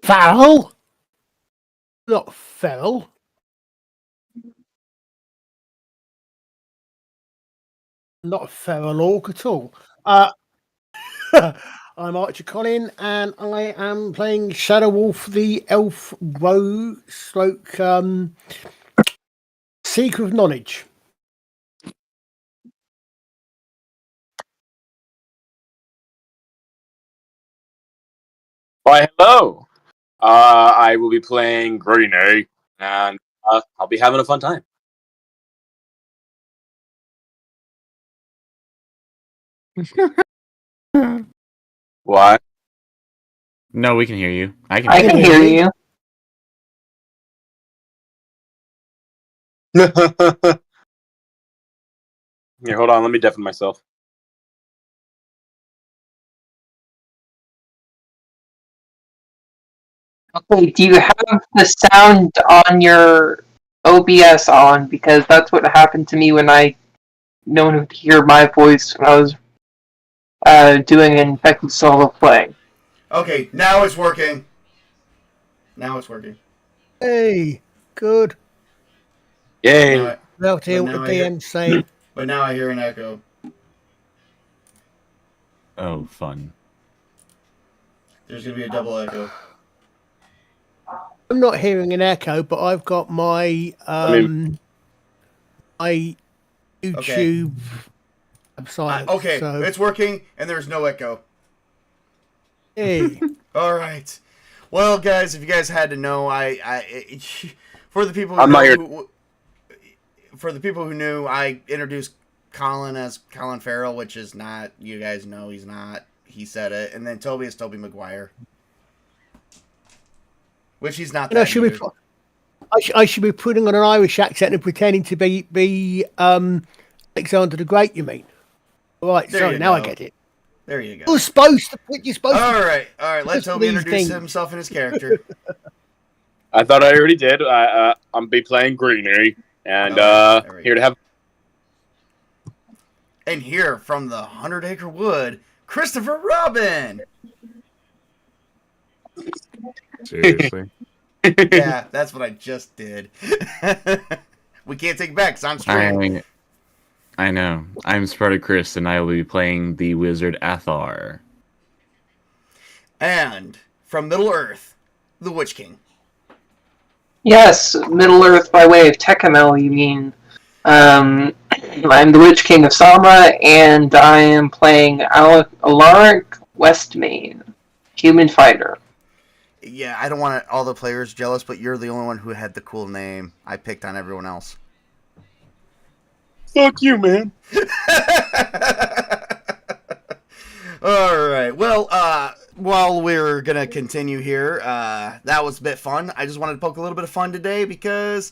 Farrell? Not Ferrell. Not Feral Orc at all. I'm ArcherColin, and I am playing Shadow Wolf, the Elf Rogue / Seeker of Knowledge. Why, hello. I will be playing Greeny, and I'll be having a fun time. What? No, we can hear you. I can hear you. Here, hold on. Let me deafen myself. Okay, do you have the sound on your OBS on? Because that's what happened to me when no one would hear my voice when I was doing an infected solo play. Okay, now it's working. Now it's working. Hey, good. Yay. Well, to what the DM saying. But now I hear an echo. Oh, fun. There's going to be a double echo. I'm not hearing an echo, but I've got my my YouTube website. Okay, so. it's working, and there's no echo. Hey. All right. Well, guys, if you guys had to know, for the people who knew, I introduced Colin as Colin Farrell, which is not. You guys know he's not. He said it, and then Tobey is Tobey Maguire, which he's not. I should be putting on an Irish accent and pretending to be Alexander the Great. You mean? Right. Sorry. Now I get it. There you go. You're supposed to. All right. Let Tobey introduce himself and his character. I thought I already did. I'm be playing Greeny, and here to have. And here from the 100 Acre Wood, Christopher Robin. Seriously. Yeah, that's what I just did. We can't take it back because I'm straight. I know. I'm SpartaChris, and I will be playing the wizard Athar. And from Middle Earth, the Witch King. Yes, Middle Earth by way of Tecamel, you mean. I'm the Witch King of Samra, and I am playing Alaric Westmain, human fighter. Yeah, I don't want all the players jealous, but you're the only one who had the cool name. I picked on everyone else. Fuck you, man. All right. Well, while we're going to continue here, that was a bit fun. I just wanted to poke a little bit of fun today because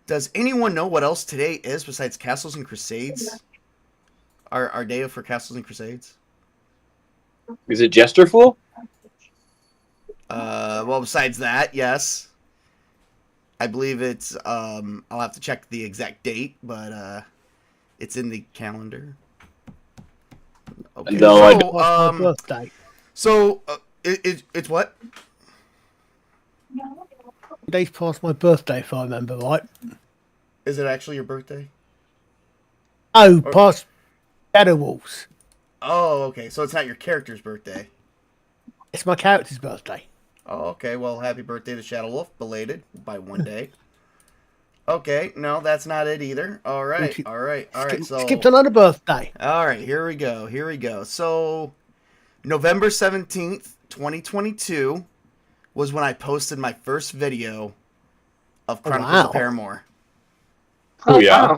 does anyone know what else today is besides Castles and Crusades? Our day for Castles and Crusades? Is it Jesterful? Well, besides that, yes. I believe it's, I'll have to check the exact date, but it's in the calendar. Okay. My birthday. So, it's what? Days past my birthday, if I remember right. Is it actually your birthday? Oh, past Shadow Wolves. Oh, okay. So it's not your character's birthday. It's my character's birthday. Oh, okay. Well, happy birthday to Shadow Wolf, belated by one day. Okay, no, that's not it either. All right. So skipped another birthday. All right, here we go. So, November 17th, 2022 was when I posted my first video of Chronicles of Paramoor. Oh yeah.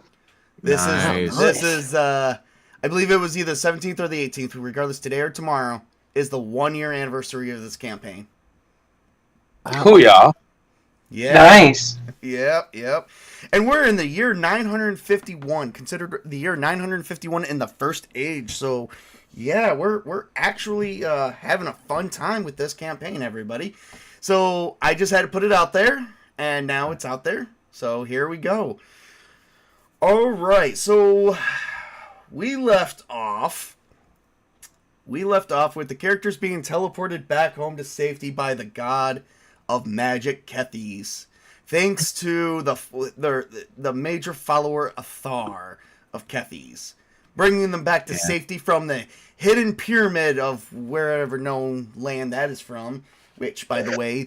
This is I believe it was either 17th or the 18th, regardless today or tomorrow is the 1-year anniversary of this campaign. Oh yeah. Yeah. Nice. Yep. And we're in the year 951, considered the year 951 in the First Age. So, yeah, we're actually having a fun time with this campaign, everybody. So, I just had to put it out there, and now it's out there. So, here we go. All right, so we left off we left off with the characters being teleported back home to safety by the god of magic, Kethys, thanks to the major follower Athar of Kethys, bringing them back to safety from the hidden pyramid of wherever known land that is from, which, by the way,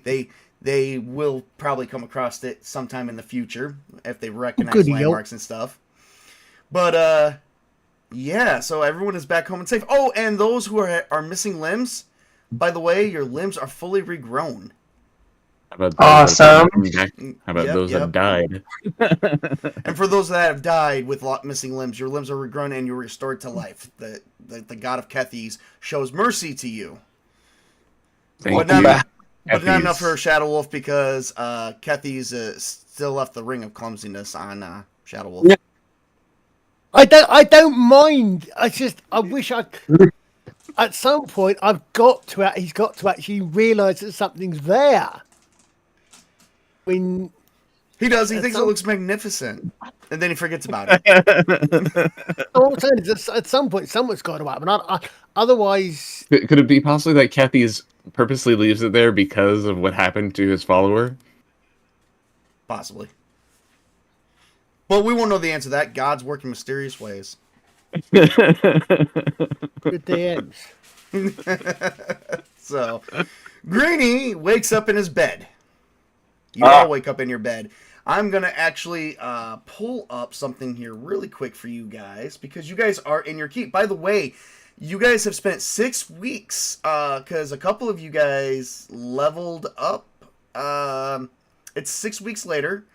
they will probably come across it sometime in the future if they recognize landmarks and stuff. But, yeah, so everyone is back home and safe. Oh, and those who are missing limbs, by the way, your limbs are fully regrown. Awesome. How about those that died? And for those that have died with missing limbs, your limbs are regrown and you're restored to life. The god of Kethys shows mercy to you. Thank But you. not enough for Shadow Wolf because Kethys still left the ring of clumsiness on Shadow Wolf. Yeah. I don't mind. I wish I. At some point, he's got to actually realise that something's there. When He does. He thinks it looks magnificent, and then he forgets about it. all I'm saying is, at some point, something's got to happen. Otherwise, Could it be possibly that Kathy purposely leaves it there because of what happened to his follower? Possibly. But we won't know the answer to that. God's working mysterious ways. good DMs. So, Greeny wakes up in his bed. You all wake up in your bed. I'm going to actually pull up something here really quick for you guys because you guys are in your keep. By the way, you guys have spent 6 weeks because a couple of you guys leveled up. It's 6 weeks later.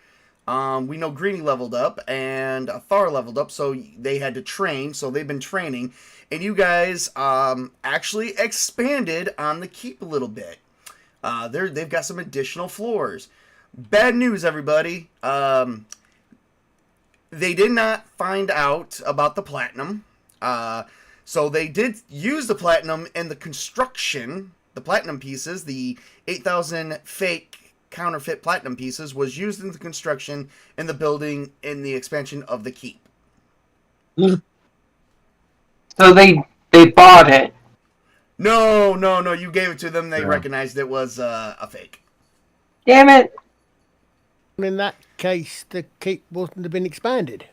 We know Greeny leveled up and Athar leveled up, so they had to train, so they've been training. And you guys actually expanded on the keep a little bit. They've got some additional floors. Bad news, everybody. They did not find out about the platinum. So they did use the platinum in the construction. The platinum pieces, the 8,000 fake counterfeit platinum pieces, was used in the construction in the building in the expansion of the keep. So they bought it. No, you gave it to them. They recognized it was a fake. Damn it. In that case, the keep wasn't have been expanded.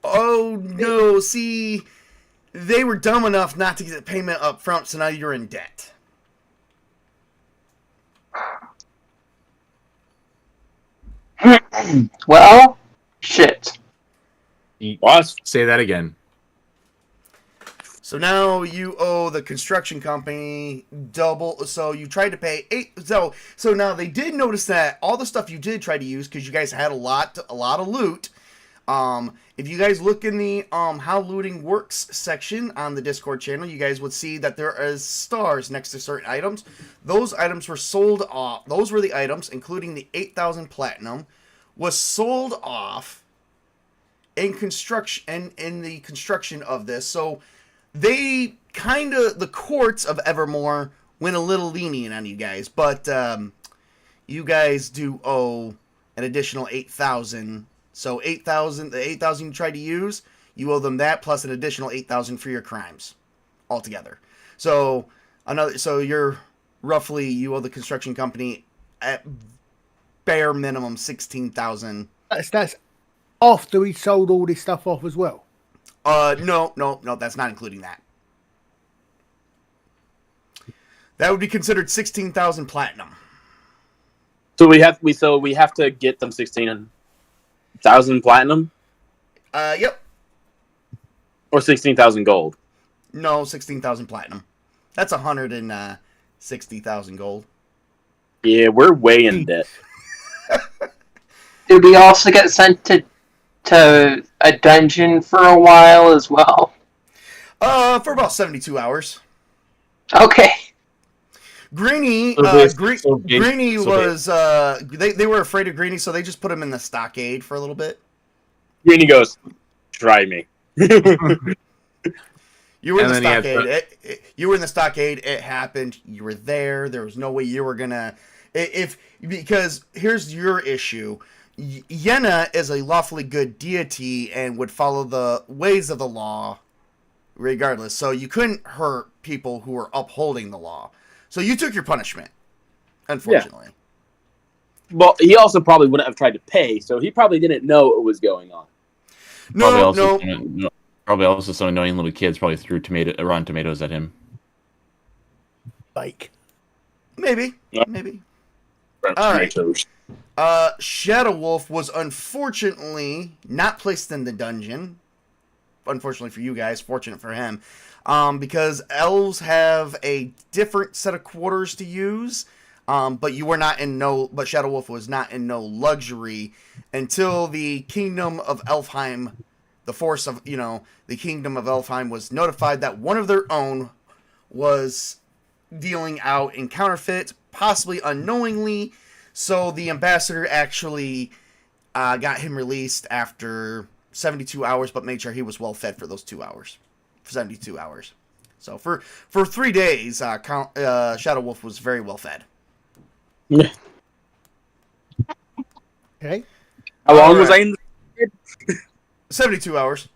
Oh, no. See, they were dumb enough not to get the payment up front, so now you're in debt. Well, shit. What? Say that again. So now you owe the construction company double. So you tried to pay 8. So now they did notice that all the stuff you did try to use, because you guys had a lot of loot. If you guys look in the how looting works section on the Discord channel, you guys would see that there is stars next to certain items. Those items were sold off. Those were the items, including the 8,000 platinum, was sold off in construction in the construction of this. So they the courts of Evermore went a little lenient on you guys, but you guys do owe an additional 8,000. So 8,000, the 8,000 you tried to use, you owe them that plus an additional 8,000 for your crimes altogether. So you owe the construction company at bare minimum 16,000. That's after he sold all this stuff off as well. No, that's not including that. That would be considered 16,000 platinum. So we have to get them 16,000 platinum? Yep. Or 16,000 gold? No, 16,000 platinum. That's 160,000 gold. Yeah, we're way in debt. Did we also get sent to a dungeon for a while as well? For about 72 hours. Okay. Greeny, Greeny was, they were afraid of Greeny, so they just put him in the stockade for a little bit. Greeny goes, try me. You were in the stockade. You were in the stockade. It happened. You were there. There was no way you were gonna, because here's your issue. Yenna is a lawfully good deity and would follow the ways of the law regardless. So you couldn't hurt people who were upholding the law. So you took your punishment, unfortunately. Well, he also probably wouldn't have tried to pay, so he probably didn't know what was going on. Probably also some annoying little kids probably threw rotten tomatoes at him. Like, maybe. All right. Shadow Wolf was unfortunately not placed in the dungeon. Unfortunately for you guys, fortunate for him, because elves have a different set of quarters to use. But you were not in but Shadow Wolf was not in no luxury until the Kingdom of Elfheim, the Kingdom of Elfheim was notified that one of their own was dealing out in counterfeit, possibly unknowingly. So the ambassador actually got him released after 72 hours, but made sure he was well fed for those 2 hours, for 72 hours. So for 3 days, Shadow Wolf was very well fed. okay. How long was I in? 72 hours.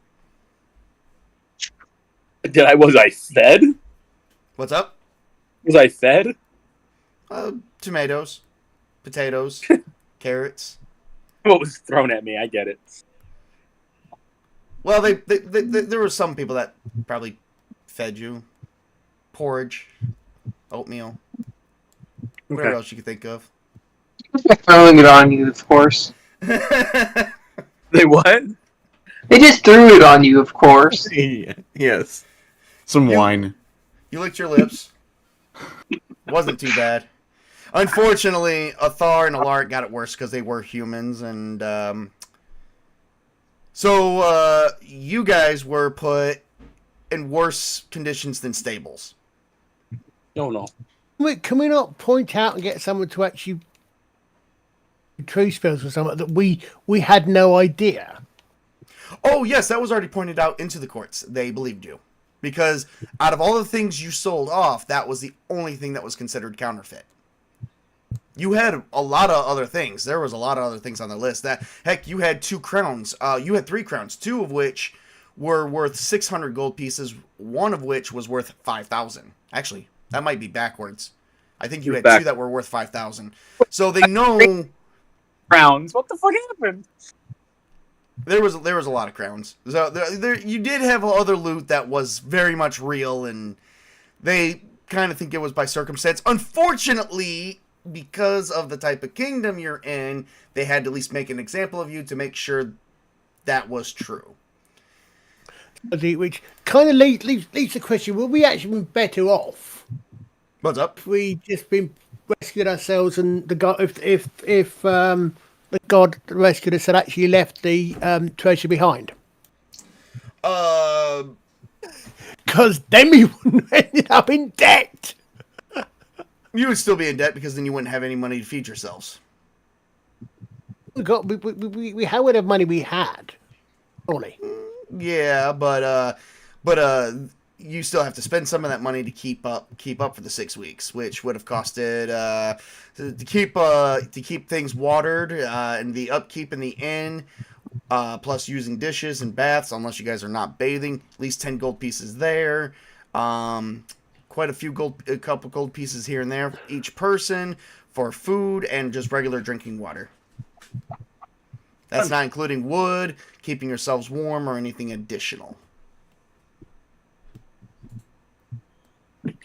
Was I fed? What's up? Was I fed? Tomatoes, potatoes, carrots. What was thrown at me? I get it. Well, there were some people that probably fed you porridge, oatmeal, whatever else you could think of. They're throwing it on you, of course. They what? They just threw it on you, of course. Yes. Some wine. You licked your lips. Wasn't too bad. Unfortunately, Athar and Alaric got it worse because they were humans, and so you guys were put in worse conditions than stables. No. Can we not point out and get someone to actually true spells or something that we had no idea? Oh, yes, that was already pointed out into the courts. They believed you. Because out of all the things you sold off, that was the only thing that was considered counterfeit. You had a lot of other things. There was a lot of other things on the list. Heck, you had 2 crowns. You had 3 crowns, 2 of which were worth 600 gold pieces, 1 of which was worth 5,000. Actually, that might be backwards. I think you had 2 that were worth 5,000. So they know... Crowns? What the fuck happened? There was a lot of crowns. So you did have other loot that was very much real, and they kind of think it was by circumstance. Unfortunately, because of the type of kingdom you're in, they had to at least make an example of you to make sure that was true. Which kind of leads the question: will we actually been better off? What's up? If we just been rescued ourselves, and the god, if the god that rescued us had actually left the treasure behind. Because then we wouldn't have ended up in debt. You would still be in debt because then you wouldn't have any money to feed yourselves. We had whatever money we had, only. Yeah, but you still have to spend some of that money to keep up for the 6 weeks, which would have costed to keep things watered and the upkeep in the inn, plus using dishes and baths, unless you guys are not bathing. At least 10 gold pieces there. Quite a couple gold pieces here and there for each person for food and just regular drinking water. That's not including wood, keeping yourselves warm, or anything additional.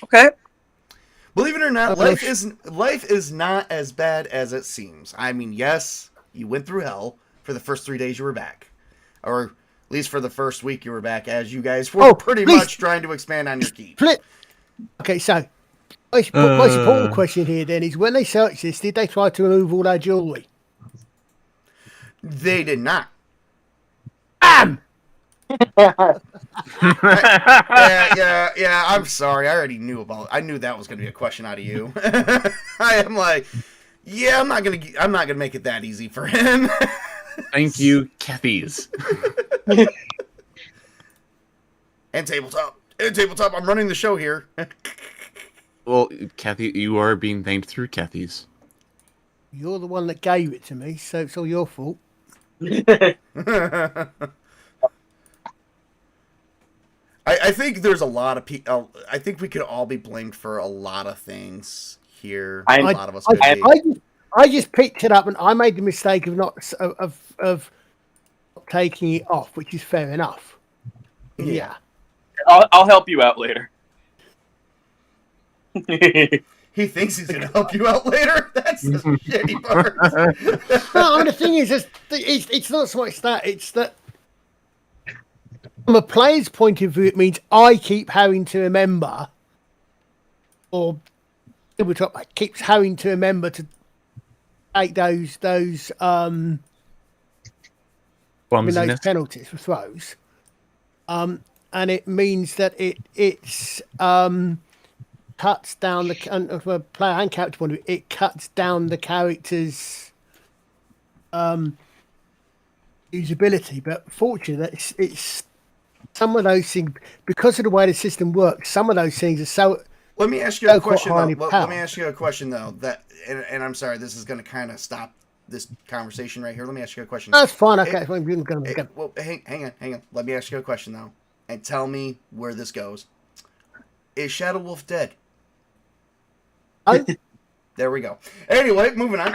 Okay. Believe it or not, life is not as bad as it seems. I mean, yes, you went through hell for the first 3 days you were back. Or at least for the first week you were back, as you guys were pretty much trying to expand on your keep. Okay, so most important question here then is, when they searched this, did they try to remove all our jewellery? They did not. Yeah. I'm sorry. I already knew I knew that was going to be a question out of you. I am like, yeah, I'm not gonna make it that easy for him. Thank you, Kathy's. And tabletop. I'm running the show here. Well, Kathy, you are being thanked through Kathy's. You're the one that gave it to me, so it's all your fault. I think there's a lot of people. I think we could all be blamed for a lot of things here. A lot of us could be. I just picked it up and I made the mistake of not taking it off, which is fair enough. Yeah. I'll help you out later. He thinks he's going to help you out later? That's the shitty part. No, I mean, the thing is, it's not so much that. It's that from a player's point of view, it means I keep having to remember, or Tabletop keeps having to remember to take those penalties for throws. And it means that it's cuts down the from a player and character point of view, it cuts down the character's usability. But fortunately, it's some of those things, because of the way the system works. Some of those things are so. Let me ask you a question. Let me ask you a question though. And I'm sorry, this is going to kind of stop this conversation right here. Let me ask you a question. That's fine. Okay, well, hang on. Let me ask you a question though, and tell me where this goes. Is Shadow Wolf dead? There we go. Anyway, moving on.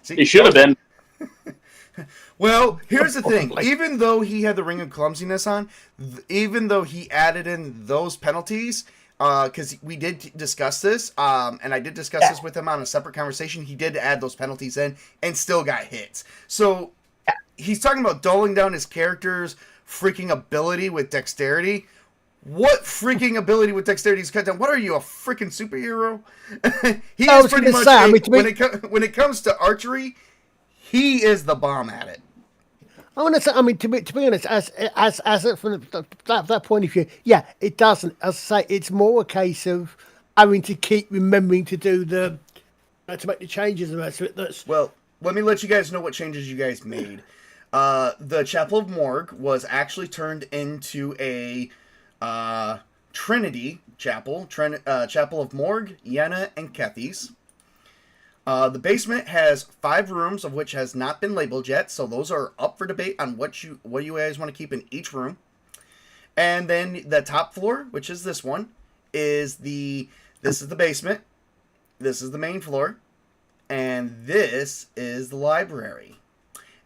See, he should have been. Well, here's the thing. Even though he had the Ring of Clumsiness on, even though he added in those penalties, because we did discuss this, and I did discuss this with him on a separate conversation, he did add those penalties in and still got hits. So he's talking about dulling down his character's freaking ability with dexterity. What freaking ability with dexterity is cut down? What are you, a freaking superhero? He is pretty much when it comes to archery, he is the bomb at it. I want to say, I mean, to be honest, as from that point of view, yeah, it doesn't. As I say, it's more a case of having to keep remembering to do to make the changes and the rest of it. Well, let me let you guys know what changes you guys made. The Chapel of Morgue was actually turned into a Trinity Chapel. Chapel of Morgue, Yenna, and Kethys. The basement has 5 rooms, of which has not been labeled yet, so those are up for debate on what you guys want to keep in each room. And then the top floor, which is this one, this is the basement, this is the main floor, and this is the library.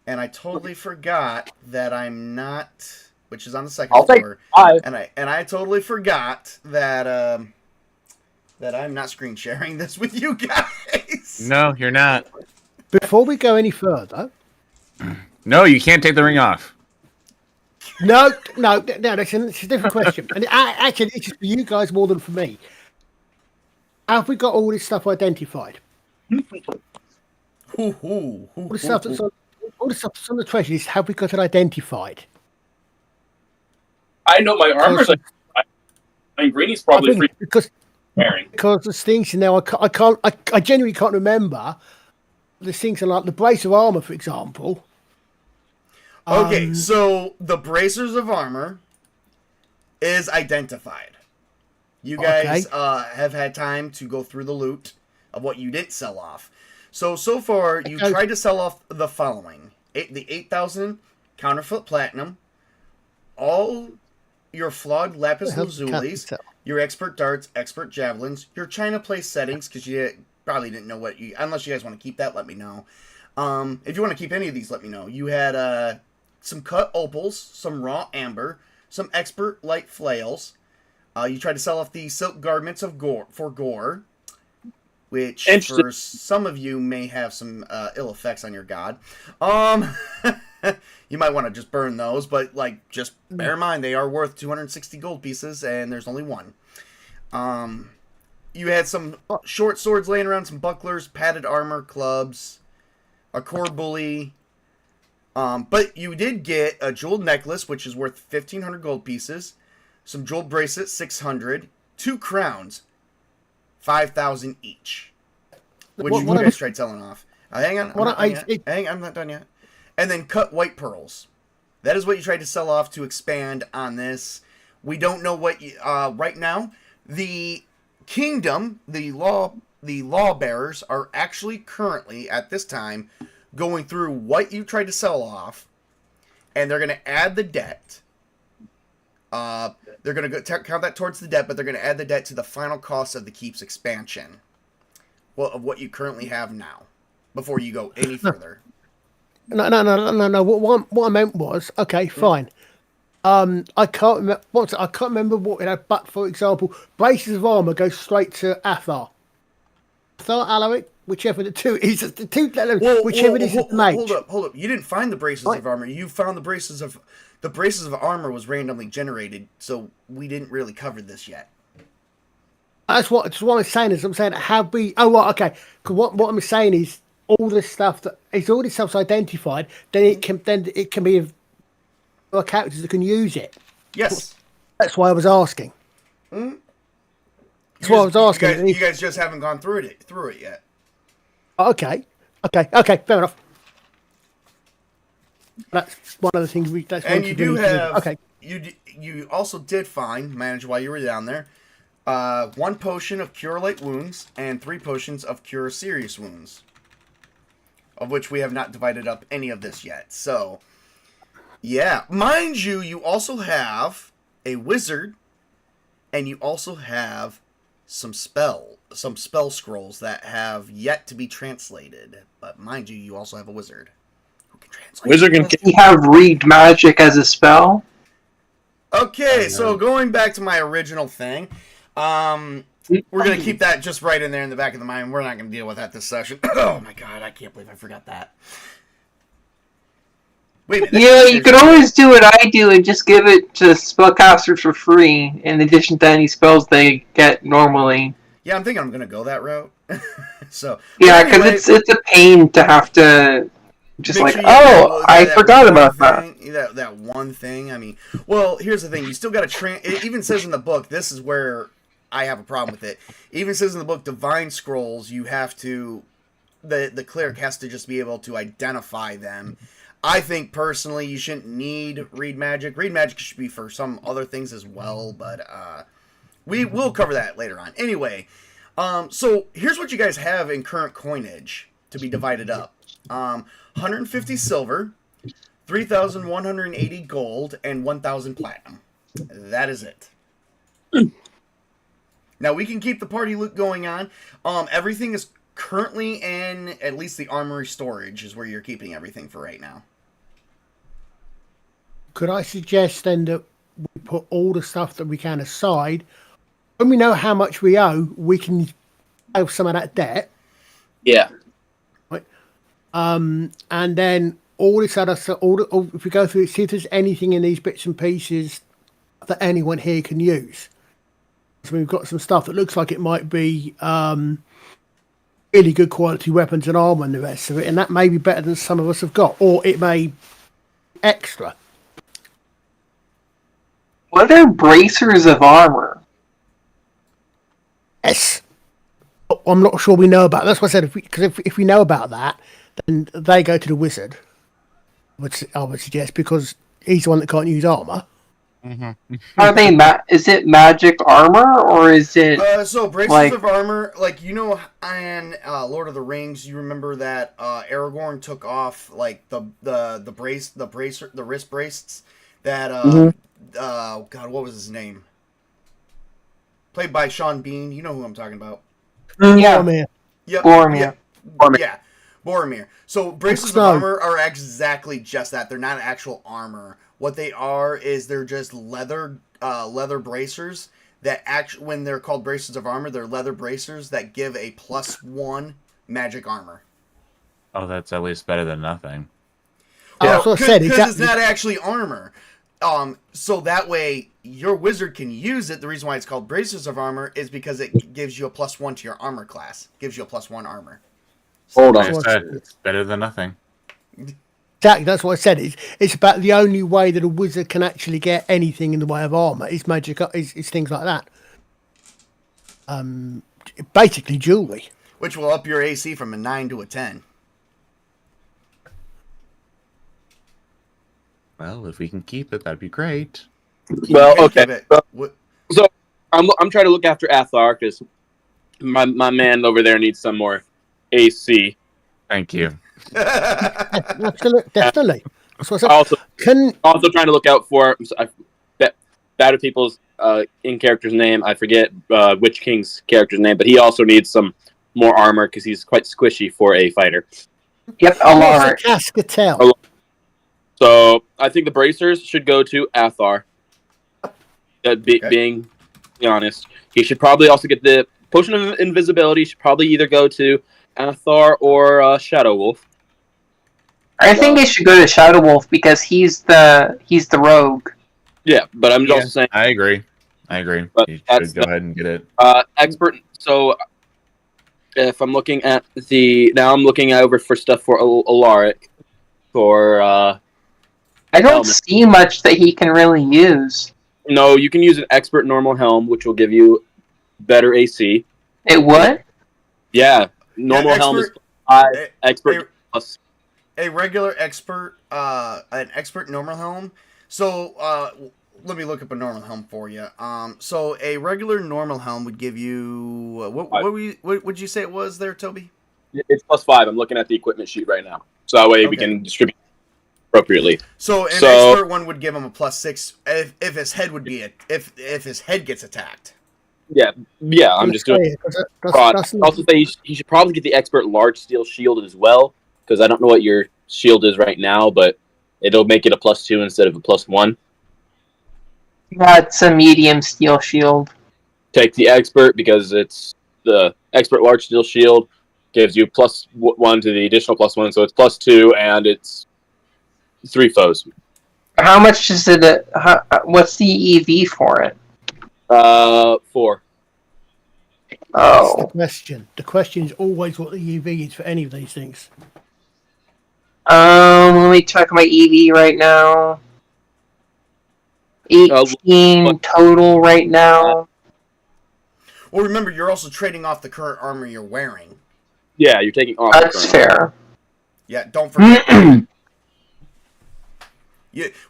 And I totally forgot that I'm not, which is on the second floor. And I totally forgot that that I'm not screen sharing this with you guys. No, you're not. Before we go any further, no, you can't take the ring off. No, that's a different question. And actually, it's for you guys more than for me. Have we got all this stuff identified? All the stuff that's on the treasure list, have we got it identified? I know my armor's like. I mean, Greeny's probably free because there's things in there I genuinely can't remember. There's things like the brace of armor, for example. Okay, so the bracers of armor is identified. You guys have had time to go through the loot of what you didn't sell off. So far, you tried to sell off the following. The 8,000 counterfeit platinum, all your flogged lapis lazulis, your expert darts, expert javelins, your China place settings, because you probably didn't know unless you guys want to keep that, let me know. If you want to keep any of these, let me know. You had some cut opals, some raw amber, some expert light flails. You tried to sell off the silk garments of gore, which for some of you may have some ill effects on your god. You might want to just burn those, but just bear in mind they are worth 260 gold pieces, and there's only one. You had some short swords laying around, some bucklers, padded armor, clubs, a core bully. But you did get a jeweled necklace, which is worth 1,500 gold pieces, some jeweled bracelets, 600, 2 crowns, 5,000 each, which you guys tried selling off. Hang on, I'm not done yet. And then cut white pearls. That is what you tried to sell off to expand on this. We don't know what right now. The kingdom, the law bearers are actually currently at this time going through what you tried to sell off and they're going to add the debt. They're going to count that towards the debt, but they're going to add the debt to the final cost of the keep's expansion. Well, of what you currently have now, before you go any further. No. What I meant was, okay, fine. I can't remember. I can't remember what. But for example, braces of armor go straight to Athar. Athar, Alaric, whichever the two is, the two. Whichever it is, hold up. You didn't find the braces of armor. You found the braces of armor was randomly generated, so we didn't really cover this yet. That's what I'm saying. I'm saying have we? Oh, right, okay. Because what I'm saying is all the stuff that is already self-identified. Then it can be characters that can use it. Yes. That's why I was asking. Mm-hmm. That's why I was asking. You guys just haven't gone through it yet. Okay. Fair enough. That's one of the things we. That's and you do have. Okay. You also did manage while you were down there, 1 potion of Cure Light Wounds and 3 potions of Cure Serious Wounds, of which we have not divided up any of this yet. So, yeah, mind you, you also have a wizard, and you also have some spell scrolls that have yet to be translated. But mind you also have a wizard who can translate. Wizard can. Does he have read magic as a spell? Okay, so going back to my original thing, we're going to keep that just right in there in the back of the mind. We're not going to deal with that this session. Oh my god, I can't believe I forgot that. Wait a minute. Yeah, you could always do what I do and just give it to spellcasters for free, in addition to any spells they get normally. Yeah, I'm thinking I'm going to go that route. So yeah, because anyway, it's a pain to have to just like, sure I forgot about that. That one thing. I mean, well, here's the thing. You still got to it even says in the book, this is where I have a problem with it. It even says in the book, Divine Scrolls, you have to, the cleric has to just be able to identify them. I think, personally, you shouldn't need Read Magic. Read Magic should be for some other things as well, but we will cover that later on. Anyway, so here's what you guys have in current coinage to be divided up. 150 silver, 3,180 gold, and 1,000 platinum. That is it. Now, we can keep the party loot going on. Everything is currently in, at least the armory storage is where you're keeping everything for right now. Could I suggest then that we put all the stuff that we can aside? When we know how much we owe, we can have some of that debt. Yeah. Right. And then all this other stuff, if we go through it, see if there's anything in these bits and pieces that anyone here can use. So we've got some stuff that looks like it might be really good quality weapons and armor and the rest of it, and that may be better than some of us have got, or it may be extra. What are bracers of armor? Yes. I'm not sure we know about. That's what I said. If we know about that, then they go to the wizard. I would suggest, because he's the one that can't use armor. Mm-hmm. Are they? Is it magic armor, or is it? So braces of armor, like in Lord of the Rings, you remember that Aragorn took off like the wrist braces that oh god, what was his name? Played by Sean Bean. You know who I'm talking about. Yeah. Boromir. Yep. Boromir. Yeah. Boromir. So braces of armor are exactly just that. They're not actual armor. What they are is they're just leather bracers that when they're called braces of armor, they're leather bracers that give a +1 magic armor. Oh, that's at least better than nothing. Yeah, that's what I said. Because it's not actually armor. So that way your wizard can use it. The reason why it's called braces of armor is because it gives you a +1 to your armor class. Gives you a +1 armor. So hold on. It's better than nothing. Exactly, that's what I said. It's about the only way that a wizard can actually get anything in the way of armor is magic, is things like that. Basically jewelry. Which will up your AC from a 9 to a 10. Well, if we can keep it, that'd be great. Well, okay. So I'm trying to look after Athar because my man over there needs some more AC. Thank you. Definitely. That's what I said. Also, Can also trying to look out for better people's in character's name. I forget Witch King's character's name, but he also needs some more armor because he's quite squishy for a fighter. Yep, what's a Alaric. Cascatel? So I think the bracers should go to Athar. Being honest, he should probably also get the potion of invisibility. Should probably either go to Athar or Shadow Wolf. I think it should go to Shadow Wolf because he's the rogue. Yeah, but I'm also saying I agree. But You that's should go ahead and get it. expert. So if I'm looking at I'm looking over for stuff for Alaric for I don't helmet. see much that he can really use. No, you can use an expert normal helm, which will give you better AC. It would? Yeah, normal helm is 5, expert plus. A regular expert, an expert normal helm. So, let me look up a normal helm for you. So a regular normal helm would give you what would you say it was there, Toby? It's +5. I'm looking at the equipment sheet right now, so that way we can distribute appropriately. So an expert one would give him a +6 if his head would be if his head gets attacked. Yeah. I'm just doing. Also, say he should probably get the expert large steel shield as well, because I don't know what your shield is right now, but it'll make it a +2 instead of a +1. Yeah, it's a medium steel shield. Take the expert because it's the expert large steel shield gives you +1 to the additional +1, so it's +2 and it's 3 foes. How much is it? What's the EV for it? 4. That's the Oh. question. The question is always what the EV is for any of these things. Let me check my EV right now. 18 total right now. Well, remember, you're also trading off the current armor you're wearing. Yeah, you're taking off. That's fair. Yeah, don't forget.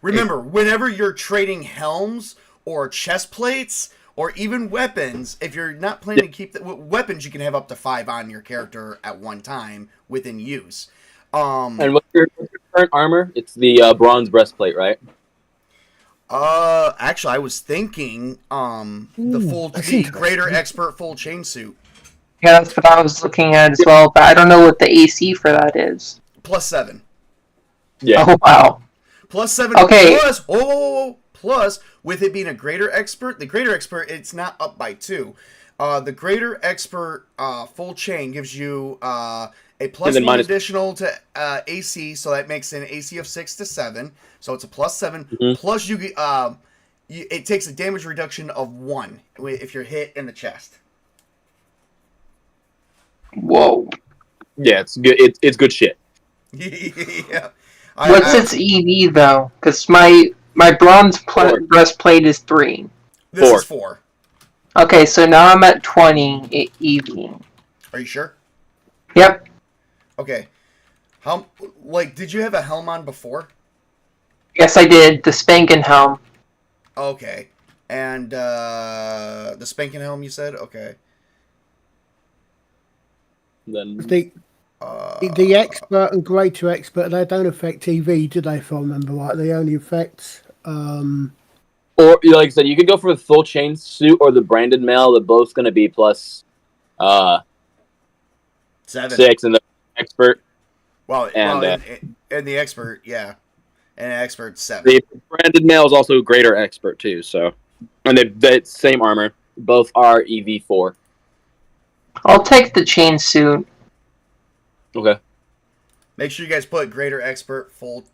Remember, whenever you're trading helms or chest plates or even weapons, if you're not planning to keep weapons, you can have up to 5 on your character at one time within use. And what's your current armor? It's the bronze breastplate, right? Actually, I was thinking the greater expert full chain suit. Yeah, that's what I was looking at as well, but I don't know what the AC for that is. +7. Yeah. Oh, wow. +7. Okay. Plus, with it being a greater expert, the greater expert, it's not up by 2. The greater expert full chain gives you a +1 additional to AC, so that makes an AC of 6 to 7. So it's a +7. Mm-hmm. Plus, it takes a damage reduction of 1 if you're hit in the chest. Whoa. Yeah, it's good. It's good shit. Yeah. What's its EV though? Because my bronze breastplate is 3. This is 4. Okay, so now I'm at 20 EV. Are you sure? Yep. Okay. Did you have a helm on before? Yes, I did. The Spankin' helm. Okay. And the Spankin' helm, you said? Okay. Then The expert and greater expert, they don't affect TV, do they? If I remember right, they only affect. or like I said, you could go for the full chain suit or the branded mail. They're both going to be +7, 6, and the expert. And the expert, yeah, and expert 7. The branded mail is also greater expert too. So, and they same armor. Both are EV4. I'll take the chain suit. Okay. Make sure you guys put greater expert full,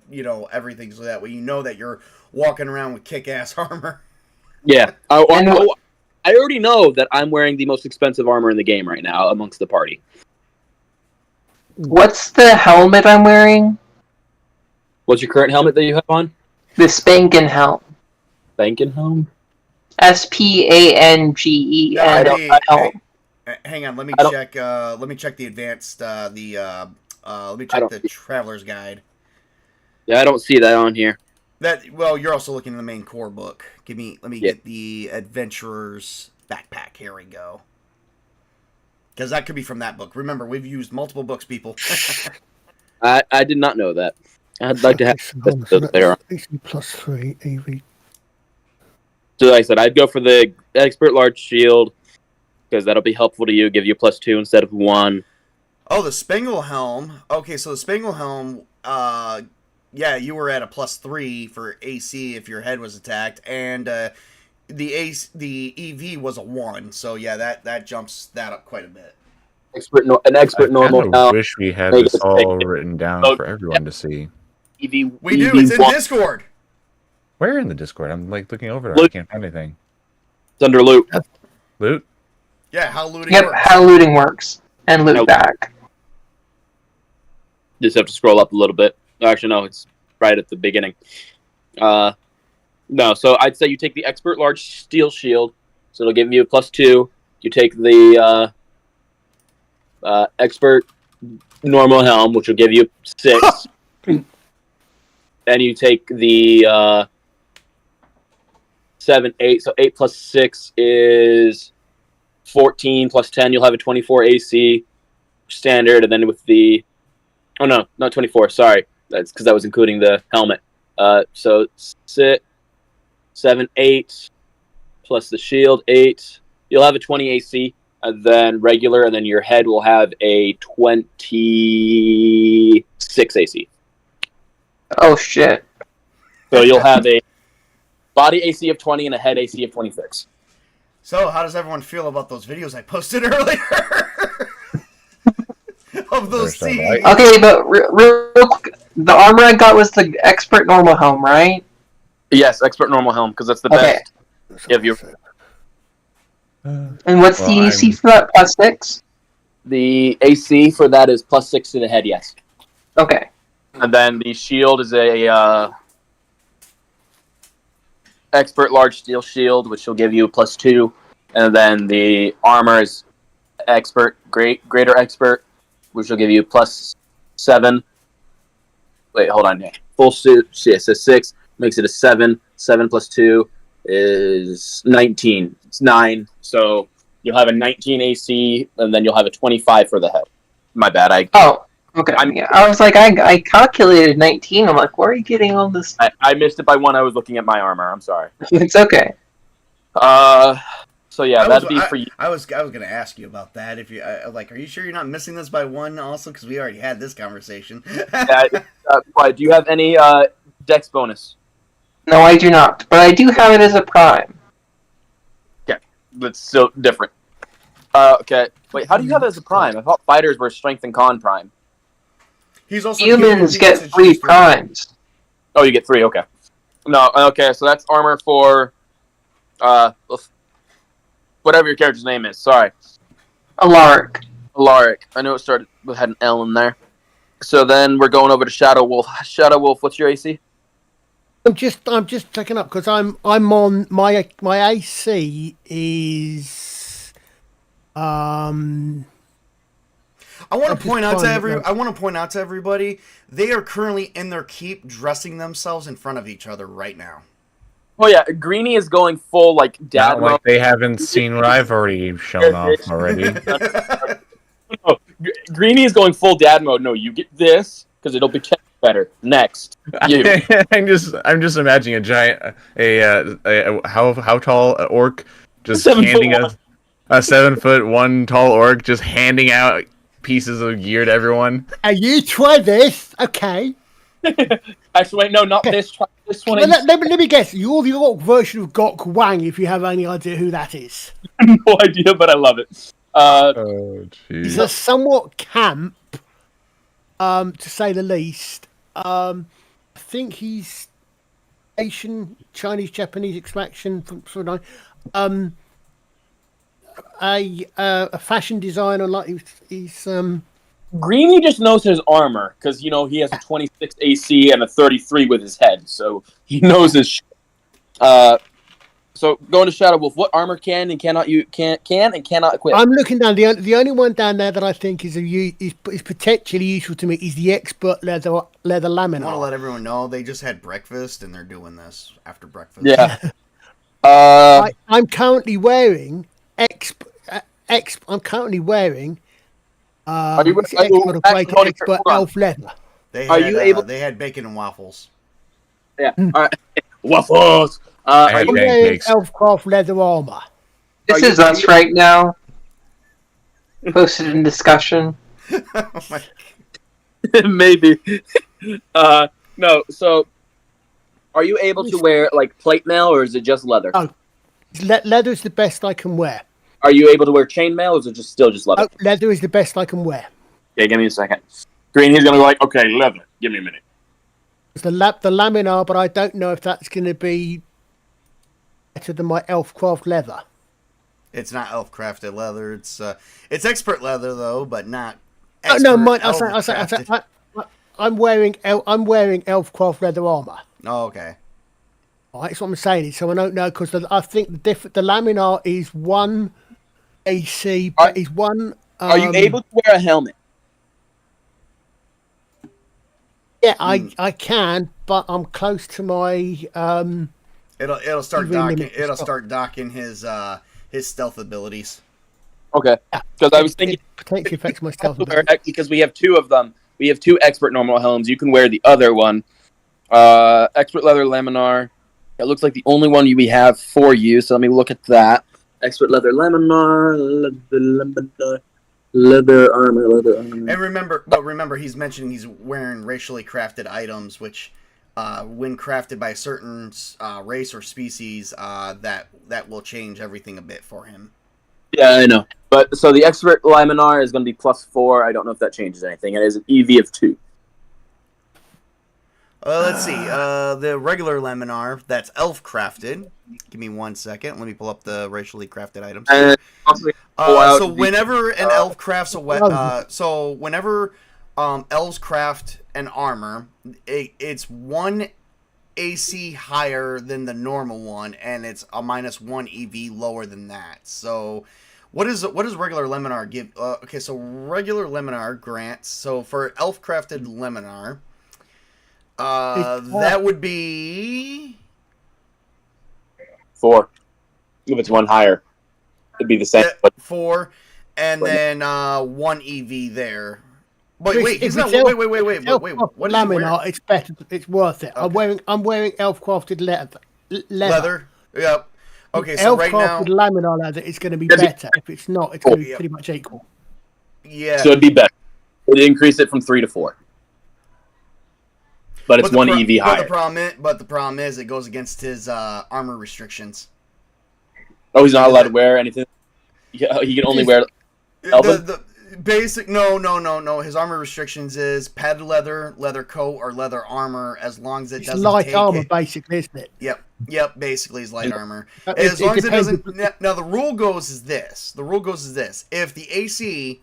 everything, so that way you know that you're walking around with kick-ass armor. Yeah. I already know that I'm wearing the most expensive armor in the game right now amongst the party. What's the helmet I'm wearing? What's your current helmet that you have on? The Spankin' helm. Spankin' helm? SPANGEN helm. Hang on, let me check. Let me check the advanced. Let me check the Traveler's Guide. Yeah, I don't see that on here. You're also looking in the main core book. Let me get the Adventurer's Backpack. Here we go. Because that could be from that book. Remember, we've used multiple books, people. I did not know that. I'd like to have so later on. AC +3 EV. So like I said, I'd go for the expert large shield because that'll be helpful to you. Give you +2 instead of 1. Oh, the Spangle Helm. Okay, so the Spangle Helm. Yeah, you were at a +3 for AC if your head was attacked, and the EV was a 1. So yeah, that jumps that up quite a bit. An expert normal. I wish we had this all written down for everyone to see. EV, we do. It's in Discord. Where in the Discord? I'm like looking over it. I can't find anything. It's under loot. Loot? Yeah, how looting Yep, works. how looting works. And loot back. Just have to scroll up a little bit. Actually, no, it's right at the beginning. No, so I'd say you take the expert large steel shield, so it'll give you a +2. You take the expert normal helm, which will give you 6. Then you take the 7, 8. So 8 + 6 is 14 + 10. You'll have a 24 AC standard, and then with the not 24. Sorry, that's because that was including the helmet. So 6, 7, 8 plus the shield 8. You'll have a 20 AC, and then regular, and then your head will have a 26 AC. Oh shit. So you'll have a body AC of 20 and a head AC of 26. So how does everyone feel about those videos I posted earlier? Of those scenes. Okay, but real quick, the armor I got was the expert normal helm, right? Yes, expert normal helm, because that's the best. Give you. And what's the AC for that? +6? The AC for that is +6 to the head, yes. Okay. And then the shield is a expert large steel shield, which will give you a +2. And then the armor is expert, greater expert, which will give you +7. Wait, hold on here. Full suit, yeah, so 6 makes it a 7. 7 + 2 is 19. It's 9. So you'll have a 19 AC, and then you'll have a 25 for the head. My bad. Oh, okay. I was like, I calculated 19. I'm like, where are you getting all this? I missed it by 1. I was looking at my armor. I'm sorry. It's okay. So yeah, that'd be for you. I was gonna ask you about that. If you are you sure you're not missing this by 1 also? Because we already had this conversation. Do you have any dex bonus? No, I do not. But I do have it as a prime. Okay, that's still different. Okay, wait, how do you have it as a prime? I thought fighters were strength and con prime. He's also humans get 3 primes. Oh, you get 3. Okay. No, okay, so that's armor for whatever your character's name is. Sorry. Alaric. I know it had an L in there. So then we're going over to Shadow Wolf. Shadow Wolf, what's your AC? I'm just checking up because I'm on my AC is I want to point out to everybody, they are currently in their keep dressing themselves in front of each other right now. Oh yeah, Greenie is going full like dad mode. Like they haven't seen what I've already shown off already. No, Greenie is going full dad mode. No, you get this because it'll be better. Next, you. I'm just imagining a giant, how tall orc just handing a 7'1" tall orc just handing out pieces of gear to everyone. You try this, okay? Actually, wait, no, not this. Try this one. Well, let me guess. You're the orc version of Gok Wang, if you have any idea who that is. No idea, but I love it. He's a somewhat camp, to say the least. I think he's Asian, Chinese, Japanese extraction from a fashion designer. Like he's Greenie just knows his armor because he has a 26 AC and a 33 with his head, so he knows his shit. So going to Shadow Wolf, what armor can and cannot equip? I'm looking down. The only one down there that I think is potentially useful to me is the expert leather laminar. I want to let everyone know they just had breakfast and they're doing this after breakfast. Yeah. I'm currently wearing I'm currently wearing expert elf leather. They Are had, you able? They had bacon and waffles. Yeah. All right. Waffles. Are Hey, you I'm Pancakes. wearing Elfcraft leather armor. This Are you- is us right now. Posted in discussion. Oh my- maybe? No. So, are you able to wear like plate mail, or is it just leather? Oh. Leather is the best I can wear. Are you able to wear chainmail, or is it still just leather? Oh, leather is the best I can wear. Okay, give me a second. Green, he's gonna go like, okay, leather. Give me a minute. It's the laminar, but I don't know if that's going to be better than my Elfcraft leather. It's not elf-crafted leather. It's expert leather though, but not. Oh, no, mine. elf-crafted. I'm wearing Elfcraft leather armor. Oh, okay. All right, that's what I'm saying. So I don't know because I think the laminar is 1 AC, but is 1. Are you able to wear a helmet? Yeah, I can, but I'm close to my. It'll start Even docking. limit It'll stuff. start docking his stealth abilities. Okay. Because I was thinking it potentially affects my stealth ability. because we have two of them. We have two expert normal helms. You can wear the other one. Expert leather laminar. It looks like the only one we have for you. So let me look at that. Expert leather laminar. Leather armor. And remember, he's mentioning he's wearing racially crafted items, which, when crafted by a certain race or species, that will change everything a bit for him. Yeah, I know. But so the expert laminar is going to be +4. I don't know if that changes anything. It is an EV of 2. Let's see. The regular laminar that's elf crafted. Give me 1 second. Let me pull up the racially crafted items. And So whenever an elf crafts whenever elves craft an armor, it's 1 AC higher than the normal one, and it's a -1 EV lower than that. So, what does regular laminar give? Okay, so regular laminar grants. So for elf crafted laminar, that would be 4. If it's 1 higher, it'd be the same. But 4, and then 1 EV there. But Chris, wait, if he's not. it's Wait. Elfcraft What is he wearing? laminar, it's better. It's worth it. Okay. I'm wearing Elfcrafted leather. Leather. Yep. Okay, so right now, Elfcrafted laminar leather is going to be better. If it's not, it's going to be pretty much equal. yeah. So it'd be better. It'd increase it from 3 to 4. But it's 1 EV higher. But the problem is, it goes against his armor restrictions. Oh, he's not allowed to wear anything? Yeah, he can only wear Elven? The basic no. His armor restrictions is padded leather, leather coat, or leather armor, as long as it It's doesn't light take armor, it. basically, isn't it? Yep. Basically, it's light armor. It- As it long as it depends doesn't. Now the rule goes is this. If the AC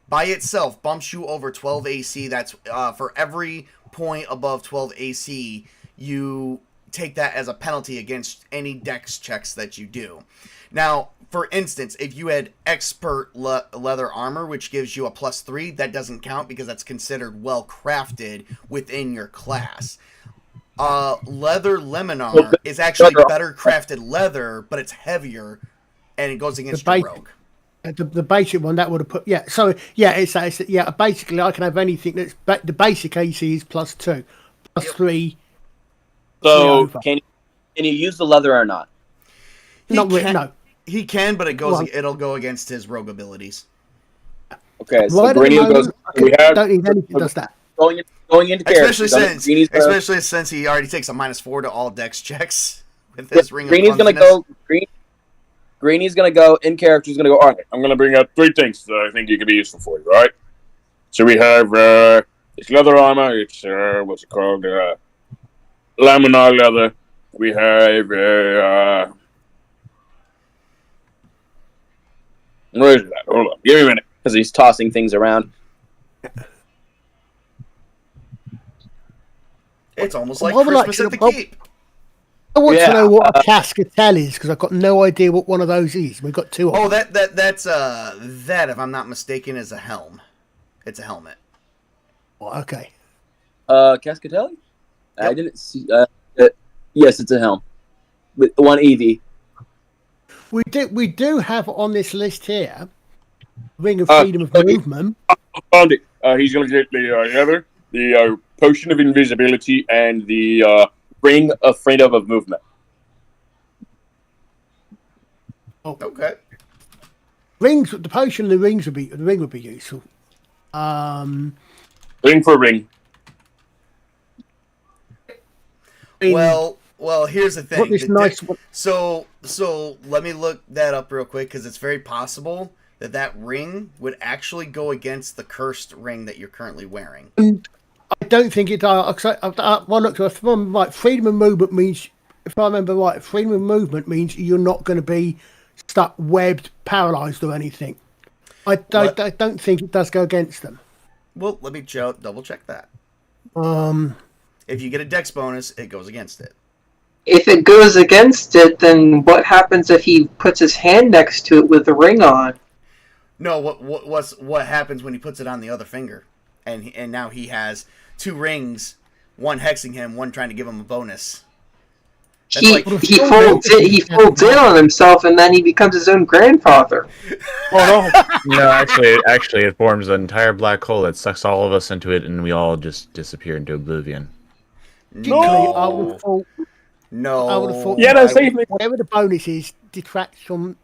by itself bumps you over 12 AC, that's for every point above 12 AC, you take that as a penalty against any dex checks that you do. Now, for instance, if you had expert leather armor, which gives you a +3, that doesn't count because that's considered well crafted within your class. Leather laminar is actually better crafted leather, but it's heavier, and it goes against your rogue. The basic one that would have put basically I can have anything that's the basic AC is +2, +3. So can you use the leather or not? No. He can, but it'll go against his rogue abilities. Okay, so Right Greeny goes. We have don't need anything that does that. going into character. Especially since he already takes a -4 to all dex checks with his ring. Greeny's gonna go. Greeny's gonna go in character. He's gonna go. All right, I'm gonna bring up 3 things that I think you could be useful for you, right? So we have it's leather armor. It's what's it called? Laminar leather. We have where is that? Hold on, give me a minute. because he's tossing things around. It's almost like I would Christmas like at the to- Keep. I want Yeah, to know what a cascatelle is because I've got no idea what one of those is. We've got 2 of Oh, them. that's if I'm not mistaken, is a helm. It's a helmet. Oh, okay. Cascatelli? I didn't see. Yes, it's a helm with 1 EV. We do have on this list here Ring of Freedom of Movement. Found it. He's gonna get the leather, the Potion of Invisibility and the Ring of Freedom of Movement. Okay. Rings, the potion, the ring would be useful. Ring for ring. Well, here's the thing. What this nice, So let me look that up real quick because it's very possible that ring would actually go against the cursed ring that you're currently wearing. I don't think it does. Well, look, if I'm right, freedom of movement means, if I remember right, freedom of movement means you're not going to be stuck, webbed, paralysed, or anything. I don't think it does go against them. Well, let me double check that. If you get a dex bonus, it goes against it. If it goes against it, then what happens if he puts his hand next to it with the ring on? No, what happens when he puts it on the other finger, and now he has 2 rings, one hexing him, one trying to give him a bonus. He folds in on himself, and then he becomes his own grandfather. Oh no! No, actually, it forms an entire black hole that sucks all of us into it, and we all just disappear into oblivion. No. I would have thought. No. I would have thought. Yeah, no, save me. Whatever the bonus is, detracts from,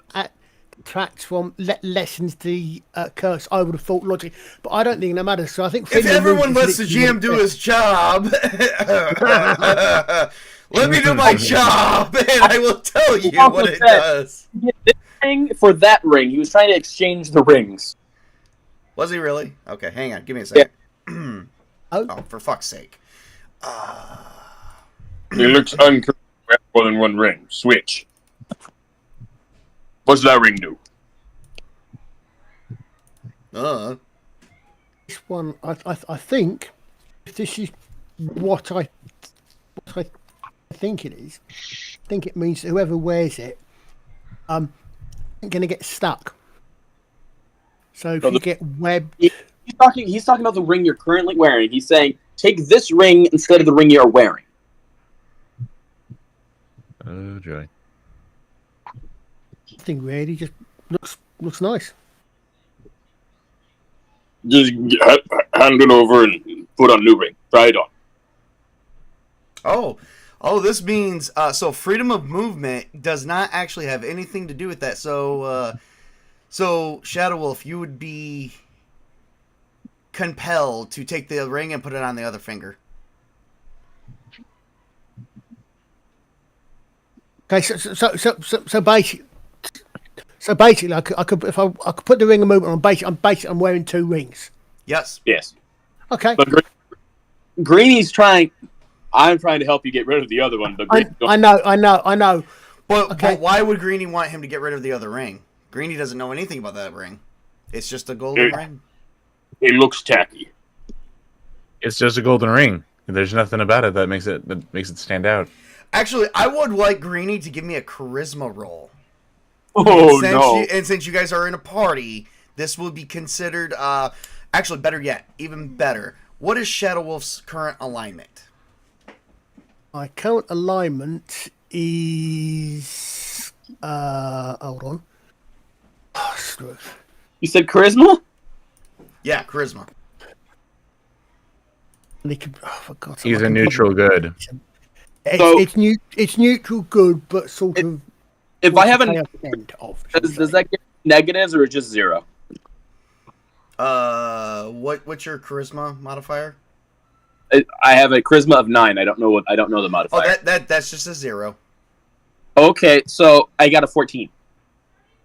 lessens the curse. I would have thought logically, but I don't think that matters. So I think if everyone lets the GM do his job, let me do my job, and I will tell you what it does. This ring for that ring. He was trying to exchange the rings. Was he really? Okay, hang on. Give me a second. Yeah. Oh, for fuck's sake. It looks uncorrect to have more than one ring. Switch. What's that ring do? This one, I think, if this is what I think it is, I think it means that whoever wears it, going to get stuck. So if you get webbed, He's talking about the ring you're currently wearing. He's saying take this ring instead of the ring you're wearing. Oh joy! nothing really, just looks nice. Just hand it over and put on new ring. Try it on. Oh, this means so freedom of movement does not actually have anything to do with that. So Shadow Wolf, you would be compelled to take the ring and put it on the other finger. Okay, so basically, I could if I could put the ring of movement on. I'm wearing two rings. Yes. Yes. Okay. But Greeny's trying. I'm trying to help you get rid of the other one, but I know. But why would Greeny want him to get rid of the other ring? Greeny doesn't know anything about that ring. It's just a golden ring. It looks tacky. It's just a golden ring. There's nothing about it that makes it stand out. Actually, I would like Greeny to give me a charisma roll. Oh, no. And since you guys are in a party, this will be considered, actually, better yet, even better. What is Shadow Wolf's current alignment? My current alignment is... hold on. Oh, screw it. You said charisma? Yeah, charisma. For God's sake, He's a neutral good. It's neutral good, but sort of... If I haven't... Does that get negatives or just 0? What's your charisma modifier? I have a charisma of 9. I don't know the modifier. Oh, that's just a 0. Okay, so I got a 14.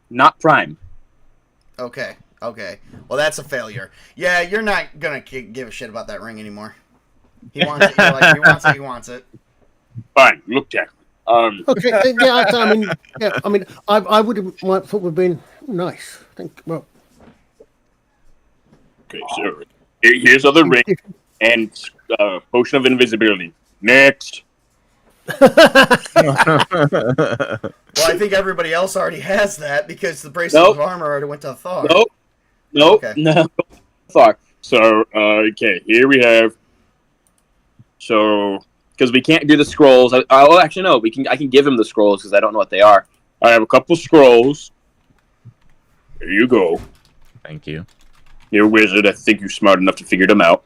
Not prime. Okay. Well, that's a failure. Yeah, you're not gonna give a shit about that ring anymore. He wants it. You're like, he wants it. Fine, look at it. Okay, I would have. My thought would have been nice. Okay, so here's other ring and potion of invisibility. Next. Well, I think everybody else already has that because the bracelet of armor already went to Thar. Nope. Okay. No. Thar. So, okay, here we have. So, because we can't do the scrolls. Actually, no. I can give him the scrolls because I don't know what they are. I have a couple scrolls. Here you go. Thank you. You're a wizard. I think you're smart enough to figure them out.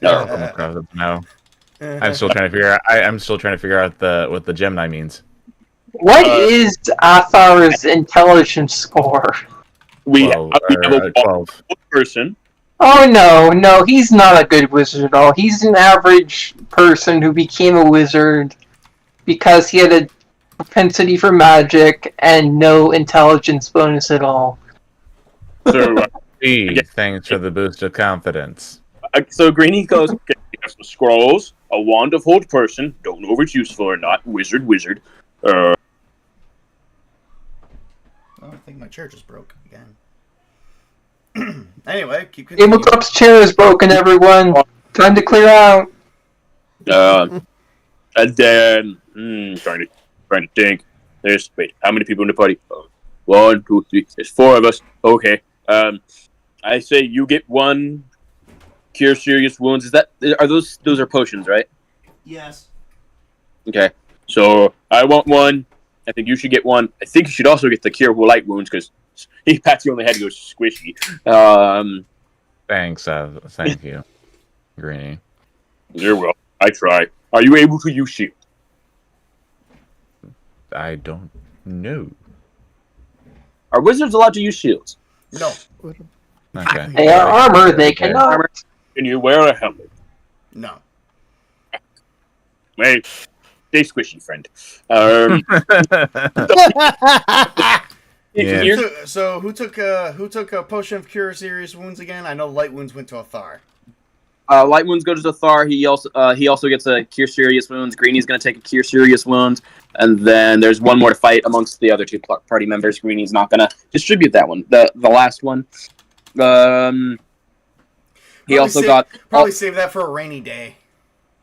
I'll come across it now. I'm still trying to figure out. I'm still trying to figure out what the Gemini means. What is Athar's intelligence score? We 12, have a 12. person. Oh no, he's not a good wizard at all. He's an average person who became a wizard because he had a propensity for magic and no intelligence bonus at all. So, Thanks for the boost of confidence. so Greenie goes, okay, we have some scrolls, a wand of hold person, don't know if it's useful or not, wizard. Oh, I think my chair just broke again. Anyway, keep continuing. Tabletop's chair is broken, everyone. Time to clear out. And then, trying to think. Wait, how many people in the party? 1, 2, 3. There's 4 of us. Okay. I say you get 1 cure serious wounds. Those are potions, right? Yes. Okay. So I want 1. I think you should get 1. I think you should also get the cure light wounds because he pats you on the head and goes squishy. Thanks, thank you, Greenie. You're welcome. I try. Are you able to use shield? I don't know. Are wizards allowed to use shields? No. Okay. They are armor, they cannot. Can you wear a helmet? No. Wait. Stay squishy, friend. Yeah. So who took a potion of cure serious wounds again? I know light wounds went to Athar. Light wounds go to Zathar. He also gets a cure serious wounds. Greenie's going to take a cure serious wounds, and then there's one more to fight amongst the other 2 party members. Greenie's not going to distribute that one. The last one. He also got save that for a rainy day.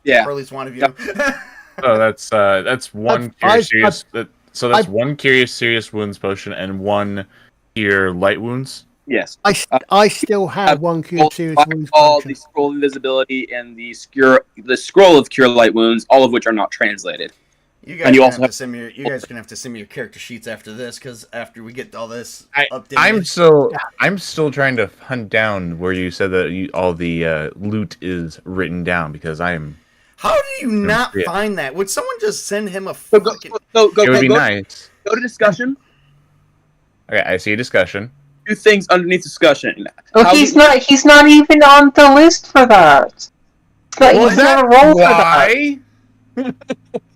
Yeah, or at least one of you. Oh, that's one curious serious. So that's 1 curious serious wounds potion and 1 cure light wounds. Yes. I still have 1 cure serious wounds all potion. the scroll of invisibility and the scroll of cure light wounds, all of which are not translated. You guys are gonna have to send me your character sheets after this, because after we get all this updated. I'm still trying to hunt down where you said that all the loot is written down, because I am. How do you not find that? Would someone just send him a fucking... It would be nice. Go to discussion. Okay, I see discussion. 2 things underneath discussion. Oh, he's not even on the list for that. He's not a role for that.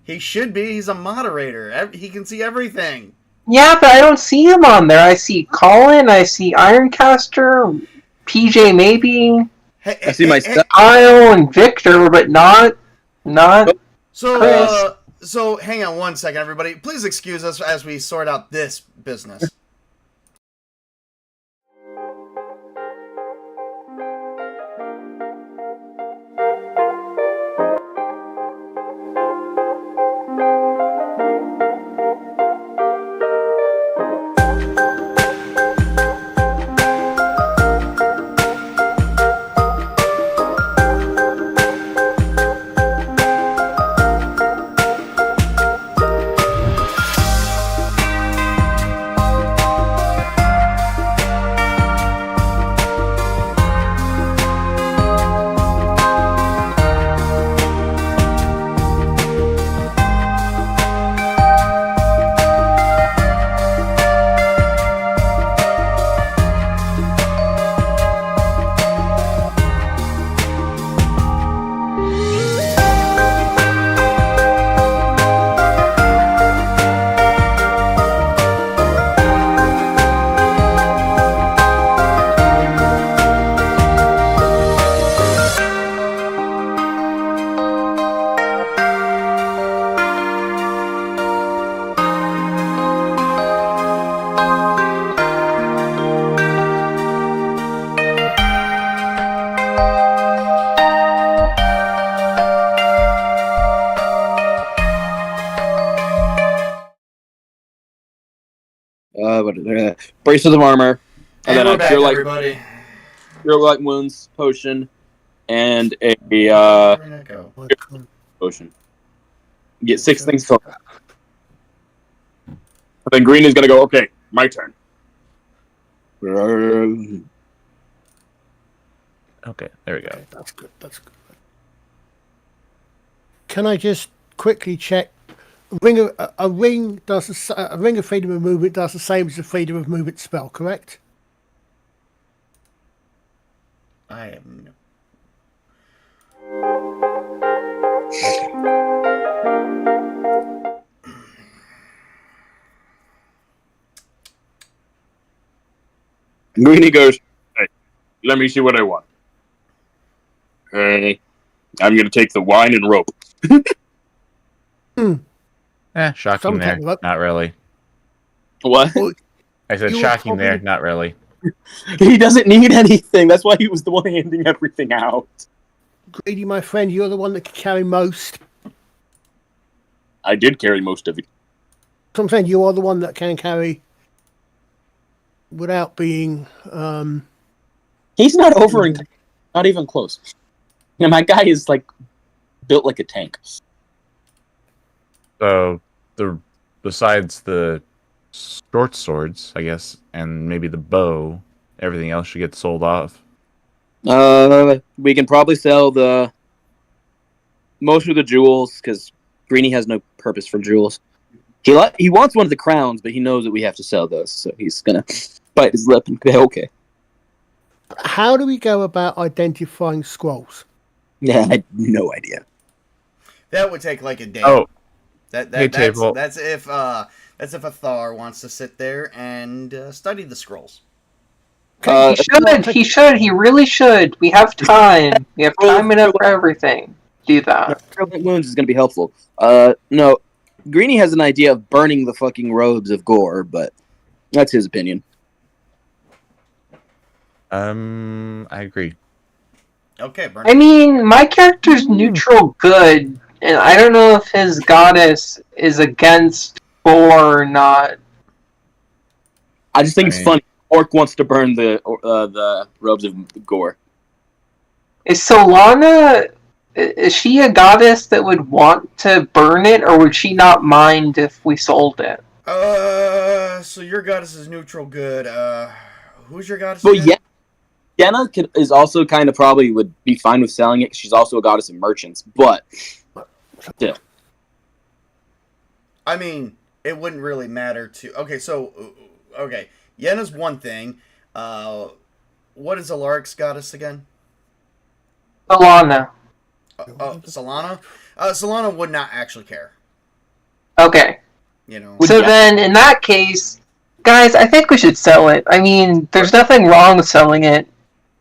He should be. He's a moderator. He can see everything. Yeah, but I don't see him on there. I see Colin, I see Ironcaster, PJMaybe, I see Kyle and Victor, but not So, Chris. So hang on 1 second, everybody. Please excuse us as we sort out this business. braces of armor, and then we're a back, cure light wounds potion, and a potion. You get 6 things total. Then Green is gonna go. Okay, my turn. Okay, there we go. That's good. can I just quickly check? A ring of freedom of movement does the same as a freedom of movement spell, correct? I am. Greenie goes, hey, let me see what I want. Hey, I'm going to take the wine and rope. Shocking there. Not really. What? I said shocking there, not really. He doesn't need anything. That's why he was the one handing everything out. Greedy, my friend, you're the one that can carry most. I did carry most of it. So I'm saying you are the one that can carry without being... He's not over, not even close. You know, my guy is like built like a tank. So besides the short swords, I guess, and maybe the bow, everything else should get sold off. We can probably sell most of the jewels because Greenie has no purpose for jewels. He wants one of the crowns, but he knows that we have to sell those, so he's gonna bite his lip and say, "Okay." How do we go about identifying scrolls? Yeah, I had no idea. That would take like a day. Oh, that's if a Thar wants to sit there and study the scrolls. He should. He really should. We have time. We have time enough for everything. Do that. Turbulent Wounds is going to be helpful. No, Greenie has an idea of burning the fucking robes of Gore, but that's his opinion. I agree. Okay, burn. I mean, my character's neutral good, and I don't know if his goddess is against Gore or not. I just think it's funny. Orc wants to burn the robes of Gore. Is Solana... Is she a goddess that would want to burn it, or would she not mind if we sold it? So your goddess is neutral good. Who's your goddess? Well, yeah. Yenna is also kind of probably would be fine with selling it because she's also a goddess of merchants, but still. I mean, it wouldn't really matter to... Okay, Yenna's one thing. What is Alaric's goddess again? Solana. Solana? Solana would not actually care. Okay. You know. So then, in that case, guys, I think we should sell it. I mean, there's nothing wrong with selling it.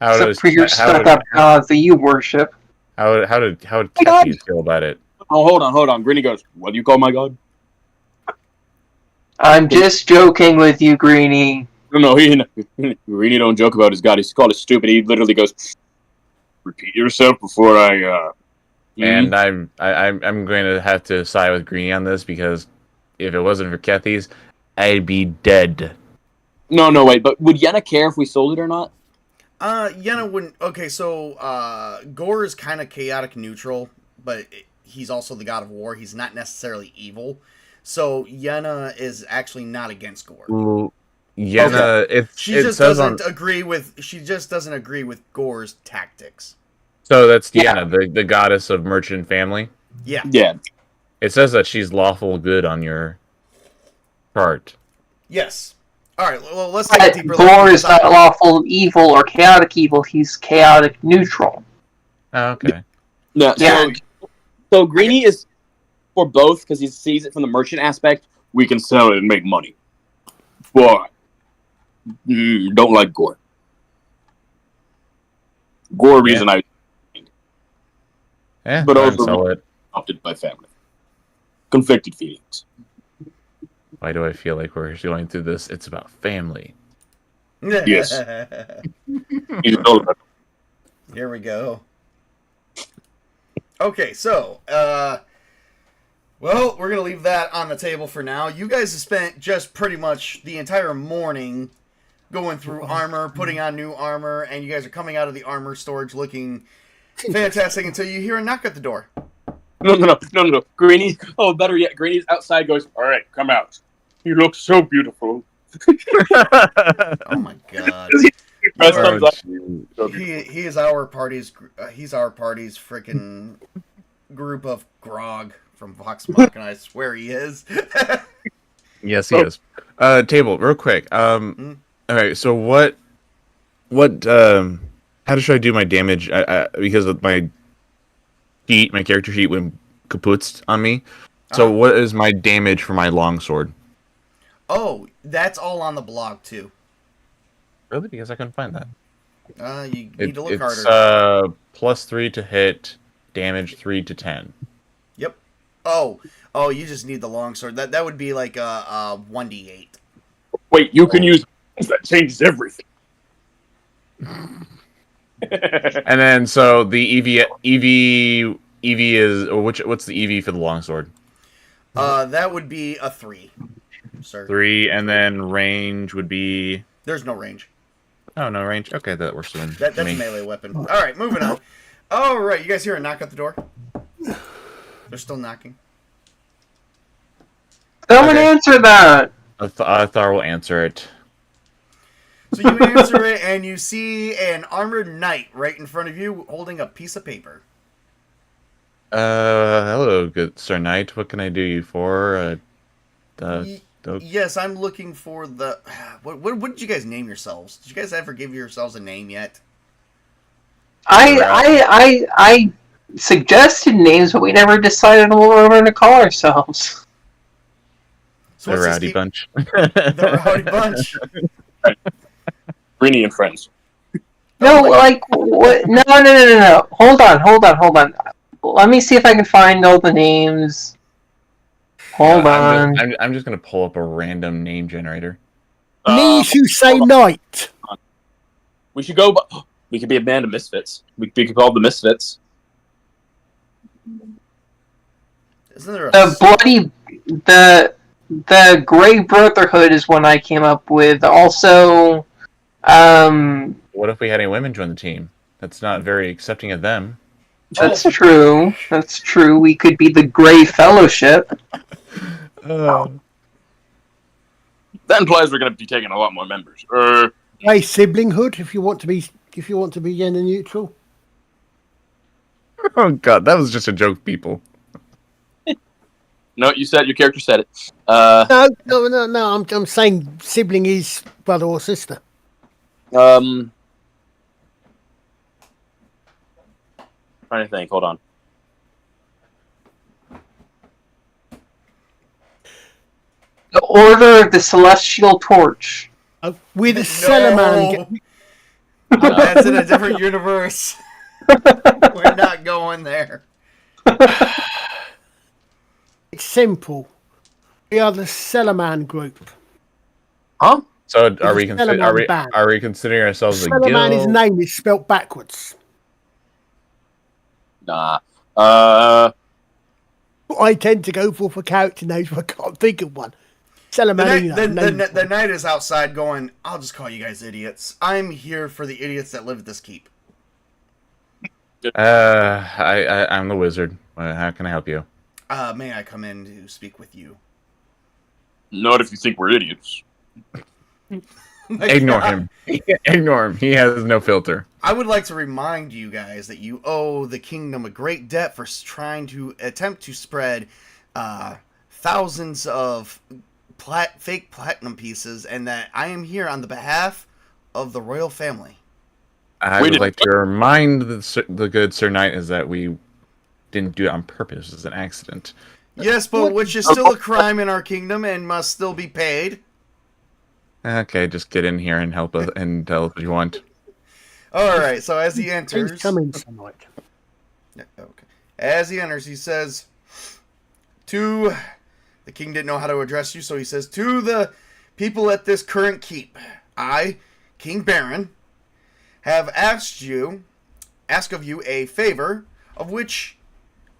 Except for your stuck-up gods that you worship. How did Kathy feel about it? Oh, hold on. Greenie goes, what do you call my god? I'm just joking with you, Greenie. No, Greenie don't joke about his god. He's called it stupid. He literally goes, repeat yourself before I, And I'm going to have to side with Greenie on this because if it wasn't for Kathy's, I'd be dead. No, wait. But would Yenna care if we sold it or not? Yenna wouldn't... Okay, so, Gore is kind of chaotic neutral, but he's also the god of war. He's not necessarily evil. So, Yenna is actually not against Gore. Ooh, Yenna, she just doesn't agree with Gore's tactics. So that's Yenna, the goddess of merchant family? Yeah. Yeah. It says that she's lawful good on your chart. Yes. Alright, well, let's take a deeper look. Gore is not lawful evil or chaotic evil, he's chaotic neutral. Oh, okay. No, Yeah. So Greenie is for both because he sees it from the merchant aspect. we can sell it and make money. But, don't like Gore. Gore reason but also sell it. Adopted by family. Conflicted feelings. Why do I feel like we're going through this? It's about family. Yes. Here we go. Okay, so, well, we're going to leave that on the table for now. You guys have spent just pretty much the entire morning going through armor, putting on new armor, and you guys are coming out of the armor storage looking fantastic until you hear a knock at the door. No. Greenie, better yet, Greenie's outside goes, all right, come out. You look so beautiful. Oh my god. He is our party's freaking group of Grog from Vox Machina. I swear he is. Yes, he is. Table, real quick. Okay, so what? How should I do my damage? Because of my character sheet went kaputzed on me. So what is my damage for my longsword? Oh, that's all on the blog too. Really? Because I couldn't find that. You need to look harder. It's +3 to hit, damage 3 to 10. Yep. Oh, you just need the longsword. That would be like a 1d8. Wait, you can use that changes everything. And then so the EV is what's the EV for the longsword? That would be a 3, sir. 3, and then range would be. There's no range. Oh, no range. Okay, that works then. That's a melee weapon. All right, moving on. All right, you guys hear a knock at the door? They're still knocking. Someone answer that. Thar will answer it. So you answer it, and you see an armored knight right in front of you holding a piece of paper. Hello, good Sir Knight. What can I do you for? Yes, I'm looking for the... What did you guys name yourselves? Did you guys ever give yourselves a name yet? I suggested names, but we never decided on what we were going to call ourselves. So the Rowdy Bunch. The Rowdy Bunch. Greenie and friends. No, like, what? No. Hold on. Let me see if I can find all the names. Hold on. I'm just going to pull up a random name generator. Knees who say night. We should go... We could be a band of misfits. We could call the Misfits. Isn't there a... The Grey Brotherhood is one I came up with. Also, what if we had any women join the team? That's not very accepting of them. That's true. That's true. We could be the Grey Fellowship. That implies we're going to be taking a lot more members. Grey Siblinghood, if you want to be gender neutral. Oh god, that was just a joke, people. No, your character said it. No. I'm saying sibling is brother or sister. Trying to think. Hold on. The Order of the Celestial Torch. With a Salaman. That's in a different universe. We're not going there. It's simple. We are the Salaman group. Huh? So are we considering ourselves a guild? Salaman, his name is spelt backwards. Nah. I tend to go for character names, but I can't think of one. Salaman. The knight is outside going, I'll just call you guys idiots. I'm here for the idiots that live at this keep. I'm the wizard. How can I help you? May I come in to speak with you? Not if you think we're idiots. Ignore him. Ignore him. He has no filter. I would like to remind you guys that you owe the kingdom a great debt for trying to attempt to spread thousands of fake platinum pieces, and that I am here on the behalf of the royal family. I would like to remind the good Sir Knight is that we didn't do it on purpose. It's an accident. Yes, but which is still a crime in our kingdom and must still be paid. Okay, just get in here and help us and tell us what you want. All right. So as he enters, He's coming somewhat. Yeah, okay. As he enters, he says, "To the king didn't know how to address you, so he says to the people at this current keep, I, King Baron, have ask of you a favor, of which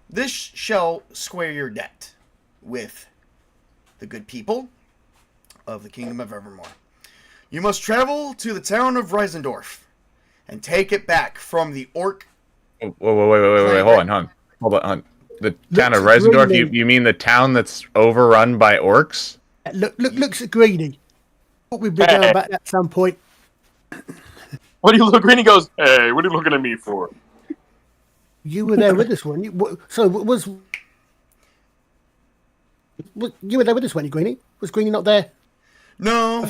this shall square your debt with the good people of the kingdom of Evermore. You must travel to the town of Risendorph and take it back from the orc." Wait, hold on. The town of Risendorph, you mean the town that's overrun by orcs? Looks at Greenie. Thought we'd be going back at some point. What do you look? Greenie goes, "Hey, what are you looking at me for?" You were there with us, weren't you? So was you were there with us, weren't you, Greenie? Was Greenie not there? No,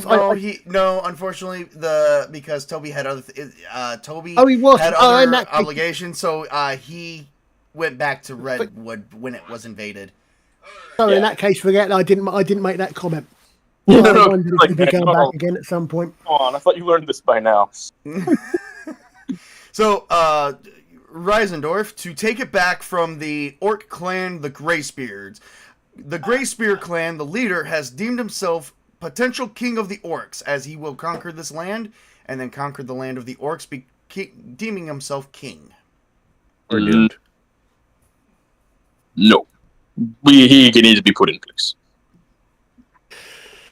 unfortunately, because Tobey had other Tobey he was. had other obligations, so he went back to Redwood when it was invaded. So in that case, forget I didn't make that comment. No, I wondered if he'd be going back again at some point. Come on, I thought you learned this by now. So, Risendorph, to take it back from the Orc clan, the Greyspears. The Greyspear clan, the leader, has deemed himself potential king of the Orcs, as he will conquer this land, and then conquer the land of the Orcs, deeming himself king. We're doomed. No. He needs to be put in place.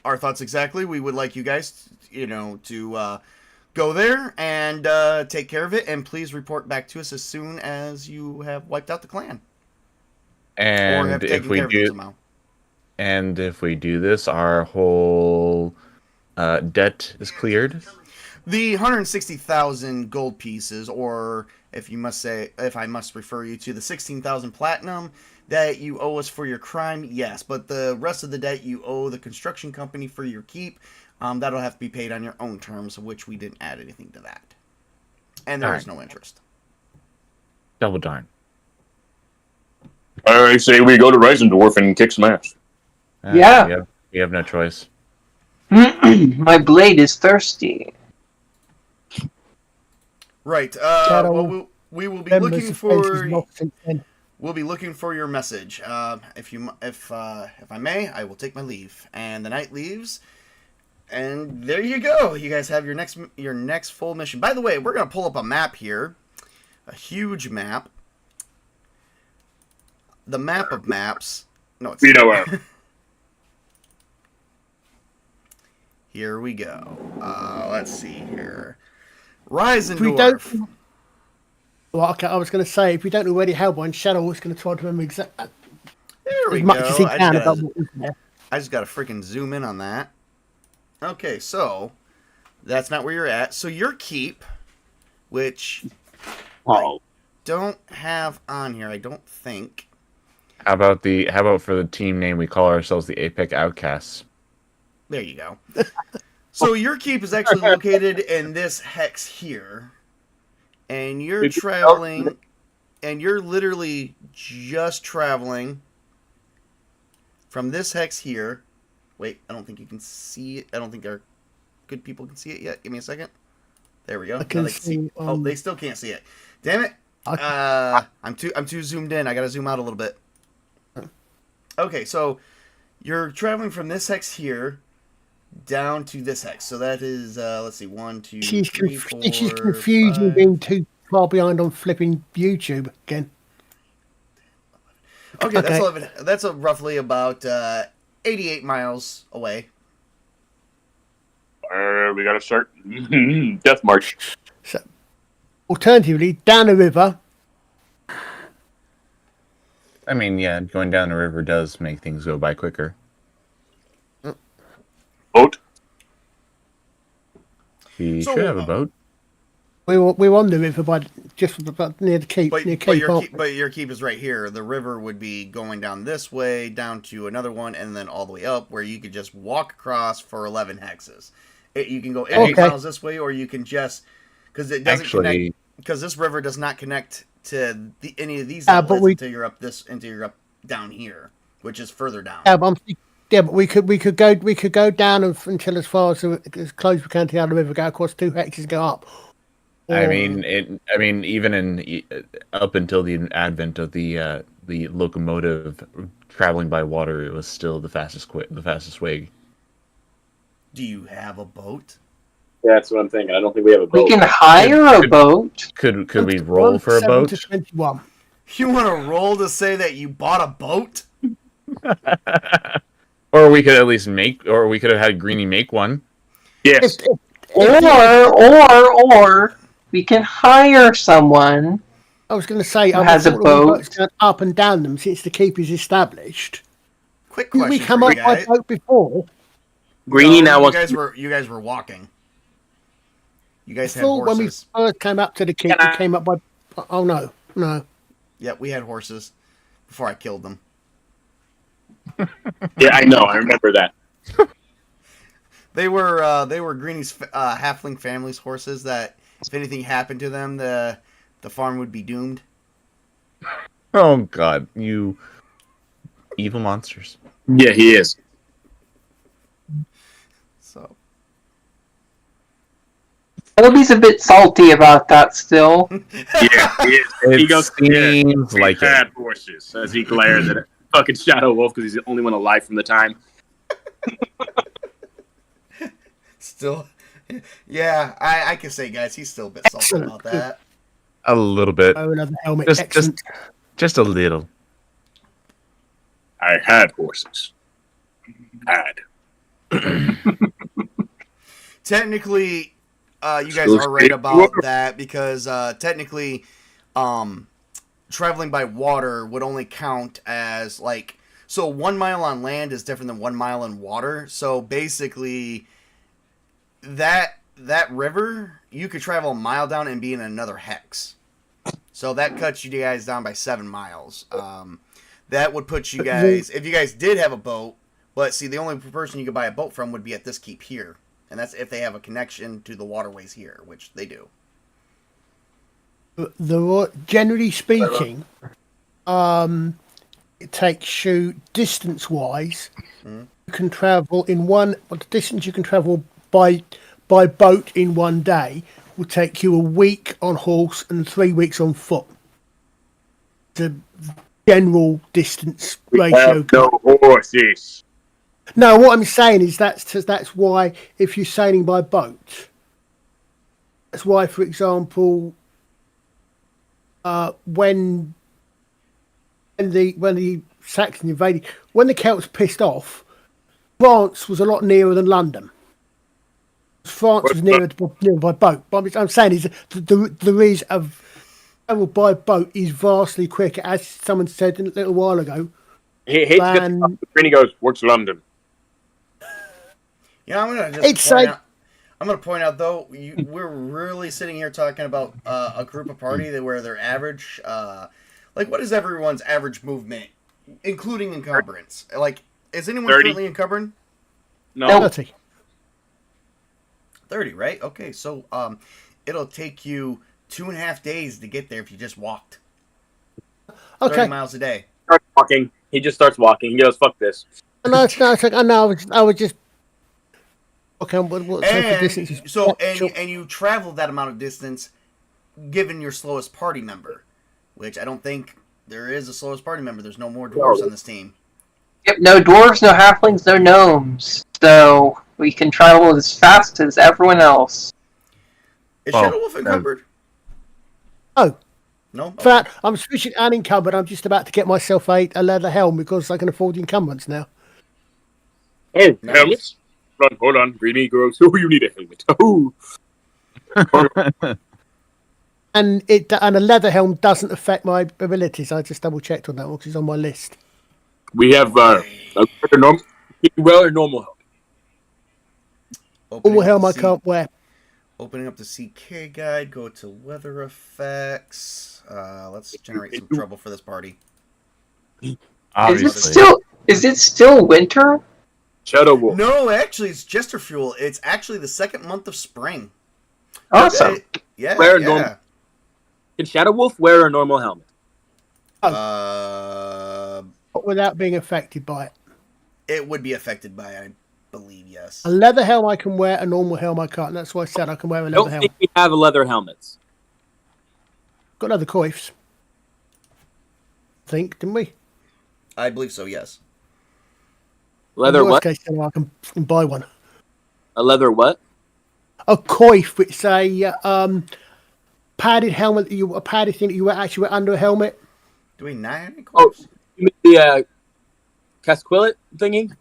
Our thoughts exactly. We would like you guys, to go there and take care of it, and please report back to us as soon as you have wiped out the clan. And if we do this, our whole debt is cleared. The 160,000 gold pieces, or if I must refer you to the 16,000 platinum that you owe us for your crime, yes. But the rest of the debt you owe the construction company for your keep. That'll have to be paid on your own terms, which we didn't add anything to that. And there is no interest. Double darn. I say we go to Risendorph and kick some ass. Yeah. We have no choice. My blade is thirsty. Right. We will be looking for. We'll be looking for your message. If I may, I will take my leave. And the night leaves. And there you go. You guys have your next full mission. By the way, we're gonna pull up a map here, a huge map. The map of maps. No, it's. Here we go. Let's see here. Risendorph. Well, okay, I was going to say, if we don't already have one, Shadow was going to try to remember exactly as much as he can about what was there. I just got to freaking zoom in on that. Okay, so that's not where you're at. So your keep, which I don't have on here, I don't think. How about for the team name we call ourselves the Apex Outcasts? There you go. So your keep is actually located in this hex here. And you're traveling, and you're literally just traveling from this hex here. Wait, I don't think you can see it. I don't think our good people can see it yet. Give me a second. There we go. I can see. Oh, they still can't see it. Damn it. I'm too zoomed in. I gotta zoom out a little bit. Okay, so you're traveling from this hex here down to this hex. So that is, let's see, 1, 2, 3, 4, She's confusing 5. being too far behind on flipping YouTube again. Okay, that's 11. That's roughly about 88 miles away. We gotta start death march. So, alternatively, down the river. I mean, yeah, going down the river does make things go by quicker. Boat. We should have a boat. We were on the river just about near the keep. But your keep is right here. The river would be going down this way, down to another one, and then all the way up, where you could just walk across for 11 hexes. You can go 8 miles this way, or you can just because it doesn't connect. Because this river does not connect to any of these outlets until you're up down here, which is further down. Yeah, but we could go down until as far as close as we can to the other river, go across 2 hexes, go up. I mean, even up until the advent of the locomotive traveling by water, it was still the fastest way. Do you have a boat? Yeah, that's what I'm thinking. I don't think we have a boat. We can hire a boat. Could we roll for a boat? 21. You want to roll to say that you bought a boat? Or we could at least we could have had Greenie make one. Yes. Or we can hire someone. I was going to say, who has a boat up and down them since the keep is established. Quick question. Did we come up by boat before? Greenie now wants. You guys were walking. You guys had horses. When we first came up to the keep, we came up by. Oh no. Yeah, we had horses before I killed them. Yeah, I know. I remember that. They were Greenie's halfling family's horses that if anything happened to them, the farm would be doomed. Oh God, you evil monsters! Yeah, he is. So Tobey's a bit salty about that still. Yeah, he is. It He goes, seems "Yeah, like we it. had horses," as he glares at a fucking Shadow Wolf because he's the only one alive from the time. still, yeah, I can say, guys, he's still a bit salty about that. A little bit, Oh, another helmet. just Excellent. just a little. I had horses. Had. Technically, you guys are right about that because technically, traveling by water would only count as like, so 1 mile on land is different than 1 mile in water. So basically, that river you could travel a mile down and be in another hex. So that cuts you guys down by 7 miles. That would put you guys, if you guys did have a boat, but see, the only person you could buy a boat from would be at this keep here. And that's if they have a connection to the waterways here, which they do. Generally speaking, it takes you distance-wise. You can travel in the distance you can travel by boat in 1 day will take you a week on horse and 3 weeks on foot. The general distance ratio. No horses. No, what I'm saying is that's why if you're sailing by boat, that's why, for example, when the Saxons invaded, when the Celts pissed off, France was a lot nearer than London. France was nearer by boat. But what I'm saying is there is travel by boat is vastly quicker, as someone said a little while ago. He hates and he goes, "What's London?" Yeah, I'm gonna point out though, we're really sitting here talking about a group of party where their average, like, what is everyone's average movement, including encumbrance? Like, is anyone 30. currently encumbering? No. 30. 30, right? Okay, so it'll take you 2.5 days to get there if you just walked. Okay. 30 miles a day. Starts walking. He just starts walking. He goes, "Fuck this." No, it's like, I know. I was just. Okay, what type of distance is and you travel that amount of distance, given your slowest party member, which I don't think there is a slowest party member. There's no more dwarves on this team. Yep, no dwarves, no halflings, no gnomes. So we can travel as fast as everyone else. Is Shadow Wolf encumbered? Oh. No? In fact, I'm switching unencumbered. I'm just about to get myself a leather helm because I can afford the encumbrance now. Oh, helmets? Hold on. Greeny girls. Oh, you need a helmet. Oh. And a leather helm doesn't affect my abilities. I just double checked on that one because it's on my list. We have a normal helmet. Normal helm I can't wear. Opening up the CK guide, go to weather effects. Let's generate some trouble for this party. Obviously. Is it still winter? Shadow Wolf. No, actually, it's Jesterfuel. It's actually the 2nd month of spring. Awesome. Yeah. Can Shadow Wolf wear a normal helmet? But without being affected by it. It would be affected by it, I believe, yes. A leather helm I can wear, a normal helm I can't. That's why I said I can wear a I leather don't helm. think we have leather helmets. Got leather coifs. I think, didn't we? I believe so, yes. Leather what? Case, I can buy one. A leather what? A coif, which is a padded helmet. A padded thing that you actually wear under a helmet. Do we not have any Oh, coifs? you mean the Casquillet thingy?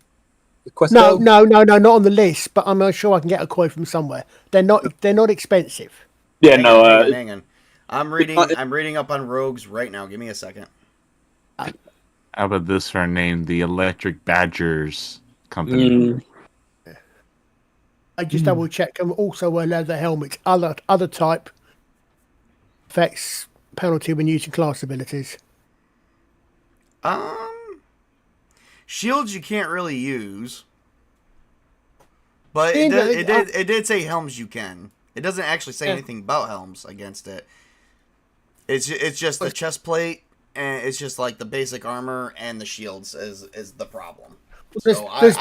No, not on the list. But I'm sure I can get a coif from somewhere. They're not expensive. Yeah, Hang on. I'm reading up on rogues right now. Give me a second. How about this for a name? The Electric Badgers Company. I just double check. And also wear leather helmets. Other type affects penalty when using class abilities. Shields you can't really use. But it did say helms you can. It doesn't actually say anything about helms against it. It's just the chest plate, and it's just like the basic armor and the shields is the problem. So I have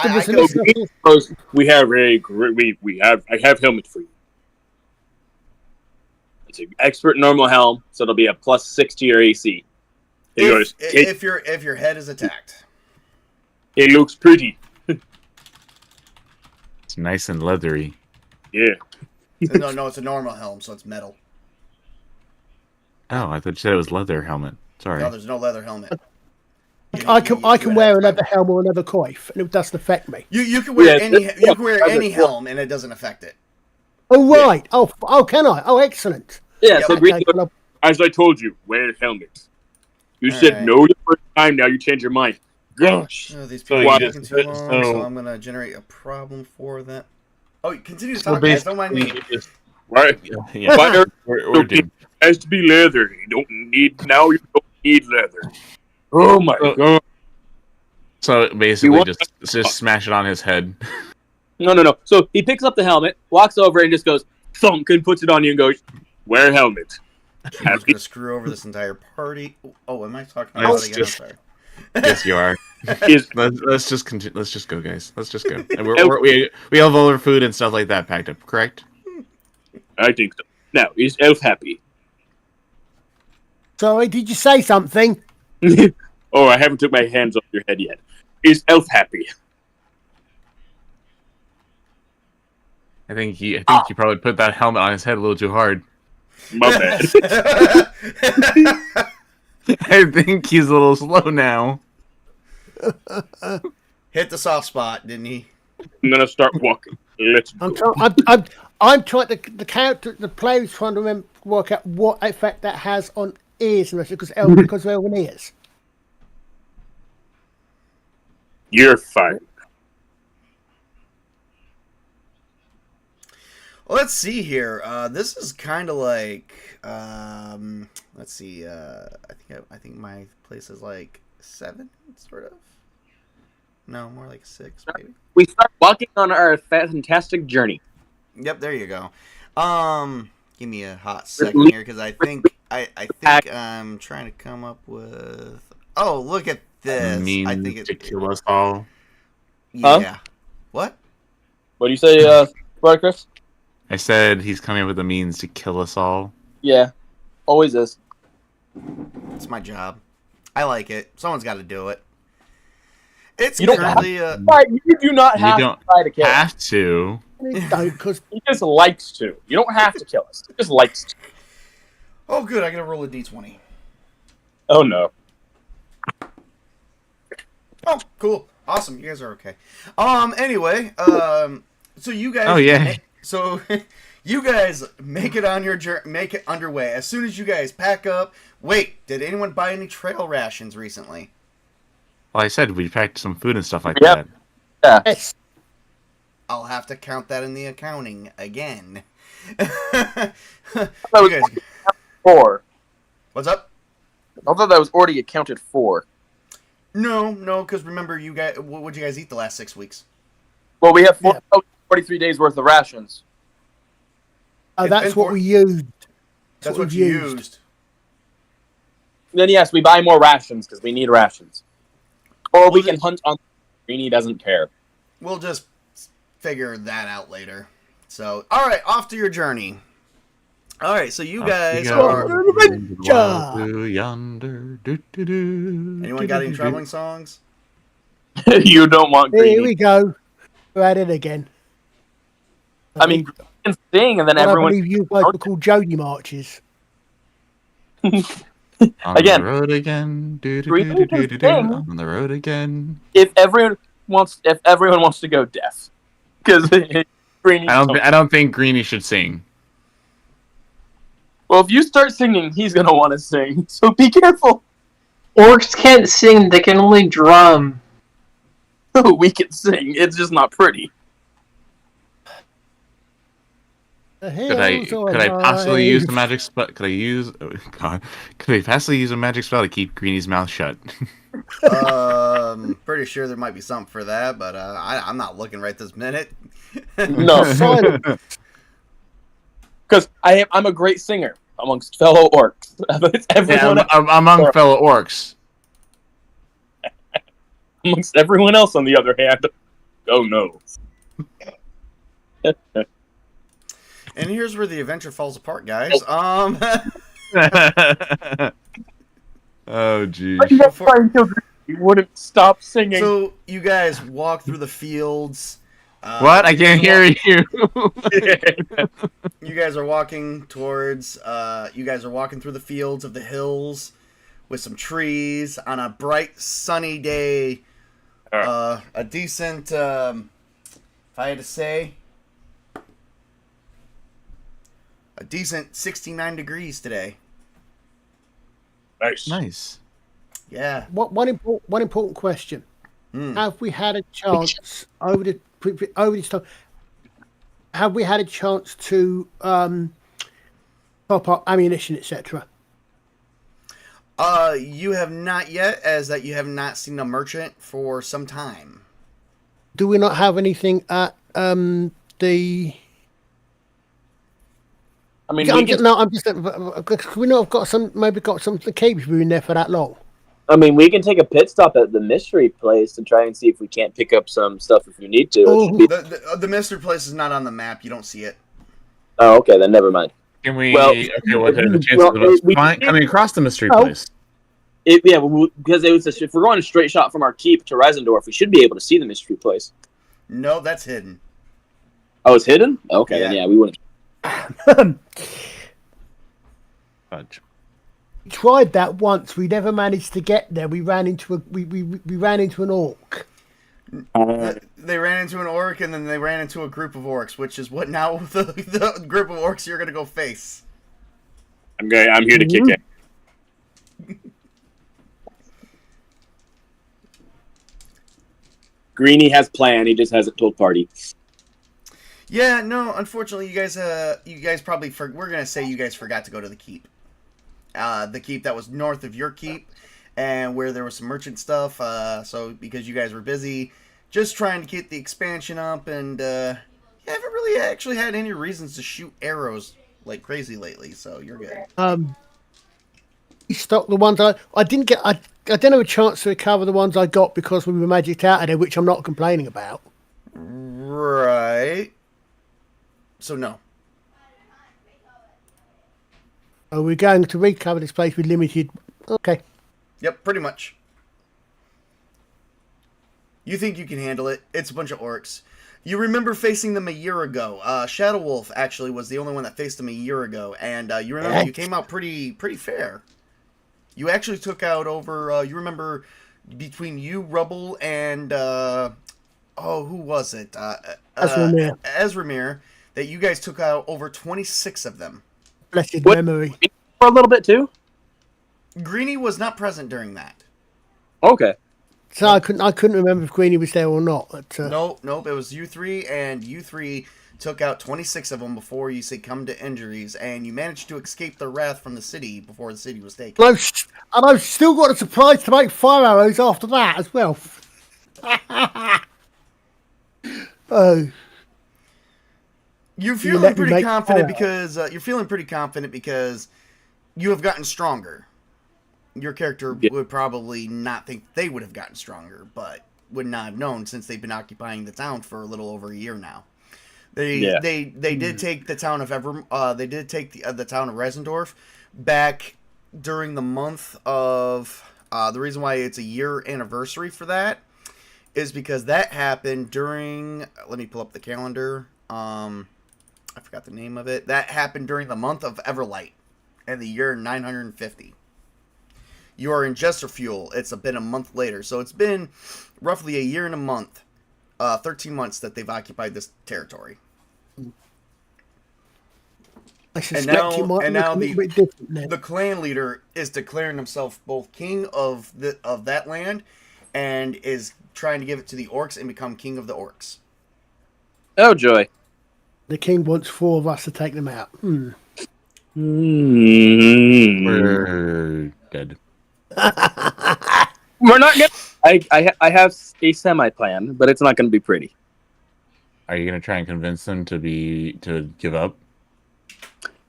helmet for you. It's an expert normal helm, so it'll be a plus 6 to your AC. If your head is attacked. It looks pretty. It's nice and leathery. Yeah. No, it's a normal helm, so it's metal. Oh, I thought you said it was leather helmet. Sorry. No, there's no leather helmet. I can wear another helm or another coif, and it doesn't affect me. You can wear any helm, and it doesn't affect it. Oh right. Yeah. Oh, can I? Oh, excellent. Yeah. So as I told you, wear helmet. You said no the first time. Now you change your mind. Gosh. Oh, these people are taking too long, so I'm gonna generate a problem for that. Oh, continue to talk, guys. Don't mind me. Right. Yeah. It has to be leather. You don't need leather. Oh my god. So basically, just smash it on his head. No. So he picks up the helmet, walks over, and just goes thunk and puts it on you and goes, "Wear helmet." I'm just gonna screw over this entire party. Oh, am I talking about it again? I'm sorry. Yes, you are. Let's just continue. Let's just go, guys. Let's just go. And we have all our food and stuff like that packed up, correct? I think so. Now, is Elf happy? Sorry, did you say something? Oh, I haven't took my hands off your head yet. Is Elf happy? I think you probably put that helmet on his head a little too hard. My bad. I think he's a little slow now. Hit the soft spot, didn't he? I'm gonna start walking. Let's go. I'm trying the player's trying to work out what effect that has on ears, because they're on ears. You're fine. Well, let's see here. This is kind of like, let's see. I think my place is like 7, sort of. No, more like 6, maybe. We start walking on our fantastic journey. Yep, there you go. Give me a hot second here, because I think I'm trying to come up with. Oh, look at this! I think to kill us all. Yeah. Huh? What? What do you say, SpartaChris? I said he's coming up with a means to kill us all. Yeah, always is. It's my job. I like it. Someone's got to do it. It's you currently you do not have to try to kill us. Have to. Because he just likes to. You don't have to kill us. He just likes to. Oh, good. I gotta roll a d20. Oh no. Oh, cool. Awesome. You guys are okay. Anyway, so you guys. Oh yeah. So you guys make it on your journey. Make it underway as soon as you guys pack up. Wait, did anyone buy any trail rations recently? Well, I said we packed some food and stuff like Yep. that. Yeah. yes, I'll have to count that in the accounting again. That You was guys- 4. What's up? I thought that was already accounted for. No, because remember, you guys. What would you guys eat the last 6 weeks? Well, we have 43 days worth of rations. that's what we used. That's what you used. Then yes, we buy more rations because we need rations. Or we can hunt on. Greenie doesn't care. We'll just figure that out later. So, all right, off to your journey. All right, so you guys are. Yonder. Anyone got any traveling songs? You don't want Greenie. Here we go. We're at it again. I mean, Greenie can sing, and then I everyone. believe you guys were called Jody marches. On Again. the road again. Greenie can sing. On the road again. If everyone wants to go deaf, because Greenie. I don't think Greenie should sing. Well, if you start singing, he's gonna want to sing. So be careful. Orcs can't sing; they can only drum. We can sing. It's just not pretty. The Could I hills are possibly use the alive. magic spell? Could I use? Oh, God, could I possibly use a magic spell to keep Greenie's mouth shut? Pretty sure there might be something for that, but I'm not looking right this minute. No, Silent. because I'm a great singer amongst fellow orcs. But everyone Yeah, among fellow orcs. amongst everyone else, on the other hand, oh no. And here's where the adventure falls apart, guys. Oh, geez. You wouldn't stop singing. So you guys walk through the fields. What? I can't hear you. You guys are walking towards. You guys are walking through the fields of the hills with some trees on a bright, sunny day. A decent, if I had to say, a decent 69 degrees today. Nice. Yeah. One important question: Have we had a chance over this time? Have we had a chance to top up ammunition, etc.? You have not yet, as that you have not seen a merchant for some time. Do we not have anything at the? I mean, We not have got some. Maybe got some caves we've been there for that long. we can take a pit stop at the mystery place and try and see if we can't pick up some stuff if we need to. Oh. The mystery place is not on the map. You don't see it. Oh, okay, then never mind. Can we? Well, okay, what are the chances of us coming across the mystery place? Because if we're going a straight shot from our keep to Risendorph, we should be able to see the mystery place. No, that's hidden. Oh, it's hidden? Okay, Yeah. then we wouldn't. Fudge. We tried that once. We never managed to get there. We ran into we ran into an orc. They ran into an orc, and then they ran into a group of orcs, which is what now the group of orcs you're gonna go face. I'm here to kick it. Greenie has plan. He just hasn't told party. Yeah, no, unfortunately, you guys probably we're gonna say you guys forgot to go to the keep. The keep that was north of your keep, and where there was some merchant stuff. So because you guys were busy, just trying to get the expansion up, and you haven't really actually had any reasons to shoot arrows like crazy lately. So you're good. We stocked the ones I didn't get. I didn't have a chance to recover the ones I got because we were magicked out of there, which I'm not complaining about. Right. So no. So we're going to recover this place with limited. Okay. Yep, pretty much. You think you can handle it. It's a bunch of orcs. You remember facing them a year ago. Shadow Wolf actually was the only one that faced them a year ago, and you remember you came out pretty fair. You actually took out over. You remember between you, Rubble, and who was it? Ezramir. That you guys took out over 26 of them. Blessed memory. For a little bit too. Greenie was not present during that. Okay. So I couldn't remember if Greenie was there or not. But, Nope. It was you three, and you three took out 26 of them before you succumbed to injuries, and you managed to escape the wrath from the city before the city was taken. and I've still got a surprise to make fire arrows after that as well. Oh. You're feeling pretty confident because you have gotten stronger. Your character would probably not think they would have gotten stronger, but would not have known since they've been occupying the town for a little over a year now. They did take the town of the town of Risendorph back during the month of the reason why it's a year anniversary for that is because that happened during. Let me pull up the calendar. I forgot the name of it. That happened during the month of Everlight in the year 950. You are in Jester Fuel. It's been a month later. So it's been roughly a year and a month, 13 months that they've occupied this territory. And now the clan leader is declaring himself both king of that land and is trying to give it to the orcs and become king of the orcs. Oh, joy. The king wants 4 of us to take them out. We're dead. We're not gonna. I have a semi plan, but it's not going to be pretty. Are you gonna try and convince them to give up?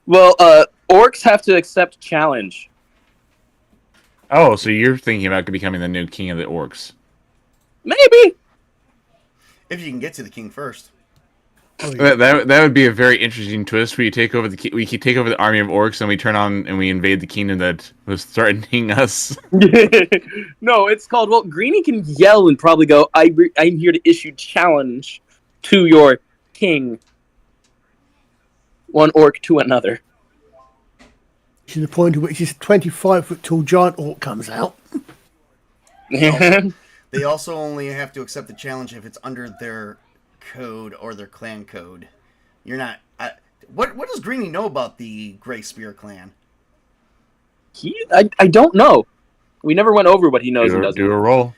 Well, orcs have to accept challenge. Oh, so you're thinking about becoming the new king of the orcs? Maybe. If you can get to the king first. Oh, yeah. That would be a very interesting twist. We take over we could take over the army of orcs, and we turn on and we invade the kingdom that was threatening us. No, it's called. Well, Greenie can yell and probably go, I'm here to issue challenge to your king. One orc to another. To the point at which this 25-foot tall giant orc comes out. They also only have to accept the challenge if it's under their code or their clan code. You're not. What does Greenie know about the Grey Spear clan? I don't know. We never went over what he knows and doesn't. Do a roll.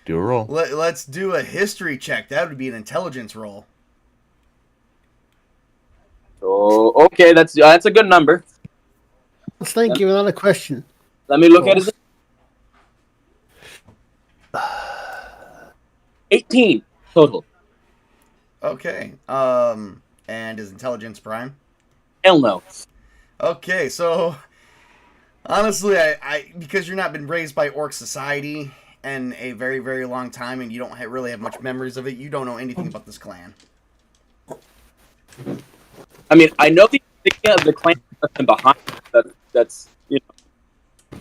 Let's do a history check. That would be an intelligence roll. Oh, okay, that's a good number. Let's thank you. Another question. Let me look at his. 18 total. Okay. And is intelligence prime? Hell no. Okay, so honestly, I because you're not been raised by orc society in a very, very long time, and you don't really have much memories of it, you don't know anything about this clan. I mean, I know the idea of the clan behind that's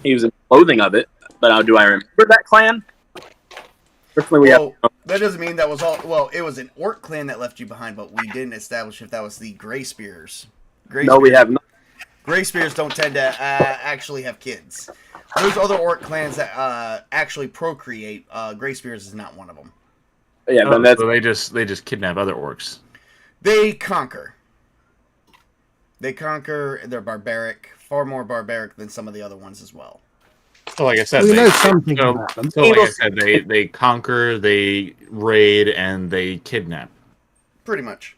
he was in loathing of it, but how do I remember that clan? That doesn't mean that was all. Well, it was an orc clan that left you behind, but we didn't establish if that was the Grey Spears. We have not. Grey Spears don't tend to actually have kids. There's other orc clans that actually procreate. Grey Spears is not one of them. Yeah, so they just kidnap other orcs. They conquer. They're barbaric, far more barbaric than some of the other ones as well. So, like I said, we know something about them. So, like I said, they conquer, they raid, and they kidnap. Pretty much.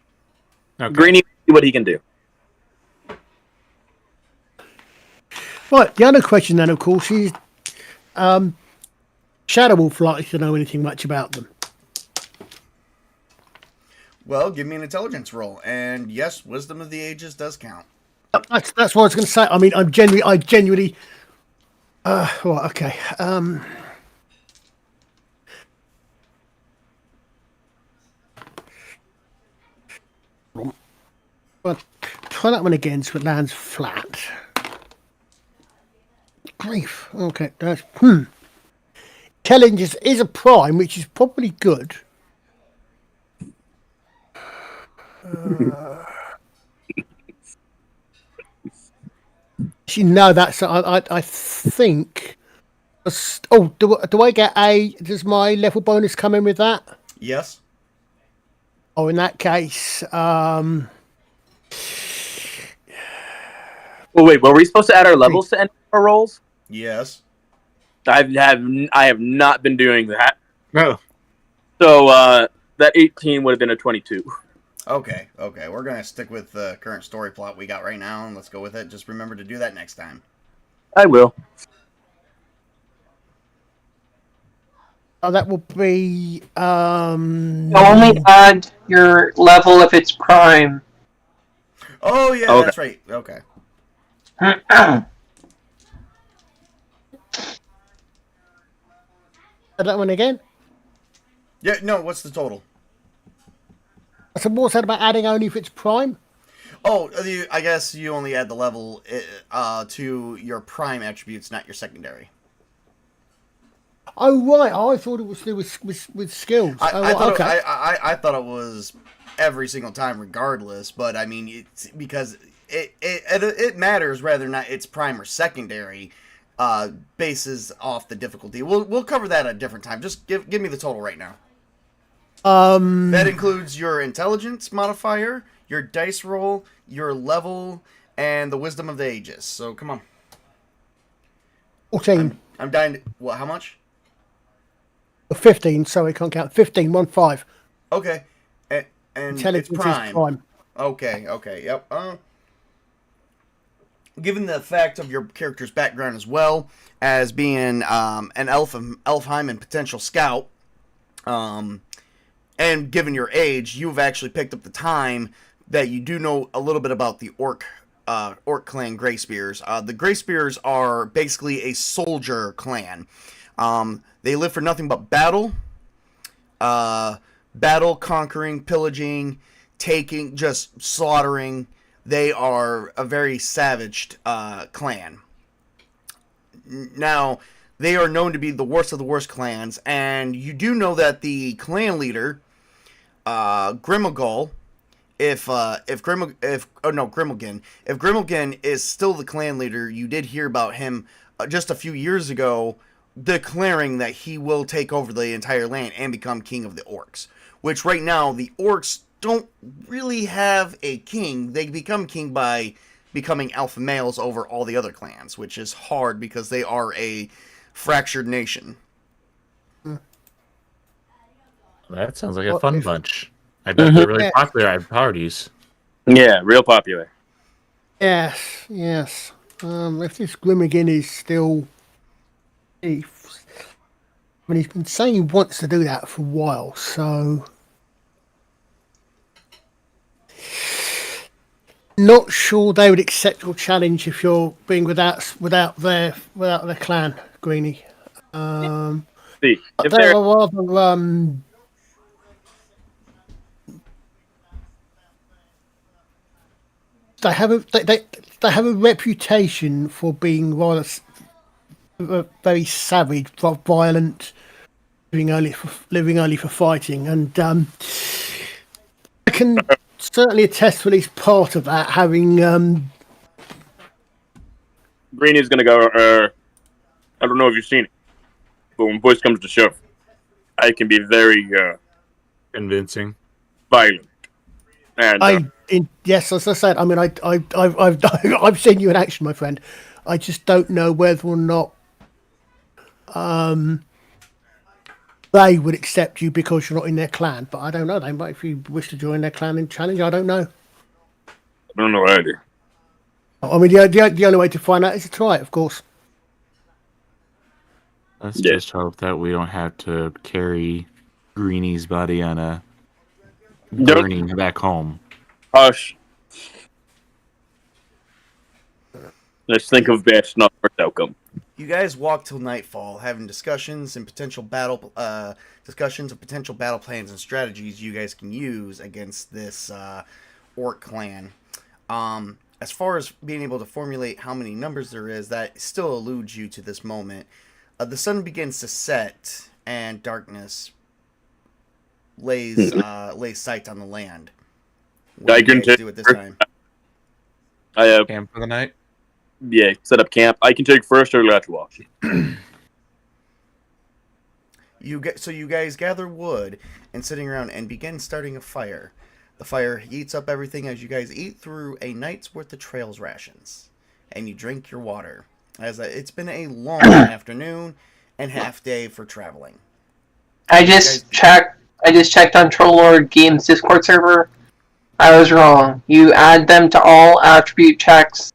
Okay. Greenie, what he can do. Right. The other question then, of course, is Shadow Wolf likely to know anything much about them. Well, give me an intelligence roll, and yes, Wisdom of the Ages does count. That's what I was going to say. I mean, I genuinely. Well, okay. Well, try that one again so it lands flat. Grief. Okay, that's Intelligence is a prime, which is probably good. No, that's I think. Oh, do I get does my level bonus come in with that? Yes. Oh, in that case, Well, wait, were we supposed to add our levels to enter our rolls? Yes. I have not been doing that. No. So that 18 would have been a 22. Okay. We're going to stick with the current story plot we got right now, and let's go with it. Just remember to do that next time. I will. Oh, that will be... Only add your level if it's prime. Oh, yeah, Okay. That's right. Okay. that one again? Yeah, no, what's the total? So what's that about adding only if it's prime? Oh, I guess you only add the level to your prime attributes, not your secondary. Oh, right. Oh, I thought it was to do with skills. I thought okay. it was every single time regardless, but I mean, it's because it matters whether or not it's prime or secondary, bases off the difficulty. We'll cover that at a different time. Just give me the total right now. That includes your intelligence modifier, your dice roll, your level, and the wisdom of the ages. So come on. 14. I'm dying to, what, how much? 15, sorry, I can't count. 15, 1-5. Okay. And Intelligence it's prime. is prime. Okay, yep. Given the fact of your character's background as well as being an Elfheim and potential scout, and given your age, you've actually picked up the time that you do know a little bit about the Orc clan Greyspears. The Greyspears are basically a soldier clan. They live for nothing but battle, conquering, pillaging, taking, just slaughtering. They are a very savaged clan. Now, they are known to be the worst of the worst clans, and you do know that the clan leader, Grimmelgul, if Grimmelgen is still the clan leader, you did hear about him just a few years ago, declaring that he will take over the entire land and become king of the orcs. Which right now the orcs don't really have a king. They become king by becoming alpha males over all the other clans, which is hard because they are a fractured nation. That sounds like a fun bunch. I bet they're really popular at parties. Yeah, real popular. Yes. If this Grimmelgen is still... I mean, he's been saying he wants to do that for a while, so... Not sure they would accept your challenge if you're being without their clan, Greenie. See, if they're rather they have a reputation for being rather very savage, violent, living only for fighting, and I can certainly attest to at least part of that, having Greenie's gonna go, I don't know if you've seen it, but when push comes to shove, I can be very convincing, violent. And yes, as I said, I mean, I've seen you in action, my friend. I just don't know whether or not they would accept you because you're not in their clan. But I don't know. They might, if you wish to join their clan and challenge. I don't know. I don't know either. I mean, the only way to find out is to try it, of course. Let's just hope that we don't have to carry Greenie's body on a burning back home. Hush. Let's think of best, not worst outcome. You guys walk till nightfall, having discussions of potential battle plans and strategies you guys can use against this orc clan. As far as being able to formulate how many numbers there is, that still eludes you to this moment. The sun begins to set, and darkness lays sight on the land. What do you guys do at this time? I have camp for the night. Yeah, set up camp. I can take first or last watch. You guys gather wood and sitting around and begin starting a fire. The fire heats up everything as you guys eat through a night's worth of trails rations, and you drink your water. As it's been a long afternoon and half day for traveling. I just checked on Troll Lord Games Discord server. I was wrong. You add them to all attribute checks.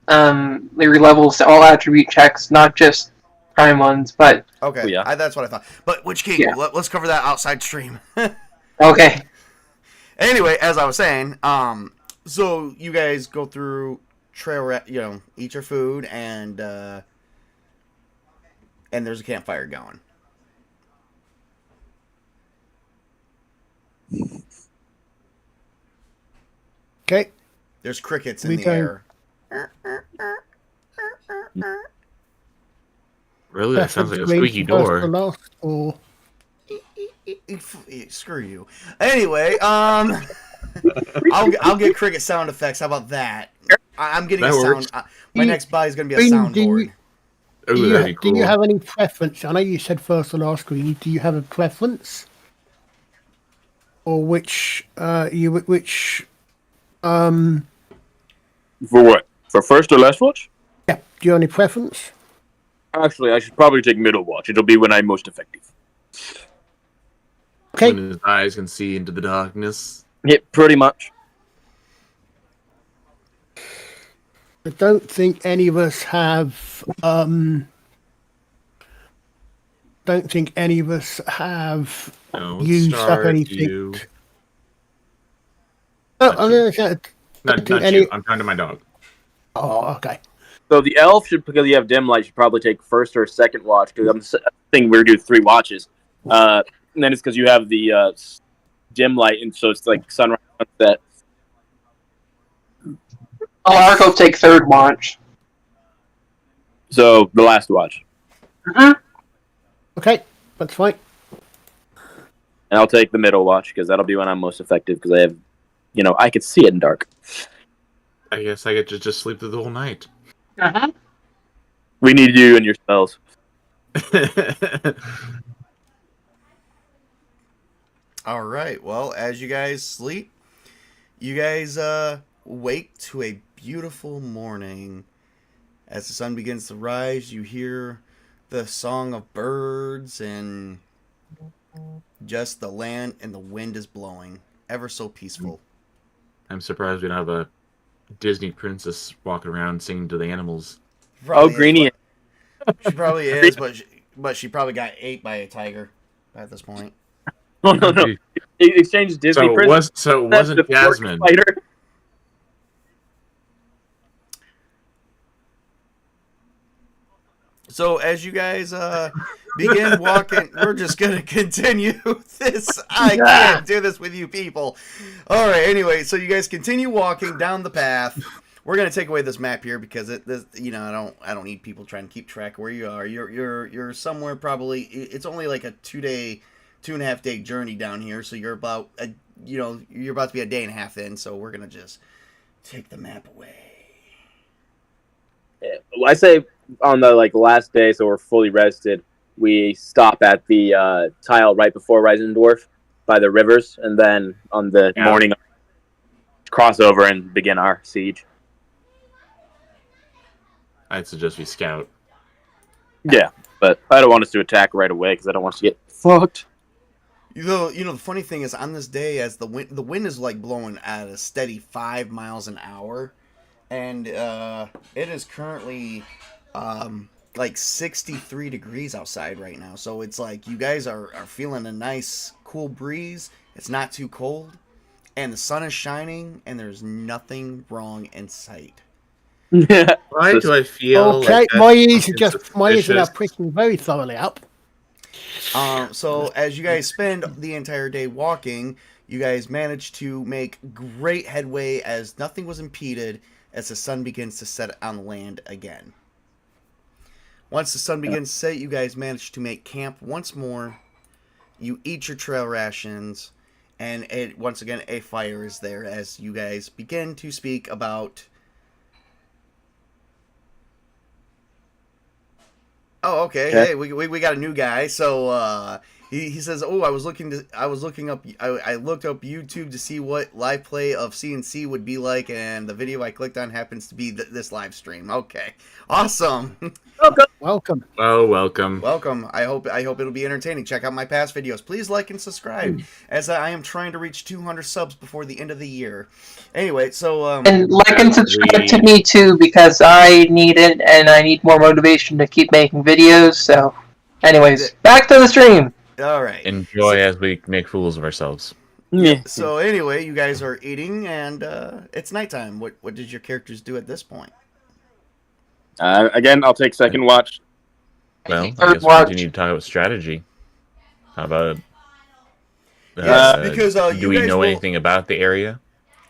Your levels to all attribute checks, not just prime ones. But okay, yeah. That's what I thought. But which king? Yeah. Let's cover that outside stream. Okay. Anyway, as I was saying, so you guys go through trail, eat your food, and there's a campfire going. Okay. There's crickets in the air. Really? That sounds like a squeaky door. Screw you. Anyway, I'll get cricket sound effects. How about that? I'm getting a sound. My next buy is going to be a soundboard. Do you have any preference? I know you said first or last screen. Do you have a preference, or which For what? For first or last watch? Yeah. Do you have any preference? Actually, I should probably take middle watch. It'll be when I'm most effective. Okay. When his eyes can see into the darkness. Yeah, pretty much. I don't think any of us have. Don't think any of us have used up anything. You. No, I'm not you. Not any... you. I'm talking to my dog. Oh, okay. So the elf should, because you have dim light, should probably take first or second watch. Because I'm thinking we're gonna do 3 watches. And then it's because you have the dim light, and so it's like sunrise, sunset. Alaric will take third watch. So the last watch. Okay, that's fine. And I'll take the middle watch because that'll be when I'm most effective because I have, I could see it in dark. I guess I get to just sleep through the whole night. We need you and your spells. All right. Well, as you guys sleep, you guys wake to a beautiful morning. As the sun begins to rise, you hear the song of birds and just the land, and the wind is blowing ever so peaceful. I'm surprised we don't have a Disney princess walking around singing to the animals. Probably Greenie. She probably is, but she probably got ate by a tiger at this point. Oh, no. He exchanged Disney princess. So it wasn't Jasmine. So as you guys begin walking, we're just going to continue this. I can't do this with you people. All right, anyway, so you guys continue walking down the path. We're going to take away this map here because I don't need people trying to keep track of where you are. You're somewhere probably, it's only like a 2.5 day journey down here, so you're about you're about to be a day and a half in, so we're going to just take the map away. Yeah, well, I say on the last day, so we're fully rested, we stop at the tile right before Risendorph by the rivers, and then on the morning cross over and begin our siege. I'd suggest we scout. Yeah, but I don't want us to attack right away because I don't want us to get fucked. The funny thing is, on this day, as the wind is blowing at a steady 5 miles an hour, and it is currently 63 degrees outside right now. So it's you guys are feeling a nice cool breeze. It's not too cold, and the sun is shining, and there's nothing wrong in sight. Why do I feel okay? My ears are now pricking very thoroughly up. So as you guys spend the entire day walking, you guys manage to make great headway as nothing was impeded as the sun begins to set on the land again. Once the sun begins to set, you guys manage to make camp once more. You eat your trail rations, and once again a fire is there as you guys begin to speak about. Oh, okay. Hey, we got a new guy. So he says, "Oh, I looked up YouTube to see what live play of CNC would be like, and the video I clicked on happens to be this live stream." Okay, awesome. Welcome. Oh, welcome. Welcome. I hope it'll be entertaining. Check out my past videos. Please like and subscribe, as I am trying to reach 200 subs before the end of the year. Anyway, so and like and subscribe to me too, because I need it and I need more motivation to keep making videos. So, anyways, back to the stream. All right. Enjoy as we make fools of ourselves. Yeah. So anyway, you guys are eating, and it's nighttime. What did your characters do at this point? Again, I'll take second watch. Well, I guess we continue to talk about strategy. How about it? Yes, because do we know anything about the area?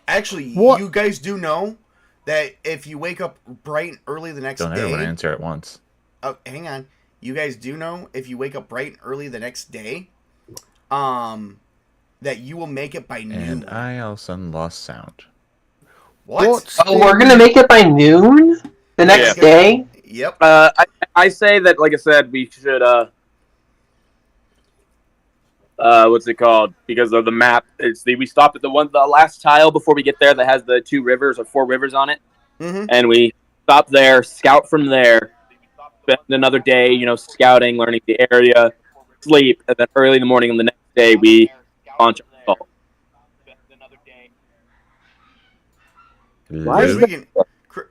Actually, you guys do know that if you wake up bright and early the next day... Don't everyone answer at once. Oh, hang on. You guys do know if you wake up bright and early the next day, that you will make it by noon. And I also lost sound. What? Oh, we're gonna make it by noon the next day? Yep. I say that, like I said, we should what's it called? Because of the map, we stop at the last tile before we get there that has the 2 rivers or 4 rivers on it, and we stop there, scout from there, spend another day, scouting, learning the area, sleep, and then early in the morning on the next day we launch our assault.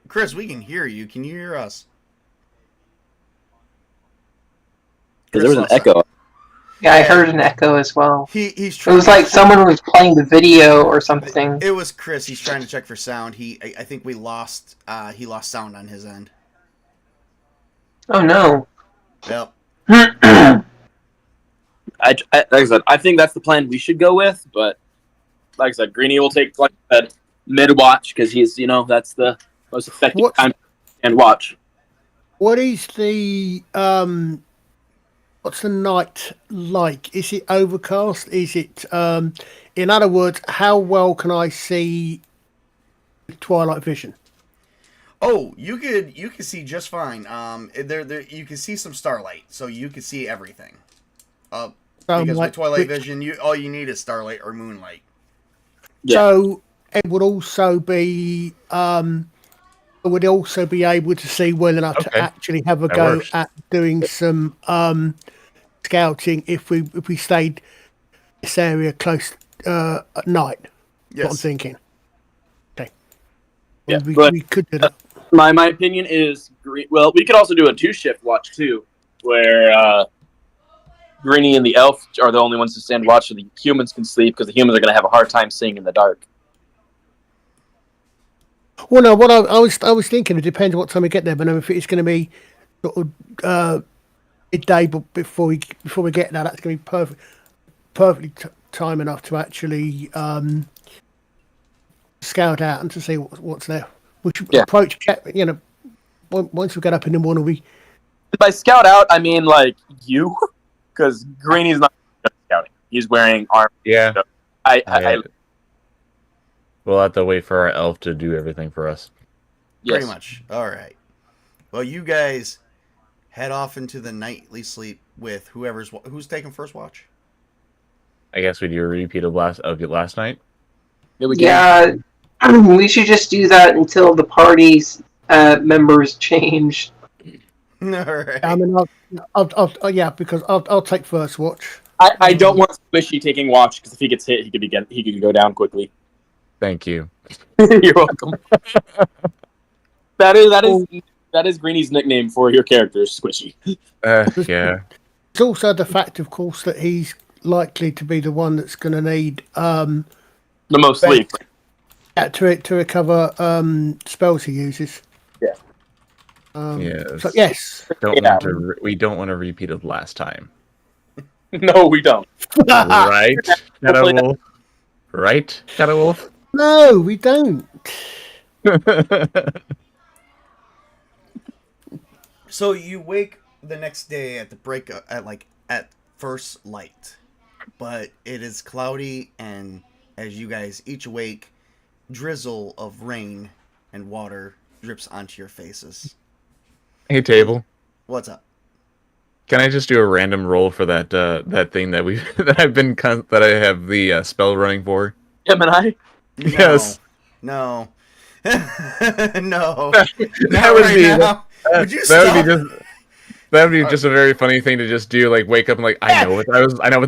Chris, we can hear you. Can you hear us? Because there was an echo. Yeah, I heard an echo as well. He's It trying. was like someone was playing the video or something. It was Chris. He's trying to check for sound. I think we lost. He lost sound on his end. Oh no. Yep. Like I said, I think that's the plan we should go with. But like I said, Greenie will take like that mid watch because he's that's the most effective time and watch. What is the what's the night like? Is it overcast? Is it in other words, how well can I see twilight vision? Oh, you could see just fine. There you can see some starlight, so you can see everything. Because with twilight vision, all you need is starlight or moonlight. Yeah. So it would also be would also be able to see well enough to actually have a go at doing some scouting if we stayed this area close at night. Yes. What I'm thinking. Okay. Yeah, we could do that. My opinion is, well, we could also do a 2-shift watch too, where Greenie and the elf are the only ones to stand watch, so the humans can sleep because the humans are going to have a hard time seeing in the dark. Well, no, what I was thinking, it depends what time we get there, but if it's going to be sort of midday before we get there, that's going to be perfectly time enough to actually scout out and to see what's there. We should approach, once we get up in the morning, we... By scout out, I mean, like, you, because Greenie's not scouting. He's wearing armor. Yeah. So we'll have to wait for our elf to do everything for us. Pretty much. All right. Well, you guys head off into the nightly sleep with who's taking first watch. I guess we do a repeat of last night. Yeah, we can. Yeah, we should just do that until the party's members change. All right. I mean, because I'll take first watch. I don't want Squishy taking watch because if he gets hit, he could go down quickly. Thank you. You're welcome. That is Greenie's nickname for your character, Squishy. Yeah. It's also the fact, of course, that he's likely to be the one that's going to need the most sleep. To recover spells he uses. Yeah. Yes. So, yes. We don't want a repeat of last time. No, we don't. Right, Shadow Wolf? Right, Shadow Wolf? No, we don't. So you wake the next day at the break at first light, but it is cloudy, and as you guys each awake, drizzle of rain and water drips onto your faces. Hey, Table. What's up? Can I just do a random roll for that thing that that I have the spell running for? Gemini? Yes. No. No. That would be. Would you stop? That would be just a very funny thing to just do. Like wake up and I know what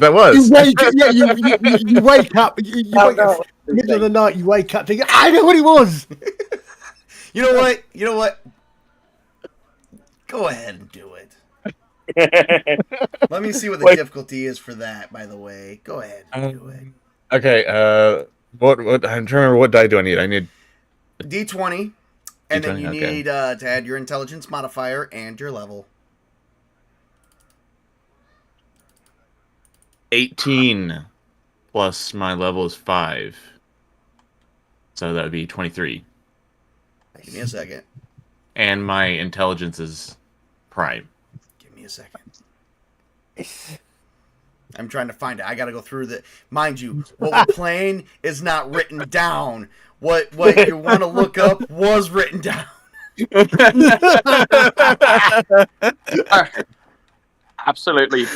that was. You wake up. You wake up middle of the night. You wake up thinking, I know what it was. You know what? Go ahead and do it. Let me see what the difficulty is for that. By the way, go ahead and do it. Okay. What? I'm trying to remember what die do I need. I need D20, and then you okay. need to add your intelligence modifier and your level. 18 plus my level is 5, so that would be 23. Give me a second. And my intelligence is prime. Give me a second. I'm trying to find it. I got to go through the. Mind you, what we're playing is not written down. What you want to look up was written down. Absolutely.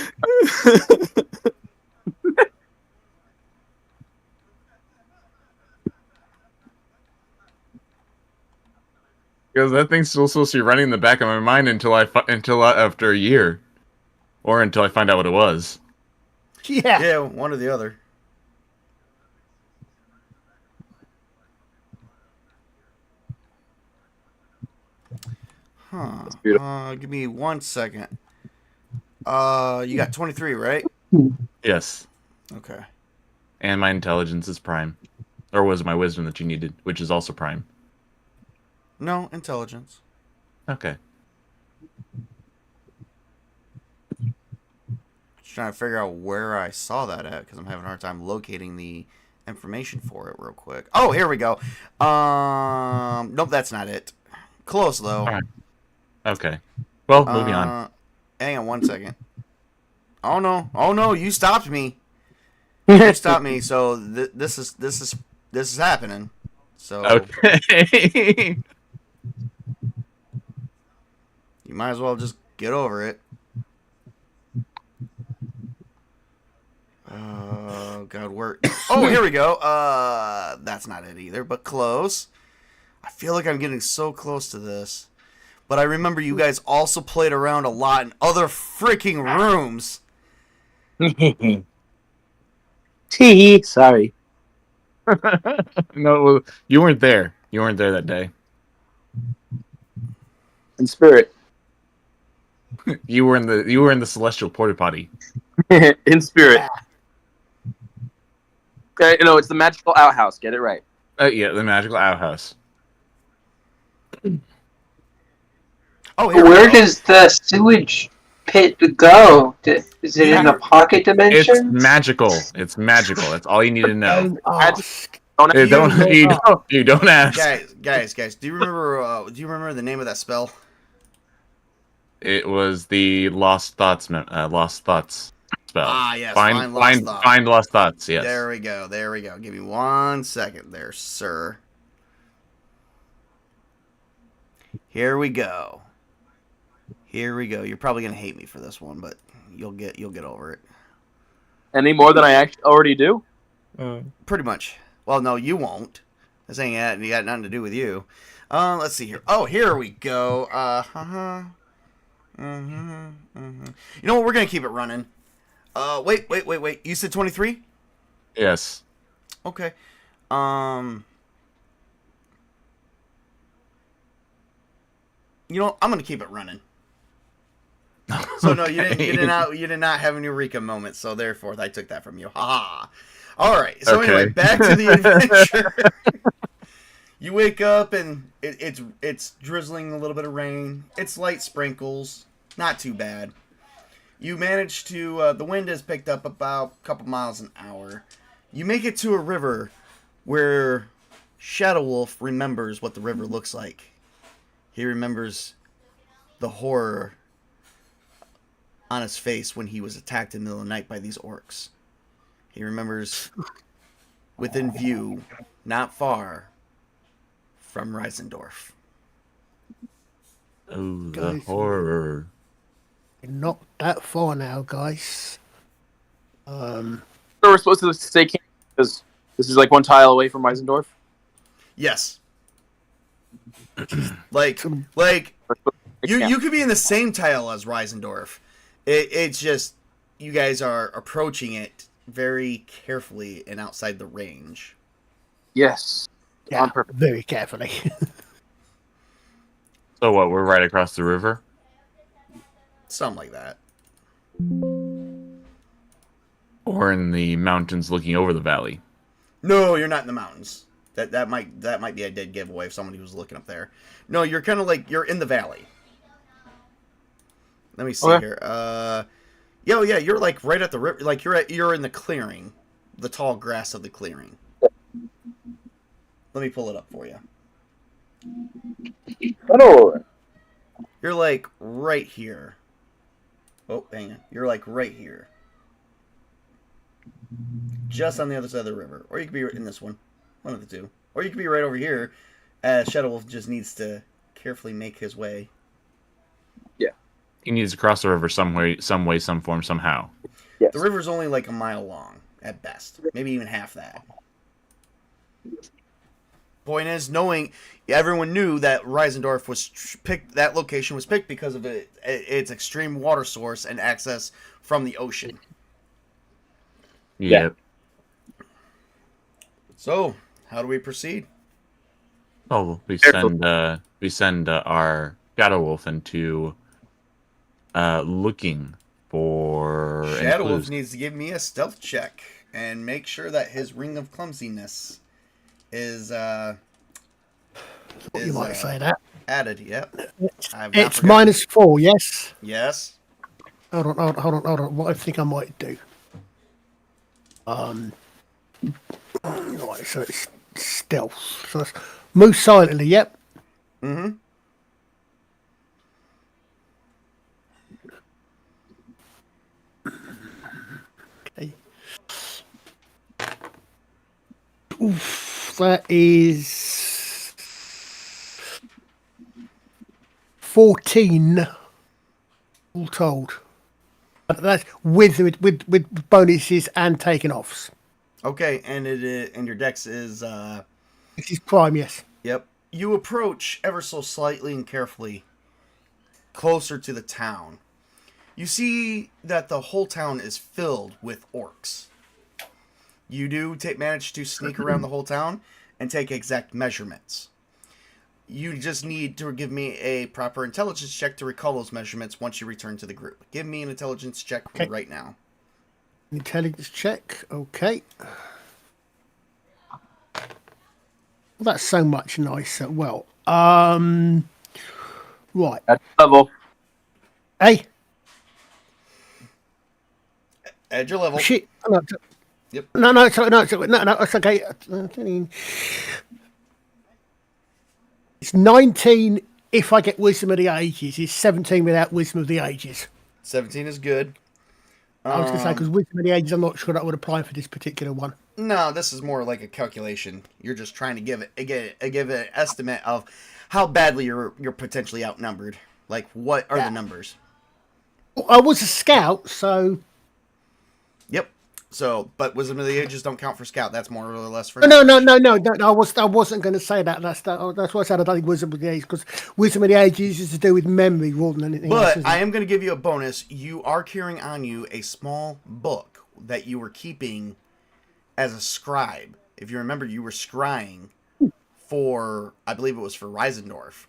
Because that thing's still supposed to be running in the back of my mind until after a year, or until I find out what it was. Yeah, one or the other. Give me 1 second. You got 23, right? Yes. Okay. And my intelligence is prime. Or was it my wisdom that you needed, which is also prime? No, intelligence. Okay. Just trying to figure out where I saw that at because I'm having a hard time locating the information for it real quick. Oh, here we go. Nope, that's not it. Close though. All right. Okay. Well, moving on. Hang on 1 second. Oh no, you stopped me. You stopped me. So this is happening. So Okay. you might as well just get over it. Oh God, where? Oh, here we go. That's not it either, but close. I feel like I'm getting so close to this, but I remember you guys also played around a lot in other freaking rooms. Tee. Sorry. No, you weren't there. You weren't there that day. In spirit. You were in the celestial porta potty. In spirit. Okay, no, it's the magical outhouse. Get it right. Yeah, the magical outhouse. Oh, here Where we go. does the sewage pit go? Is it in the pocket It's dimension? magical. It's magical. That's all you need to know. Don't ask. You don't ask. Guys, do you remember the name of that spell? It was the lost thoughts spell. Ah, yes, Find lost thoughts. Yes. There we go. Give me 1 second there, sir. Here we go. You're probably gonna hate me for this one, but you'll get over it. Any more than I actually already do? Pretty much. Well, no, you won't. This ain't got nothing to do with you. Let's see here. Oh, here we go. You know what? We're gonna keep it running. Wait. You said 23? Yes. Okay. You know, I'm gonna keep it running. So no, you did not have an eureka moment. So therefore, I took that from you. Ha. All right. So anyway, back to the adventure. You wake up and it's drizzling a little bit of rain. It's light sprinkles, not too bad. You manage to the wind has picked up about a couple miles an hour. You make it to a river where Shadow Wolf remembers what the river looks like. He remembers the horror on his face when he was attacked in the middle of the night by these orcs. He remembers within view, not far from Risendorph. Oh, the horror. Not that far now, guys. So we're supposed to stay camp because this is like one tile away from Risendorph? Yes. like you could be in the same tile as Risendorph. It's just you guys are approaching it very carefully and outside the range. Yes. Yeah, very carefully. So what? We're right across the river. Something like that. Or in the mountains looking over the valley. No, you're not in the mountains. That might be a dead giveaway if somebody was looking up there. No, you're kind of like you're in the valley. Let me see here. Yeah, you're like right at the river. Like you're in the clearing, the tall grass of the clearing. Let me pull it up for you. Hello. You're like right here. Oh, hang on. You're like right here. Just on the other side of the river. Or you could be in this one. One of the two. Or you could be right over here. Shadow Wolf just needs to carefully make his way. Yeah. He needs to cross the river some way, some form, somehow. Yes. The river's only like a mile long, at best. Maybe even half that. Point is, everyone knew that Risendorph was picked. That location was picked because of its extreme water source and access from the ocean. Yep. So, how do we proceed? Oh, we send our Shadow Wolf into looking for Shadow any Wolf clues. needs to give me a stealth check and make sure that his ring of clumsiness is You might say that. added. Yep. It's -4, yes? Yes. Hold on. What I think I might do. Right, so it's stealth. So it's move silently, yep. Mm-hmm. Okay. Oof, that is 14 all told. But that's with bonuses and taken offs. Okay, and and your dex is This is prime, yes. Yep. You approach ever so slightly and carefully closer to the town. You see that the whole town is filled with orcs. You do manage to sneak around the whole town and take exact measurements. You just need to give me a proper intelligence check to recall those measurements once you return to the group. Give me an intelligence check right now. Intelligence check, okay. Well, that's so much nicer. Well, right. That's level. Hey. At your level. Shit. No, Yep. No, it's okay. It's 19 if I get Wisdom of the Ages. It's 17 without Wisdom of the Ages. 17 is good. I was going to say, because Wisdom of the Ages, I'm not sure that would apply for this particular one. No, this is more like a calculation. You're just trying to give an estimate of how badly you're potentially outnumbered. Like, what are the numbers? I was a scout, so... Yep. So, but Wisdom of the Ages don't count for scout. That's more or less for... No. I wasn't going to say that. That's why I said I don't think Wisdom of the Ages, because Wisdom of the Ages is to do with memory more than anything else. But I am going to give you a bonus. You are carrying on you a small book that you were keeping as a scribe. If you remember, you were scrying for, I believe it was for Risendorph.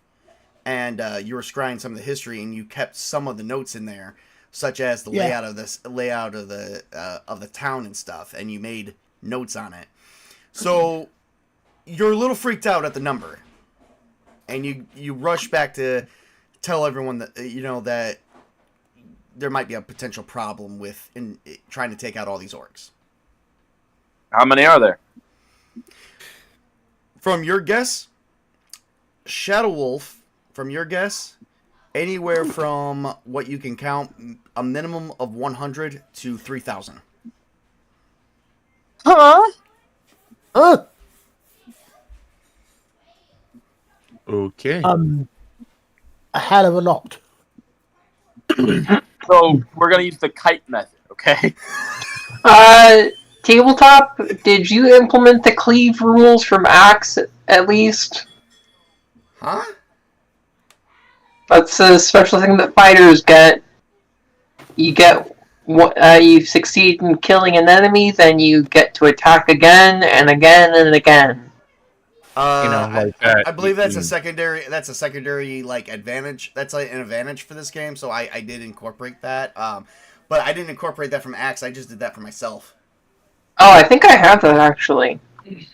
And you were scrying some of the history, and you kept some of the notes in there, such as the layout of the town and stuff, and you made notes on it. So you're a little freaked out at the number, and you rush back to tell everyone that that there might be a potential problem with trying to take out all these orcs. How many are there? From your guess, Shadow Wolf. From your guess, anywhere from what you can count, a minimum of 100 to 3,000. Huh? Okay. A hell of a lot. So we're gonna use the kite method, okay? Tabletop, did you implement the cleave rules from Axe at least? Huh? That's a special thing that fighters get. You get you succeed in killing an enemy, then you get to attack again and again and again. I believe that's a secondary. That's a secondary like advantage. That's like an advantage for this game. So I did incorporate that. But I didn't incorporate that from Axe. I just did that for myself. Oh, I think I have that actually.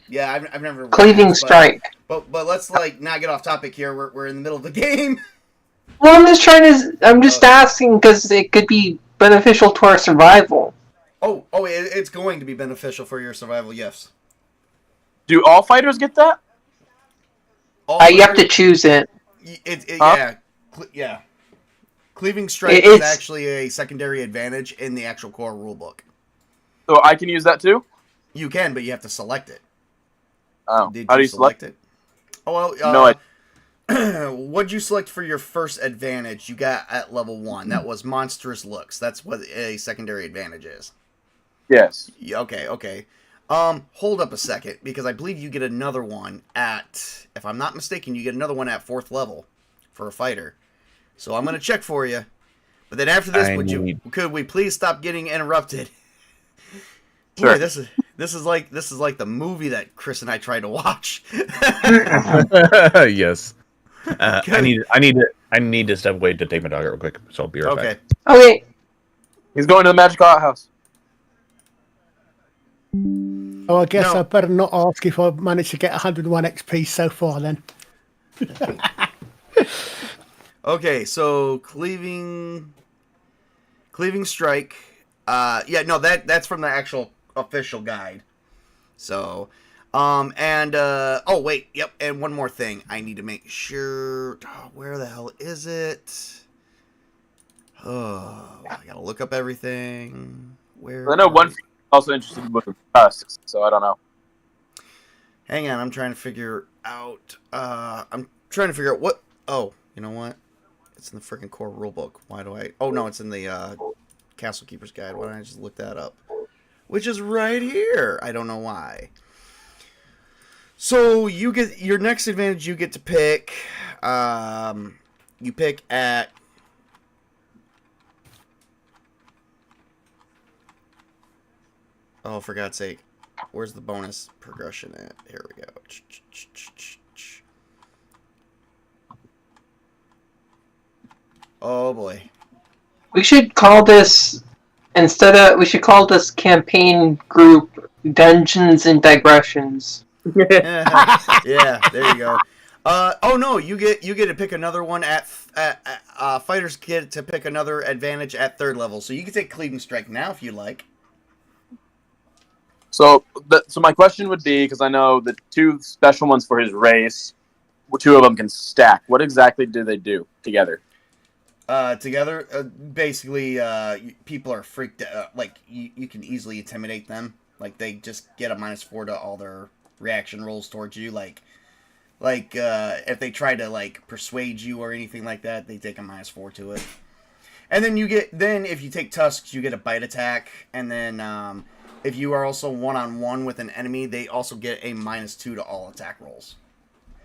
Yeah, I've never cleaving Axe, strike. But let's like not get off topic here. We're in the middle of the game. Well, I'm just asking because it could be beneficial to our survival. It's going to be beneficial for your survival. Yes. Do all fighters get that? You have to choose it. Yeah. Cleaving strike is actually a secondary advantage in the actual core rulebook. So I can use that too? You can, but you have to select it. Oh, Did how do you you select it? Oh well. No. What'd you select for your first advantage? You got at level 1. That was monstrous looks. That's what a secondary advantage is. Yes. Okay. Hold up a second, because I believe you get another one at, if I'm not mistaken, you get another one at 4th level for a fighter. So I'm gonna check for you. But then after this, could we please stop getting interrupted? Sure. Boy, this is like the movie that Chris and I tried to watch. Yes. I need to step away to take my dog out real quick, so I'll be right back. Okay. He's going to the magical outhouse. Oh, I guess I better not ask if I've managed to get 101 XP so far then. Okay, so cleaving strike. That's from the actual official guide. So, and one more thing. I need to make sure. Oh, where the hell is it? Oh, I gotta look up everything. Where? I know one also interested with the tusks, so I don't know. Hang on, I'm trying to figure out. What. Oh, you know what? It's in the freaking core rulebook. Why do I? Oh no, it's in the Castle Keeper's Guide. Why don't I just look that up? Which is right here. I don't know why. So you get your next advantage. You get to pick. You pick at. Oh, for God's sake. Where's the bonus progression at? Here we go. Oh boy. We should call this we should call this campaign group Dungeons and Digressions. Yeah, there you go. Oh no, you get to pick another one at fighters get to pick another advantage at 3rd level. So you can take Cleaving Strike now if you like. So my question would be, because I know the 2 special ones for his race, 2 of them can stack. What exactly do they do together? Basically, people are freaked out. Like, you can easily intimidate them. Like, they just get a -4 to all their reaction rolls towards you. Like if they try to, like, persuade you or anything like that, they take a -4 to it. And then if you take Tusks, you get a bite attack. And then, if you are also one-on-one with an enemy, they also get a -2 to all attack rolls.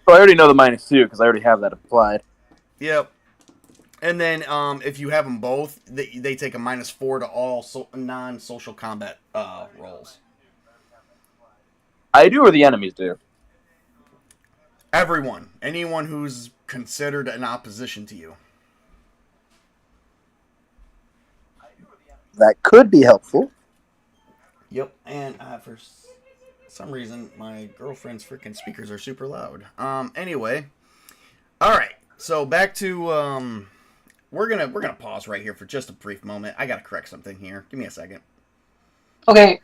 So I already know the -2, because I already have that applied. Yep. And then, if you have them both, they take a -4 to all non-social combat rolls. I do, or the enemies do? Everyone. Anyone who's considered an opposition to you. That could be helpful. Yep. And for some reason, my girlfriend's freaking speakers are super loud. Anyway. Alright. So, back to, We're gonna pause right here for just a brief moment. I gotta correct something here. Give me a second. Okay.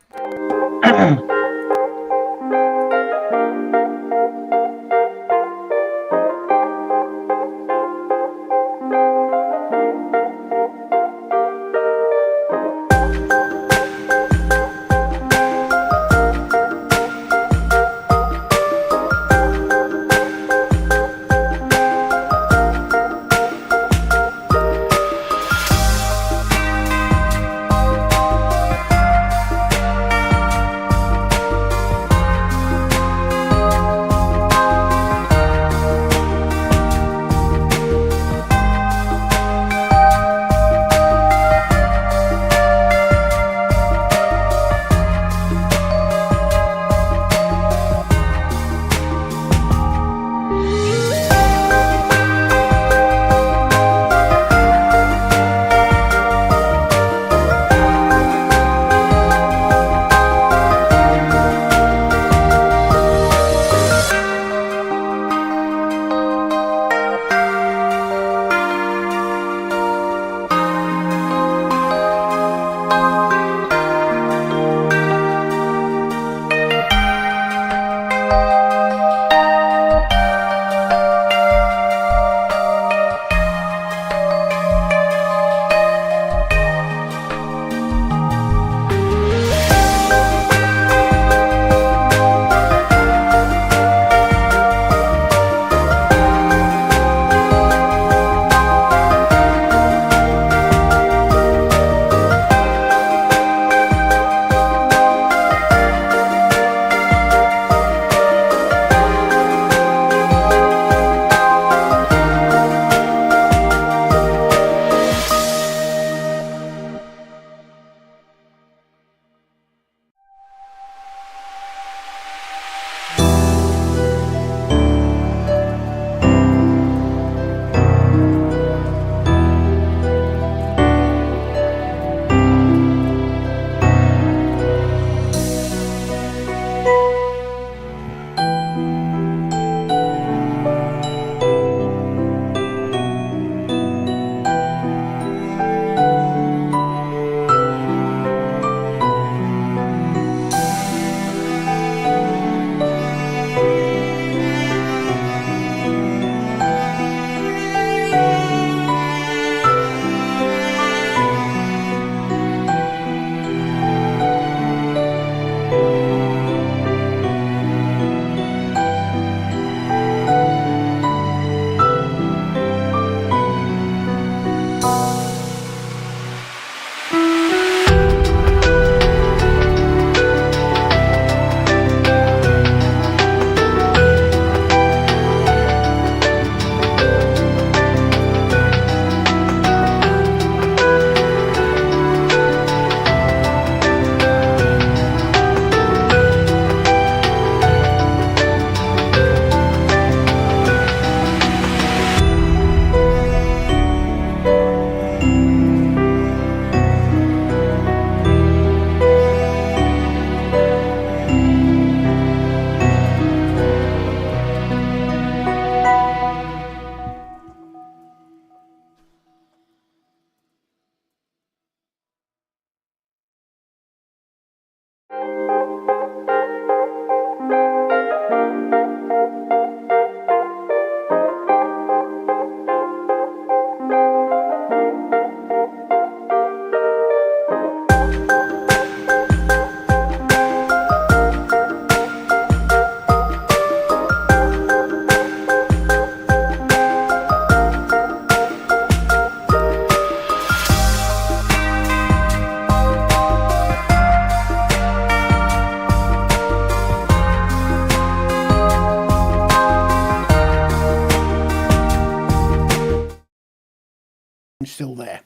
still there.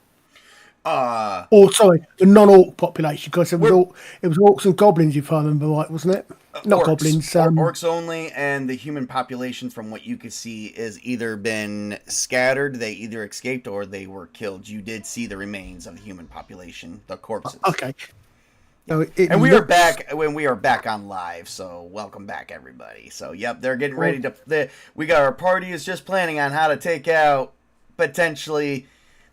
Or sorry, the non-orc population, because it was orcs and goblins, if I remember right, wasn't it? Not orcs, goblins. Orcs only, and the human population, from what you could see, is either been scattered, they either escaped, or they were killed. You did see the remains of the human population, the corpses. Okay. So and we are back when we are back on live, so welcome back, everybody. So, yep, they're getting ready to... we got our party is just planning on how to take out, potentially...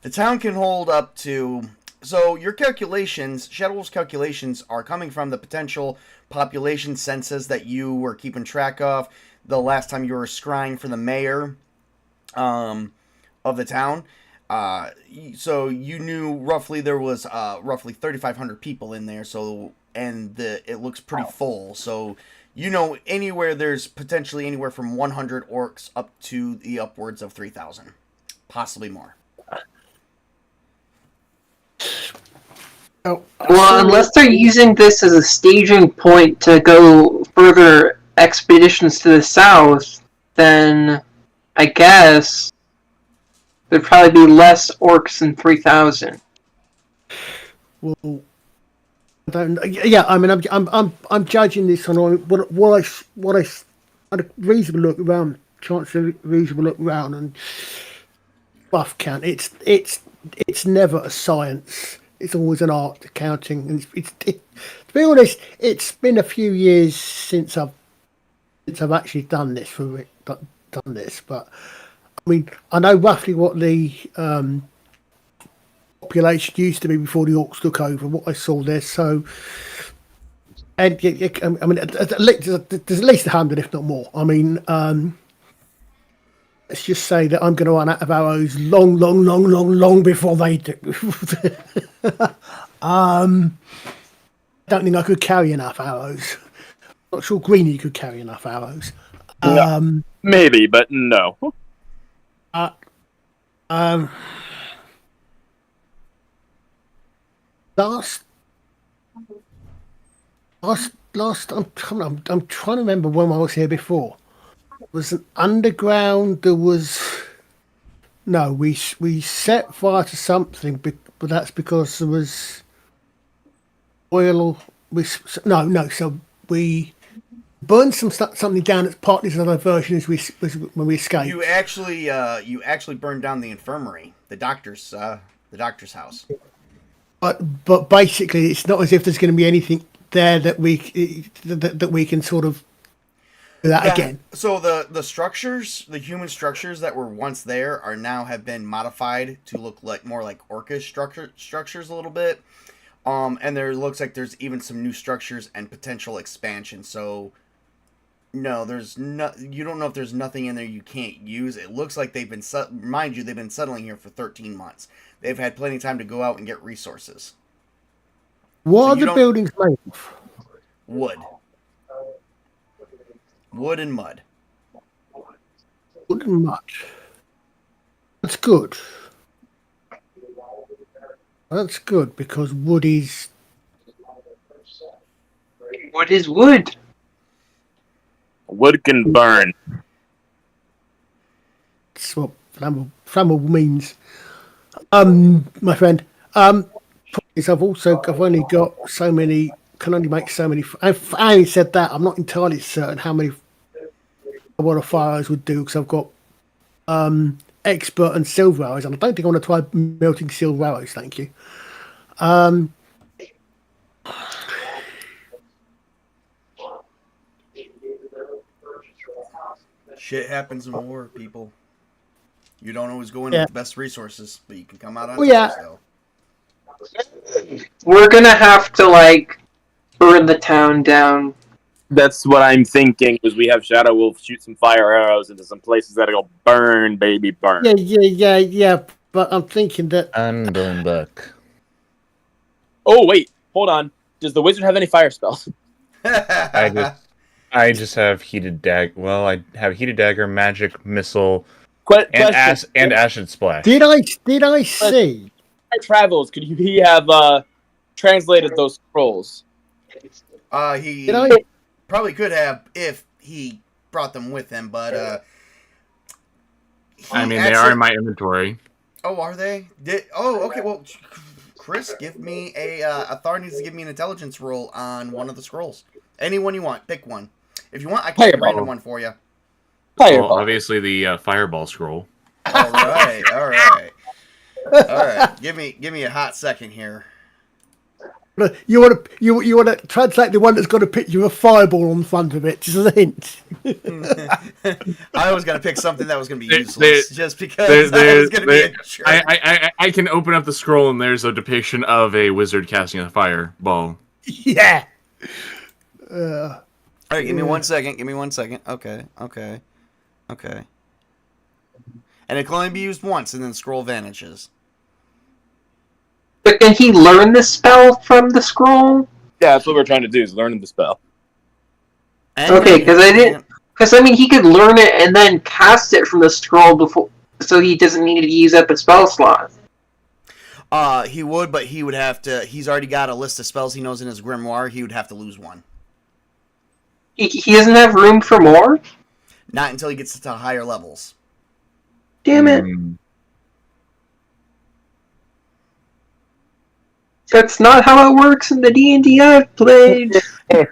The town can hold up to... So your calculations, Shadowwolf's calculations, are coming from the potential population census that you were keeping track of the last time you were scrying for the mayor of the town. So you knew roughly there was roughly 3,500 people in there. So it looks pretty full. So you know there's potentially anywhere from 100 orcs up to the upwards of 3,000, possibly more. Well, unless they're using this as a staging point to go further expeditions to the south, then I guess there'd probably be less orcs than 3,000. Well, I mean, I'm judging this on what I had a reasonable look around, chance of reasonable look around, and buff count. It's never a science. It's always an art, accounting. And to be honest, it's been a few years since I've actually done this But I mean, I know roughly what the population used to be before the orcs took over. What I saw there, so and I mean, there's at least 100, if not more. I mean, let's just say that I'm going to run out of arrows long before they do. I don't think I could carry enough arrows. Not sure Greenie could carry enough arrows. No, maybe, but no. Last. I'm trying to remember when I was here before. Was an underground. There was no. We set fire to something, but that's because there was oil. So we burned something down. That's partly another version as when we escaped. You actually burned down the infirmary, the doctor's house. But basically, it's not as if there's going to be anything there that we can sort of. Again. So the structures, the human structures that were once there have been modified to look more like orcish structures a little bit. And there looks like there's even some new structures and potential expansion. So no, you don't know if there's nothing in there you can't use. It looks like they've been settling here for 13 months. They've had plenty of time to go out and get resources. What are the buildings made of? Wood and mud. Wood and mud. That's good. That's good because wood is. What is wood? Wood can burn. That's what flammable means. My friend. I've only got so many. Can only make so many. Having said that, I'm not entirely certain what a fire arrows would do because I've got expert and silver arrows, and I don't think I want to try melting silver arrows. Thank you. Shit happens in war, people. You don't always go in with the best resources, but you can come out on top. So. We're gonna have to burn the town down. That's what I'm thinking, because we have Shadow Wolf shoot some fire arrows into some places that go burn, baby, burn. Yeah. But I'm thinking that... I'm going back. Oh, wait. Hold on. Does the wizard have any fire spells? I just have heated dagger. Well, I have heated dagger, magic, missile, and acid splash. Did I see? Travels. Could he have translated those scrolls? He probably could have if he brought them with him, but they are in my inventory. Oh, are they? Okay. Well, Chris, give me Thar needs to give me an intelligence roll on one of the scrolls. Any one you want. Pick one. If you want, I can pick a random one for you. Well, obviously the fireball scroll. All right. All right. Give me a hot second here. You want to translate the one that's got a picture of a fireball on the front of it, just a hint. I was going to pick something that was going to be useless, just because I was going to be a jerk. I can open up the scroll and there's a depiction of a wizard casting a fireball. Yeah. All right, give me 1 second. Okay. And it can only be used once, and then the scroll vanishes. But can he learn the spell from the scroll? Yeah, that's what we're trying to do, is learn the spell. Okay, because I mean, he could learn it and then cast it from the scroll before, so he doesn't need to use up a spell slot. He would, but he would have to. He's already got a list of spells he knows in his grimoire. He would have to lose one. He doesn't have room for more? Not until he gets to higher levels. Damn it. That's not how it works in the D&D I've played. But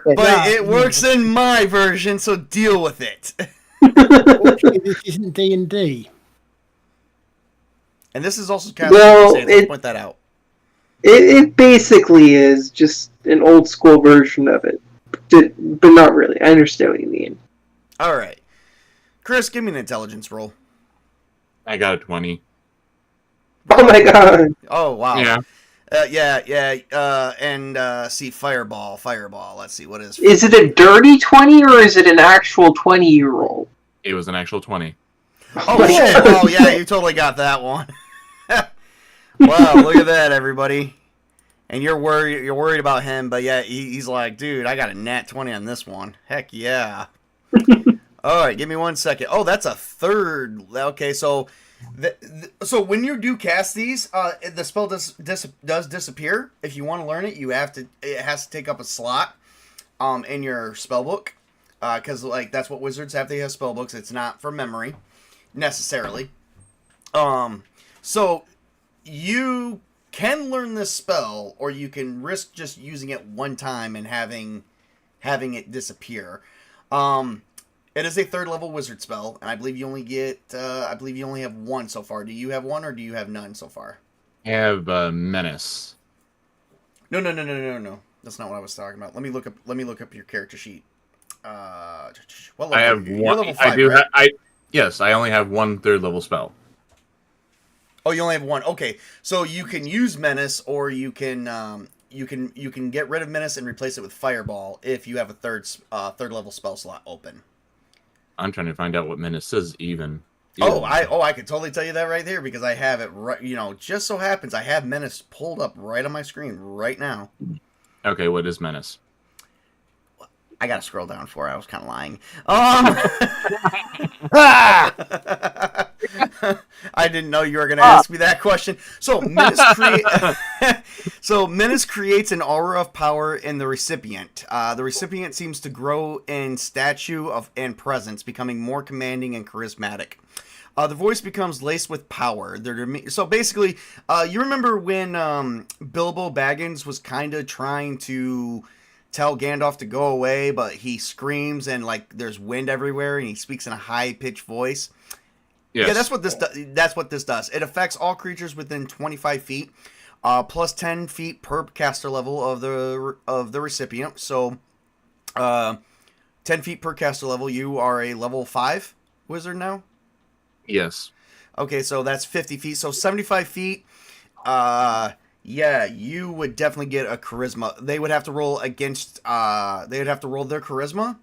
it works in my version, so deal with it. This isn't D&D. And this is also Castles and Crusades, let's point that out. It basically is just an old school version of it. But not really. I understand what you mean. Alright. Chris, give me an intelligence roll. I got a 20. Oh my god. Oh, wow. Yeah. See, Fireball. Let's see, what is... Is it a dirty 20 or is it an actual 20 you roll? It was an actual 20. Oh, shit. Oh, yeah, you totally got that one. Wow, look at that, everybody. And you're worried about him, but yeah, he's like, dude, I got a nat 20 on this one. Heck yeah. All right, give me 1 second. Oh, that's a third. Okay, so... So when you do cast these, the spell does disappear. If you want to learn it, it has to take up a slot in your spell book, because like that's what wizards have. They have spell books. It's not for memory necessarily. So you can learn this spell, or you can risk just using it one time and having it disappear. It is a 3rd level wizard spell, and I believe you only have one so far. Do you have one, or do you have none so far? I have Menace. No. That's not what I was talking about. Let me look up your character sheet. What level I have You're one. level 5, I do. right? Yes, I only have one 3rd level spell. Oh, you only have one. Okay, so you can use Menace, or you can get rid of Menace and replace it with Fireball if you have a third level spell slot open. I'm trying to find out what Menace is even. I could totally tell you that right there, because I have it right. Just so happens I have Menace pulled up right on my screen right now. Okay, what is Menace? I gotta scroll down for it. I was kind of lying. I didn't know you were gonna ask me that question. So Menace creates an aura of power in the recipient. The recipient seems to grow in stature and presence, becoming more commanding and charismatic. The voice becomes laced with power. So basically, you remember when Bilbo Baggins was kind of trying to tell Gandalf to go away, but he screams and like there's wind everywhere, and he speaks in a high-pitched voice. Yes. Yeah, that's what this does. It affects all creatures within 25 feet, plus 10 feet per caster level of the recipient. So, 10 feet per caster level. You are a level 5 wizard now. Yes. Okay, so that's 50 feet. So 75 feet. Yeah, you would definitely get a charisma. They would have to roll against. They would have to roll their charisma,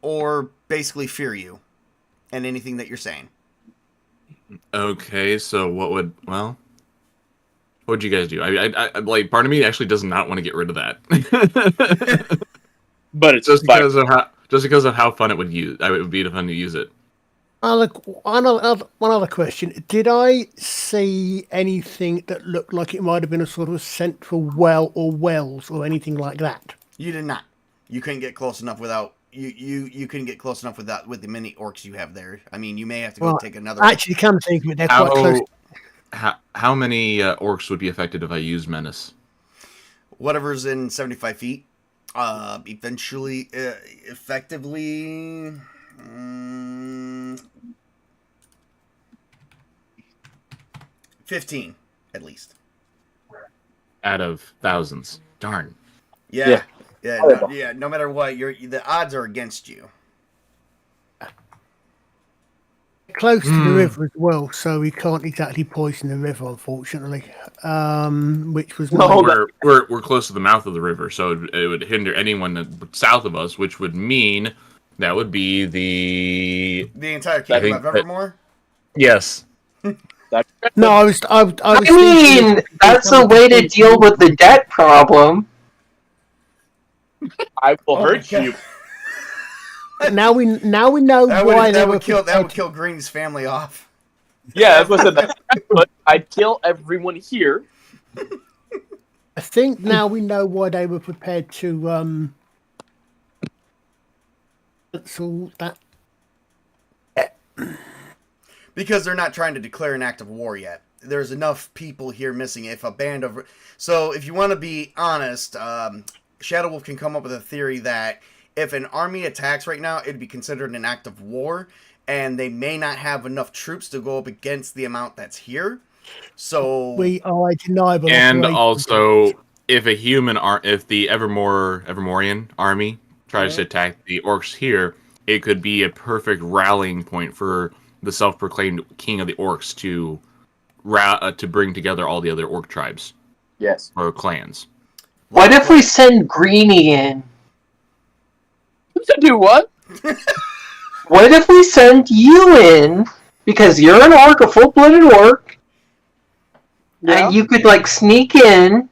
or basically fear you, and anything that you're saying. Okay, so what would you guys do? I like, part of me actually does not want to get rid of that. But it's just because of how fun it would be fun to use it. One other question. Did I see anything that looked like it might have been a sort of central well or wells or anything like that? You did not. You couldn't get close enough without you couldn't get close enough with the mini orcs you have there. I mean, you may have to go take another. Actually, come think of it, they're quite close. how many orcs would be affected if I use menace? Whatever's in 75 feet. Eventually, effectively, 15 at least. Out of thousands. Darn. Yeah. No matter what, the odds are against you. Close to the river as well, so we can't exactly poison the river, unfortunately. Which was we're close to the mouth of the river, so it would hinder anyone south of us, which would mean that would be the entire kingdom of Evermore. Yes. No, I was I mean, that's a way to deal with the debt problem. I will hurt you. Now we know why that would kill Green's family off. Yeah, that's what I said. But I'd kill everyone here. I think now we know why they were prepared to cancel that. Because they're not trying to declare an act of war yet. There's enough people here missing. So if you want to be honest, Shadow Wolf can come up with a theory that if an army attacks right now, it'd be considered an act of war, and they may not have enough troops to go up against the amount that's here. So we are deniable. And also, if the Evermorian army tries to attack the orcs here, it could be a perfect rallying point for the self-proclaimed king of the orcs to bring together all the other orc tribes. Yes. Or clans. What if we send Greenie in? To do what? What if we send you in, because you're an orc, a full-blooded orc, and you could, sneak in,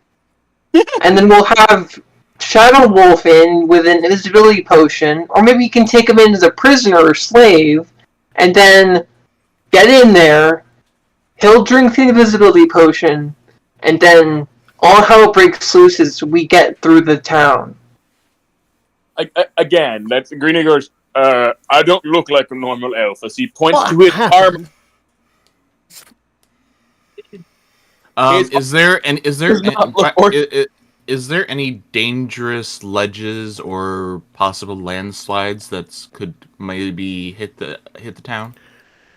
and then we'll have Shadow Wolf in with an invisibility potion, or maybe you can take him in as a prisoner or slave, and then get in there, he'll drink the invisibility potion, and then all hell breaks loose as we get through the town. Again, that's Greenie goes, I don't look like a normal elf, as he points to his arm. Is there any dangerous ledges or possible landslides that could maybe hit the town?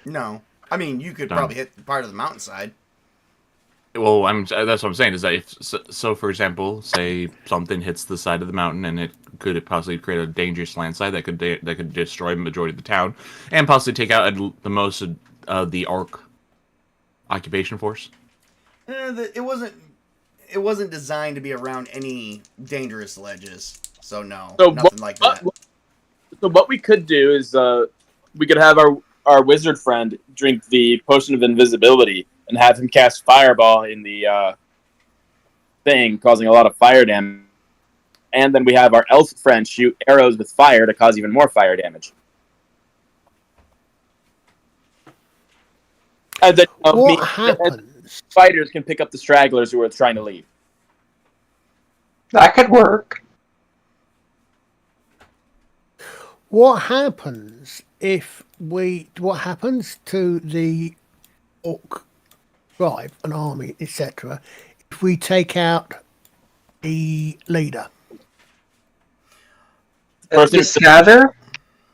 No. I mean, you could probably hit part of the mountainside. Well, that's what I'm saying. Is that so? For example, say something hits the side of the mountain, and it could possibly create a dangerous landslide that could destroy the majority of the town, and possibly take out the most of the orc occupation force. It wasn't designed to be around any dangerous ledges, so no, nothing like that. So what we could do is we could have our wizard friend drink the potion of invisibility and have him cast fireball in the thing, causing a lot of fire damage. And then we have our elf friend shoot arrows with fire to cause even more fire damage. And then what happens? Fighters can pick up the stragglers who are trying to leave. That could work. What happens what happens to the orc tribe, an army, etc., if we take out the leader? Scatter?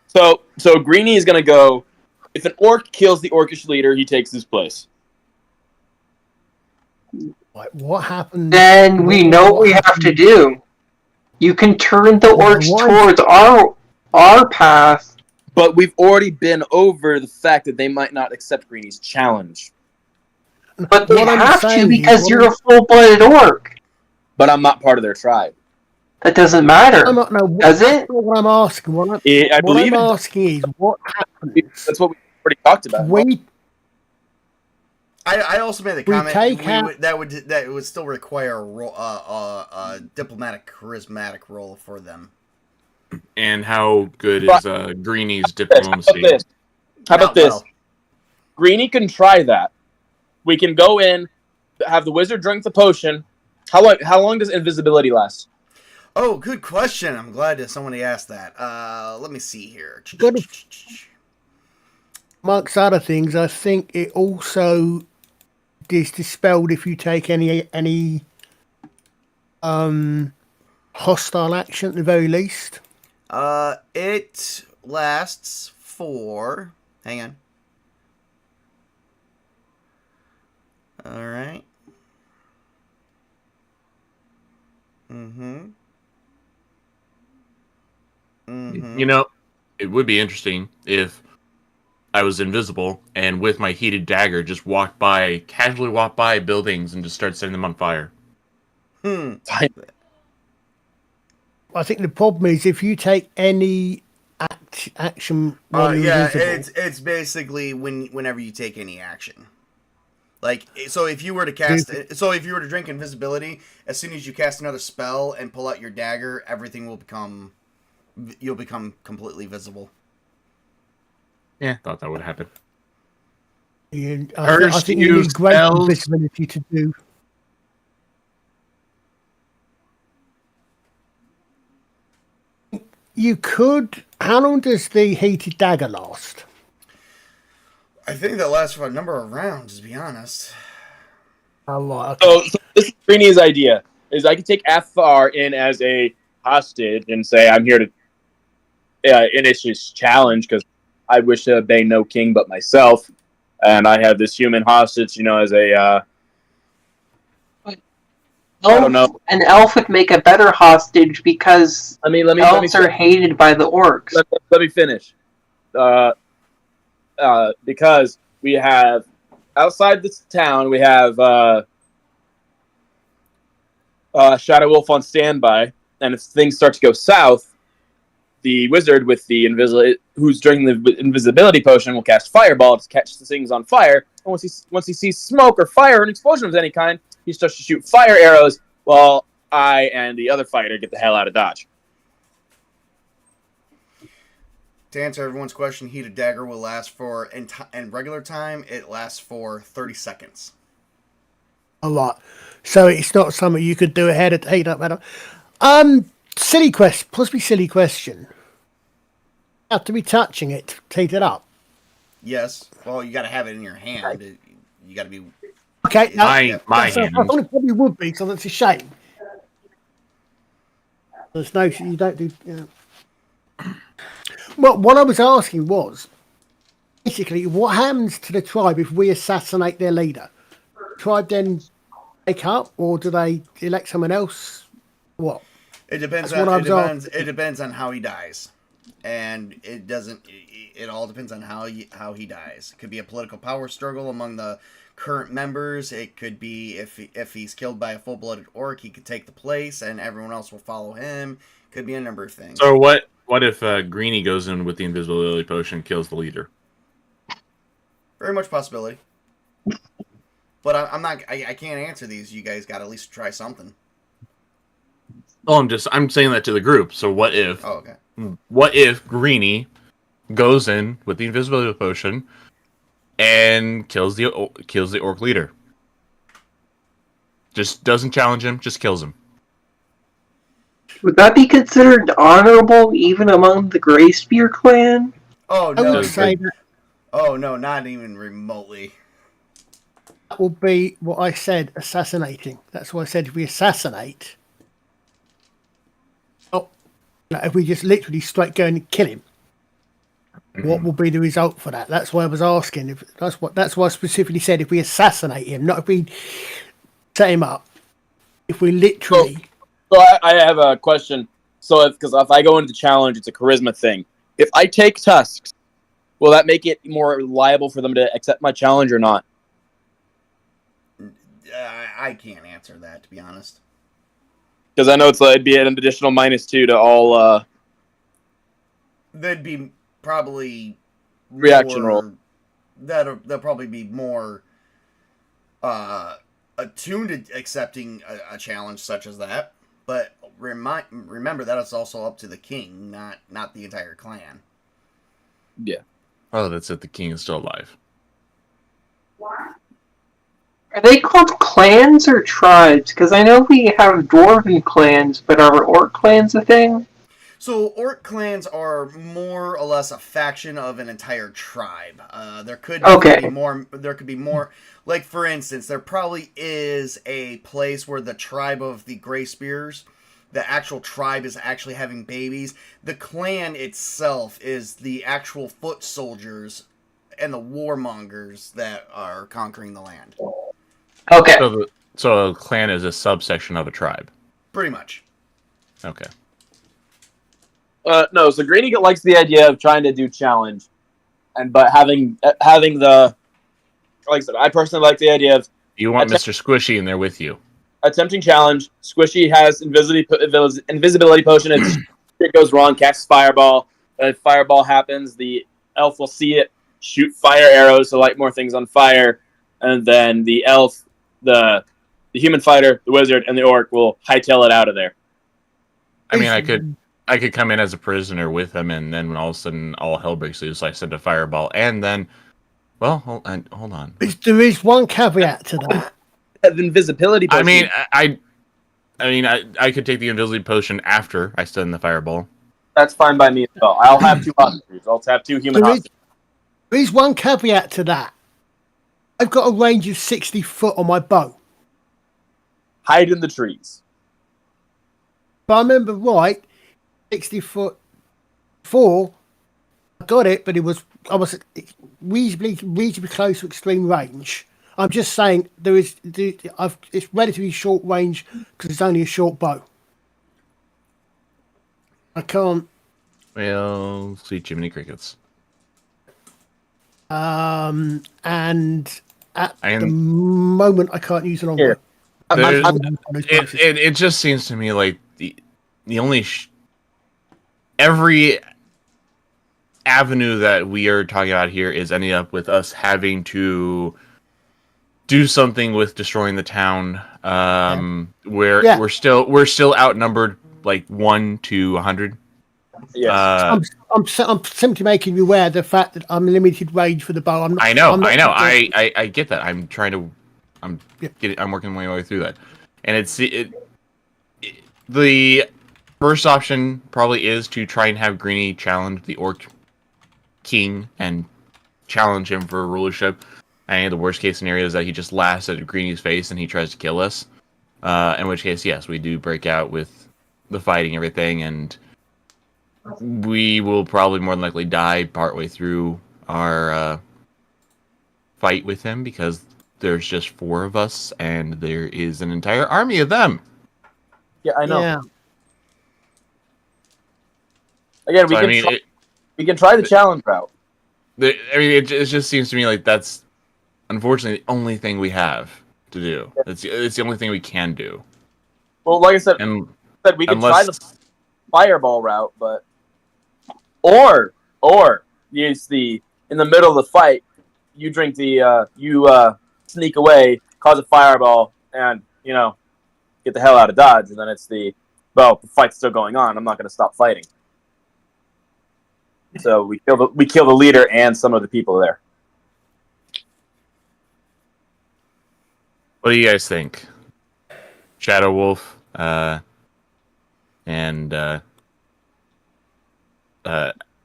So Greenie is going to go, if an orc kills the orcish leader, he takes his place. What happens? Then we know what we have to do. You can turn the orcs towards our path. But we've already been over the fact that they might not accept Greenie's challenge. But they have to because you're a full-blooded orc. But I'm not part of their tribe. That doesn't matter. Does it? What I'm asking. What I'm asking is what happens. That's what we already talked about. I also made the comment that would still require a diplomatic, charismatic role for them. And how good is Greenie's diplomacy? How about this? Greenie can try that. We can go in, have the wizard drink the potion. How long does invisibility last? Oh, good question. I'm glad that somebody asked that. Let me see here. Amongst other things, I think it also is dispelled if you take any hostile action at the very least. It lasts for... Hang on. All right. Mm-hmm. You know, it would be interesting if I was invisible and with my heated dagger just casually walk by buildings and just start setting them on fire. I think the problem is if you take any action while you're invisible. it's basically whenever you take any action. Like, so if you were to drink invisibility, as soon as you cast another spell and pull out your dagger, you'll become completely visible. Yeah, thought that would happen. Yeah, I think you need great invisibility to do. You could. How long does the heated dagger last? I think that lasts for a number of rounds, to be honest. Oh, okay. So this is Greeny's idea. Is I could take Afar in as a hostage and say, I'm here to initiate this challenge because I wish to obey no king but myself. And I have this human hostage, as a... I don't know. An elf would make a better hostage because elves are hated by the orcs. Let me finish. Because we have outside this town, we have Shadow Wolf on standby, and if things start to go south, the wizard with the who's drinking the invisibility potion will cast Fireball to catch the things on fire. And once he sees smoke or fire or an explosion of any kind, he starts to shoot fire arrows while I and the other fighter get the hell out of Dodge. To answer everyone's question, heated dagger will last for, in regular time, it lasts for 30 seconds. A lot. So it's not something you could do ahead of heat up. Possibly silly question. You have to be touching it to heat it up. Yes. Well, you got to have it in your hand. You got to be... Okay. No, my hand. I probably would be, so that's a shame. There's no... You don't do... Well, what I was asking was, basically, what happens to the tribe if we assassinate their leader? The tribe then take up, or do they elect someone else? What? It depends on how he dies, and it all depends on how he dies. It could be a political power struggle among the current members. It could be if he's killed by a full-blooded orc, he could take the place, and everyone else will follow him. Could be a number of things. So what if Greenie goes in with the invisibility potion and kills the leader? Very much possibility. But I can't answer these. You guys got to at least try something. Oh, I'm saying that to the group. So what if? Oh, okay. What if Greenie goes in with the invisibility potion and kills the orc leader? Just doesn't challenge him. Just kills him. Would that be considered honorable even among the Greyspear clan? Oh, I no. would say that Oh, no, not even remotely. that will be what I said, assassinating. That's why I said if we assassinate, if we just literally straight go and kill him, what will be the result for that? That's why I was asking. That's why I specifically said if we assassinate him, not if we set him up. If we literally... So I have a question. So because if I go into the challenge, it's a charisma thing. If I take tusks, will that make it more liable for them to accept my challenge or not? I can't answer that, to be honest. Because I know it'd be an additional -2 to all. There'd be probably reaction roll. They'll probably be more attuned to accepting a challenge such as that. But remember that it's also up to the king, not the entire clan. Yeah. Oh, that's it. The king is still alive. Are they called clans or tribes? Because I know we have dwarven clans, but are orc clans a thing? So orc clans are more or less a faction of an entire tribe. There could be more. There could be more. Like for instance, there probably is a place where the tribe of the Grey Spears, the actual tribe, is actually having babies. The clan itself is the actual foot soldiers and the warmongers that are conquering the land. Okay. So a clan is a subsection of a tribe. Pretty much. Okay. No, so Greeny likes the idea of trying to do challenge, but having the, like I said, I personally like the idea of you want Mr. Squishy in there with you. Attempting challenge. Squishy has invisibility potion. If it goes wrong, casts fireball. If fireball happens, the elf will see it, shoot fire arrows to light more things on fire, and then the elf, the human fighter, the wizard, and the orc will hightail it out of there. I mean, I could come in as a prisoner with him, and then all of a sudden all hell breaks loose. I send a fireball, and then, well, hold on. There is one caveat to that. The invisibility potion. I mean, I could take the invisibility potion after I send the fireball. That's fine by me as well. I'll have 2 hostages. I'll have 2 human hostages. There is one caveat to that. I've got a range of 60 foot on my bow. Hide in the trees. If I remember right, 60 foot 4, I got it, but I was reasonably close to extreme range. I'm just saying it's relatively short range because it's only a short bow. I can't. Well, sweet Jiminy Crickets. And at the moment, I can't use it on. It just seems to me like the only every avenue that we are talking about here is ending up with us having to do something with destroying the town. Where we're still outnumbered like 1 to 100. Yes. I'm simply making you aware of the fact that I'm limited range for the bow. I know. I get that. I'm trying to. I'm working my way through that, and the first option probably is to try and have Greeny challenge the Orc King and challenge him for rulership. And the worst case scenario is that he just laughs at Greeny's face and he tries to kill us. In which case, yes, we do break out with the fighting and everything, and we will probably more than likely die partway through our fight with him because there's just 4 of us and there is an entire army of them. Yeah, I know. Yeah. Again, we can try the challenge route. It just seems to me like that's unfortunately the only thing we have to do. It's the only thing we can do. Well, like I said, we can try the fireball route, but or use in the middle of the fight, you drink you sneak away, cause a fireball, and get the hell out of Dodge, and then it's the fight's still going on. I'm not going to stop fighting. So we kill the leader and some of the people there. What do you guys think? Shadow Wolf, and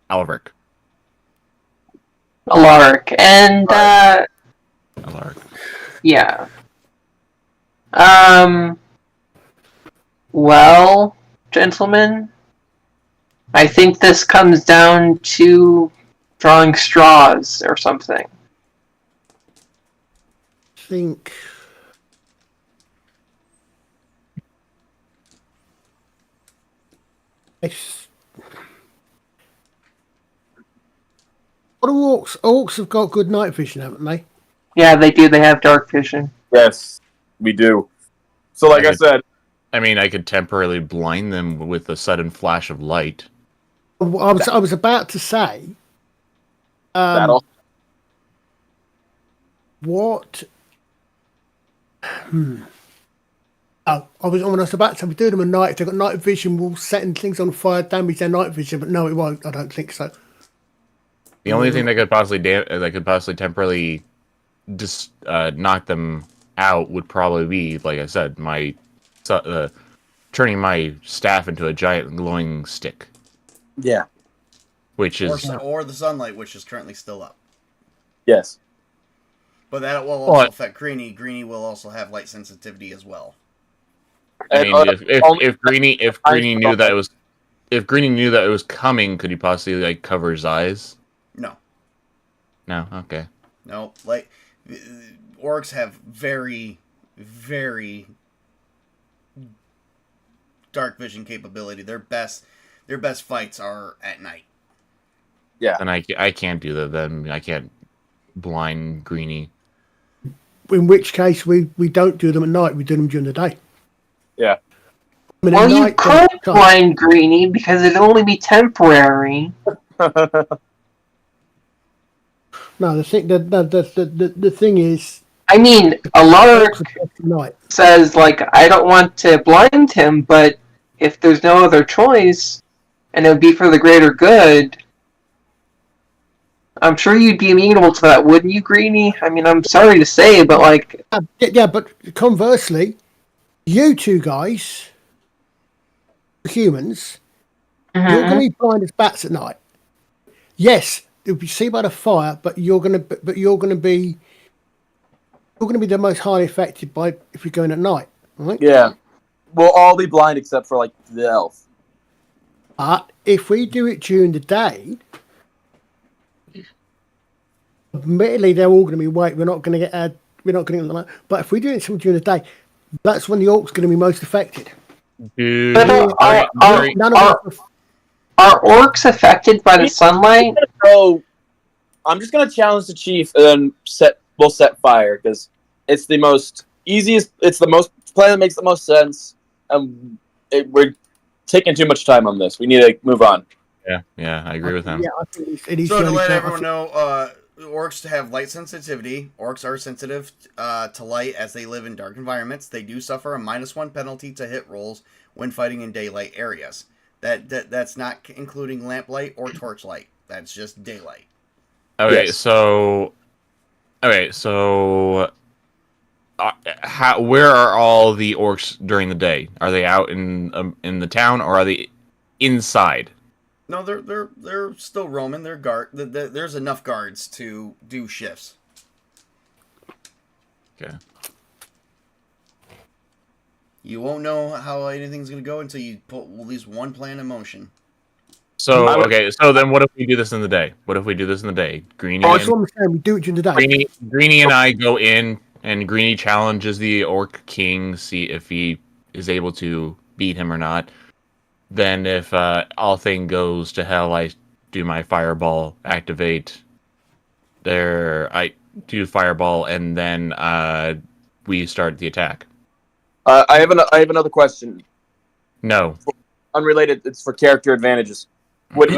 Alaric. Alaric, and Alaric. Yeah. Well, gentlemen, I think this comes down to drawing straws or something. I think what are orcs? Orcs have got good night vision, haven't they? Yeah, they do. They have dark vision. Yes, we do. So, like I said, I mean, I could temporarily blind them with a sudden flash of light. I was about to say. That'll. What? Oh, I was about to say we do them at night. If they've got night vision, we'll setting things on fire, damage their night vision. But no, it won't. I don't think so. The only thing that could possibly temporarily just knock them out would probably be, like I said, my turning my staff into a giant glowing stick. Yeah. Which is or the sunlight, which is currently still up. Yes. But that will also affect Greenie. Greenie will also have light sensitivity as well. I mean, if Greenie knew that it was coming, could he possibly like cover his eyes? No. No. Okay. No. Like orcs have very, very dark vision capability. Their best fights are at night. Yeah. And I can't do that. Then I can't blind Greenie. In which case, we don't do them at night. We do them during the day. Yeah. I mean, Well, you could blind Greenie because it'd only be temporary. No, the thing is, I mean, Alaric says, like, I don't want to blind him, but if there's no other choice, and it would be for the greater good, I'm sure you'd be amenable to that, wouldn't you, Greenie? I mean, I'm sorry to say, but, like... Yeah, but conversely, you two guys, humans, you're going to be blind as bats at night. Yes, you'll be seen by the fire, but you're going to be the most highly affected by if you're going at night, right? Yeah, we'll all be blind except for like the elf. But if we do it during the day, admittedly they're all going to be white. We're not going to get but if we do it during the day, that's when the orc's going to be most affected. Dude, are orcs affected by the sunlight? So, I'm just gonna challenge the chief, and then we'll set fire because it's the most easiest. It's the most plan that makes the most sense, and we're taking too much time on this. We need to move on. Yeah, I agree with him. Yeah, I think it is. So to let everyone know, orcs have light sensitivity. Orcs are sensitive to light as they live in dark environments. They do suffer a -1 penalty to hit rolls when fighting in daylight areas. That's not including lamplight or torchlight. That's just daylight. Okay, yes. so where are all the orcs during the day? Are they out in the town, or are they inside? No, they're still roaming. There's enough guards to do shifts. Okay. You won't know how anything's going to go until you put at least one plan in motion. So, okay, so then what if we do this in the day? Greenie that's what I'm saying. We do it during the day. Greenie and I go in, and Greenie challenges the Orc King, see if he is able to beat him or not. Then if all thing goes to hell, I do my fireball, activate I do fireball, and then we start the attack. I have another question. No. Unrelated. It's for character advantages. Would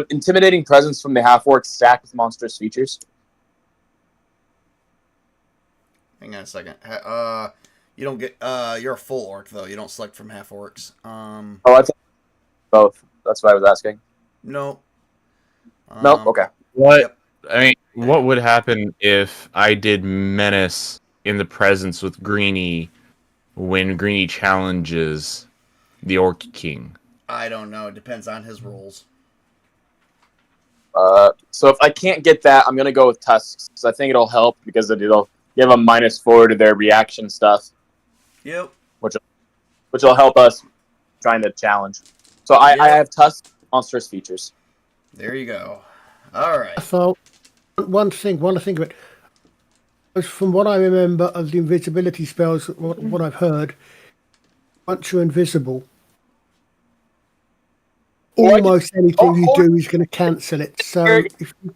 intimidating presence from the half-orc stack with monstrous features? Hang on a second. You don't get. You're a full orc though. You don't select from half orcs. I thought both. That's what I was asking. No. Nope. Okay. What? Yep. I mean, what would happen if I did menace in the presence with Greenie when Greenie challenges the Orc King? I don't know. It depends on his rolls. So if I can't get that, I'm gonna go with tusks. I think it'll help because it'll give a -4 to their reaction stuff. Yep. Which will help us trying to challenge. So I have tusk monstrous features. There you go. All right. So one thing of it. From what I remember of the invisibility spells, what I've heard, once you're invisible, almost anything you do is going to cancel it. So if you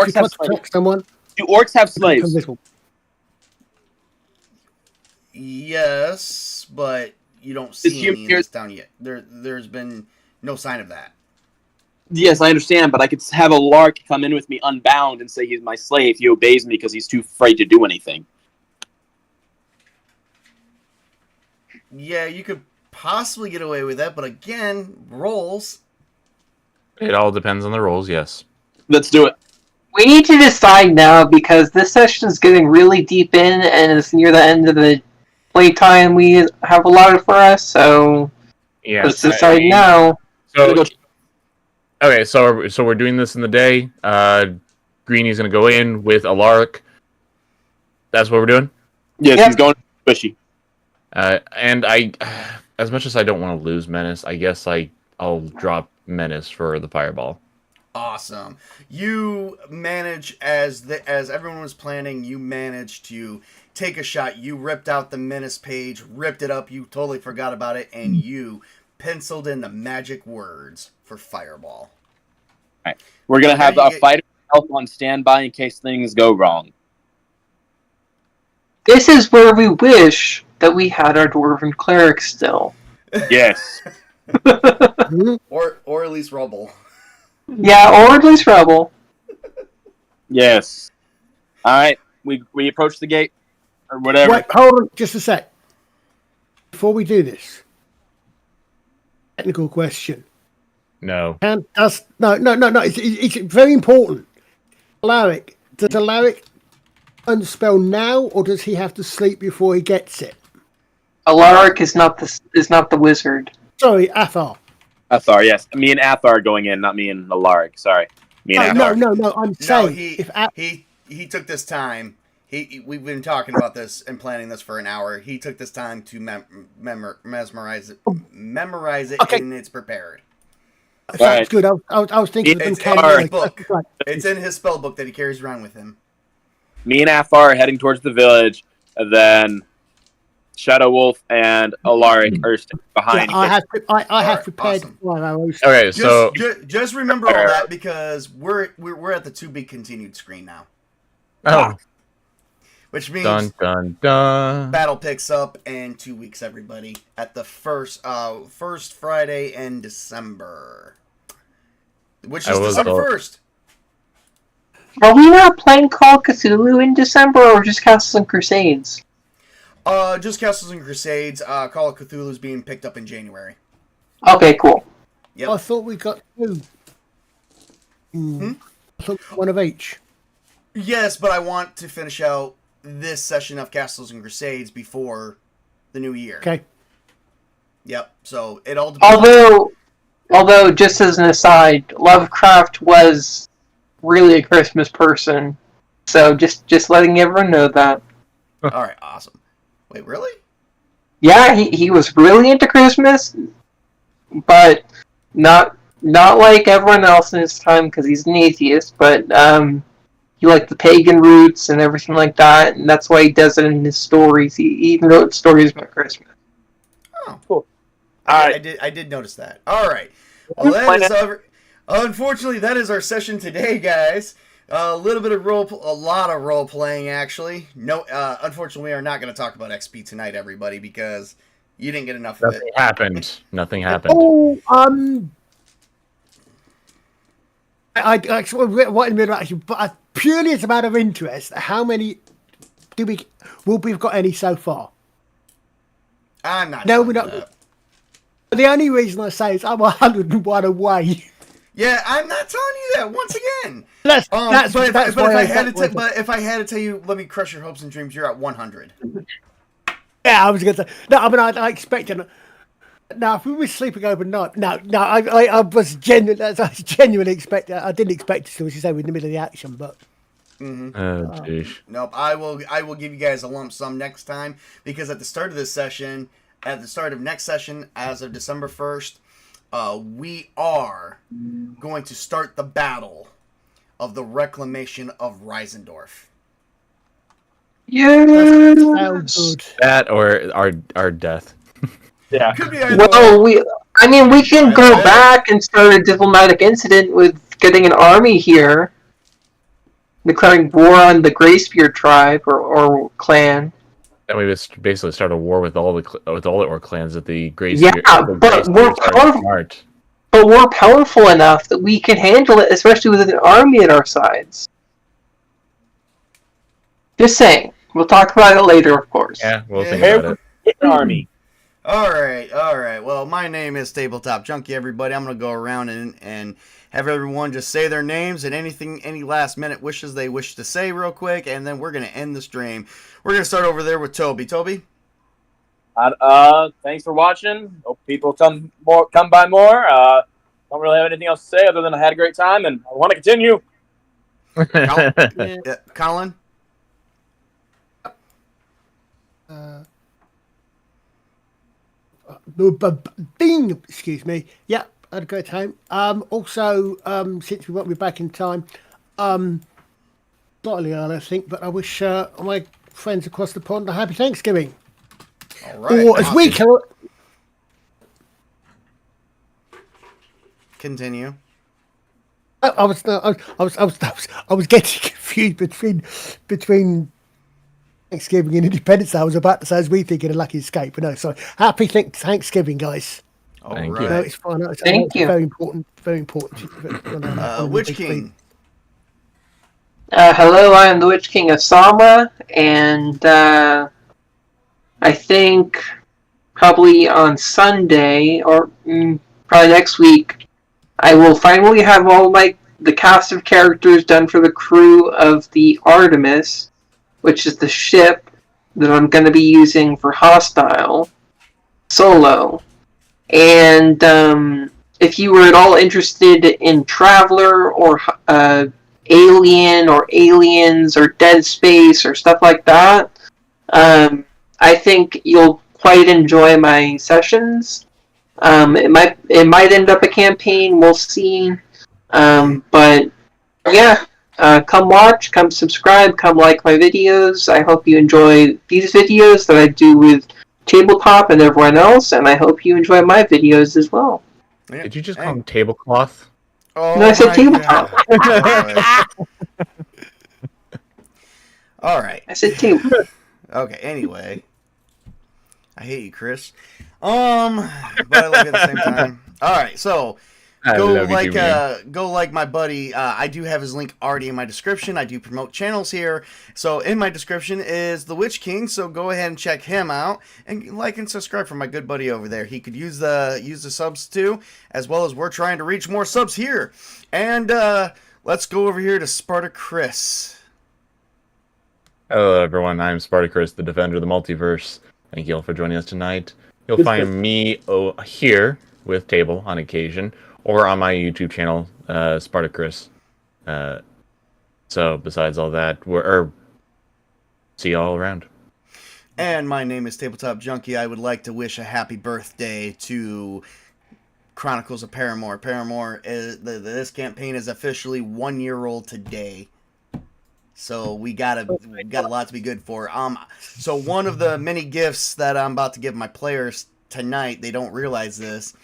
attack someone, do orcs have slaves? Yes, but you don't see any in this town yet. There's been no sign of that. Yes, I understand, but I could have a lark come in with me unbound and say he's my slave. He obeys me because he's too afraid to do anything. Yeah, you could possibly get away with that, but again, rolls. It all depends on the rolls, yes. Let's do it. We need to decide now because this session is getting really deep in and it's near the end of the playtime we have allotted for us, so... Yeah. Let's decide now. So okay, so we're doing this in the day. Greeny's gonna go in with Alaric. That's what we're doing. Yes, Yep. he's going squishy. And I, as much as I don't want to lose Menace, I guess I'll drop Menace for the Fireball. Awesome. You manage, as everyone was planning, you managed to take a shot. You ripped out the Menace page, ripped it up. You totally forgot about it, and you penciled in the magic words for Fireball. All right. We're going to have a fighter help on standby in case things go wrong. This is where we wish that we had our Dwarven Cleric still. Yes. or at least Rubble. Yeah, or at least Rebel. Yes. All right. We approach the gate or whatever. Wait, hold on just a sec. Before we do this, technical question. No. No. It's very important. Alaric, does Alaric unspell now, or does he have to sleep before he gets it? Alaric is not the wizard. Sorry, Athar. Athar, yes. Me and Athar are going in, not me and Alaric. Sorry. Me and Athar. No. I'm saying he took this time. We've been talking about this and planning this for an hour. He took this time to memorize it, okay. and it's prepared. Sounds good. I was thinking It's of in his book. It's in his spell book that he carries around with him. Me and Athar are heading towards the village, and then Shadow Wolf and Alaric are behind. Yeah, I have prepared awesome. 5 hours. Okay, so Just remember all that because we're at the to be continued screen now, which means dun. battle picks up in 2 weeks. Everybody at the first Friday in December, which is December 1st. Are we not playing Call of Cthulhu in December, or just Castles and Crusades? Just Castles and Crusades. Call of Cthulhu is being picked up in January. Okay, cool. Yep. I thought we got 2. I thought one of each. Yes, but I want to finish out this session of Castles and Crusades before the new year. Okay. Yep. So it all depends. Although, just as an aside, Lovecraft was really a Christmas person, so just letting everyone know that. All right. Awesome. Wait, really? Yeah, he was really into Christmas, but not like everyone else in his time because he's an atheist. But he liked the pagan roots and everything like that, and that's why he does it in his stories. He even wrote stories about Christmas. Oh, cool. I did notice that. All right. Well, that is unfortunately, that is our session today, guys. A little bit of a lot of role playing, actually. No, unfortunately, we are not going to talk about XP tonight, everybody, because you didn't get enough of it. Nothing happened. Oh, I actually what in the middle actually, but purely as a matter of interest, how many we've got any so far? I'm not. No, we're not. The only reason I say is I'm 101 away. Yeah, I'm not telling you that once again. If I had to tell you, let me crush your hopes and dreams. You're at 100. Yeah, I was gonna say no. I mean, I expected. Now, if we were sleeping overnight, no, I was genuinely expecting. I didn't expect to, as you say, we're in the middle of the action, but. Nope. I will give you guys a lump sum next time because at the start of next session, as of December 1st. We are going to start the battle of the Reclamation of Risendorph. Yes! That or our death. Yeah. Could be either Well, we can go back and start a diplomatic incident with getting an army here, declaring war on the Greyspear tribe or clan. And we just basically start a war with all the orc clans at the Greyspear. Yeah, but we're powerful enough that we can handle it, especially with an army at our sides. Just saying. We'll talk about it later, of course. Yeah, we'll think about it. Army. All right. Well, my name is Tabletop Junkie, everybody. I'm going to go around and have everyone just say their names and any last minute wishes they wish to say real quick, and then we're going to end the stream. We're going to start over there with Tobey. Tobey? Thanks for watching. Hope people come by more. Don't really have anything else to say other than I had a great time and I want to continue. Colin? Ding! Excuse me. Yeah, I had a great time. Also, since we won't be back in time, slightly early, I think, but I wish my friends across the pond a happy Thanksgiving. All right. Or as we call it. Continue. I was getting confused between Thanksgiving and Independence Day. I was about to say as we think in a lucky escape, but no, sorry. Happy Thanksgiving, guys. Thank No, it's fine. Thank you. Very important. Very important. Witch King. Hello, I am the Witch King of Samra, and I think probably on Sunday, or probably next week, I will finally have all the cast of characters done for the crew of the Artemis, which is the ship that I'm going to be using for Hostile solo. And if you were at all interested in Traveler or Alien or Aliens or Dead Space or stuff like that, I think you'll quite enjoy my sessions. It might end up a campaign, we'll see. But yeah, come watch, come subscribe, come like my videos. I hope you enjoy these videos that I do with Tabletop and everyone else, and I hope you enjoy my videos as well. Yeah. Did you just call him tablecloth? Oh, No, I said my Tabletop. God. All right. I said table. Okay, anyway. I hate you, Chris. But I love you at the same time. All right, so go like my buddy. I do have his link already in my description. I do promote channels here. So in my description is the Witch King. So go ahead and check him out and like and subscribe for my good buddy over there. He could use the subs too, as well as we're trying to reach more subs here. And let's go over here to SpartaChris. Hello, everyone. I'm SpartaChris, the Defender of the Multiverse. Thank you all for joining us tonight. You'll find me here with Table on occasion, or on my YouTube channel, SpartaChris. So besides all that, see you all around. And my name is Tabletop Junkie. I would like to wish a happy birthday to Chronicles of Paramoor. Paramoor, this campaign is officially 1 year old today. So we got a lot to be good for. So one of the many gifts that I'm about to give my players tonight, they don't realize this.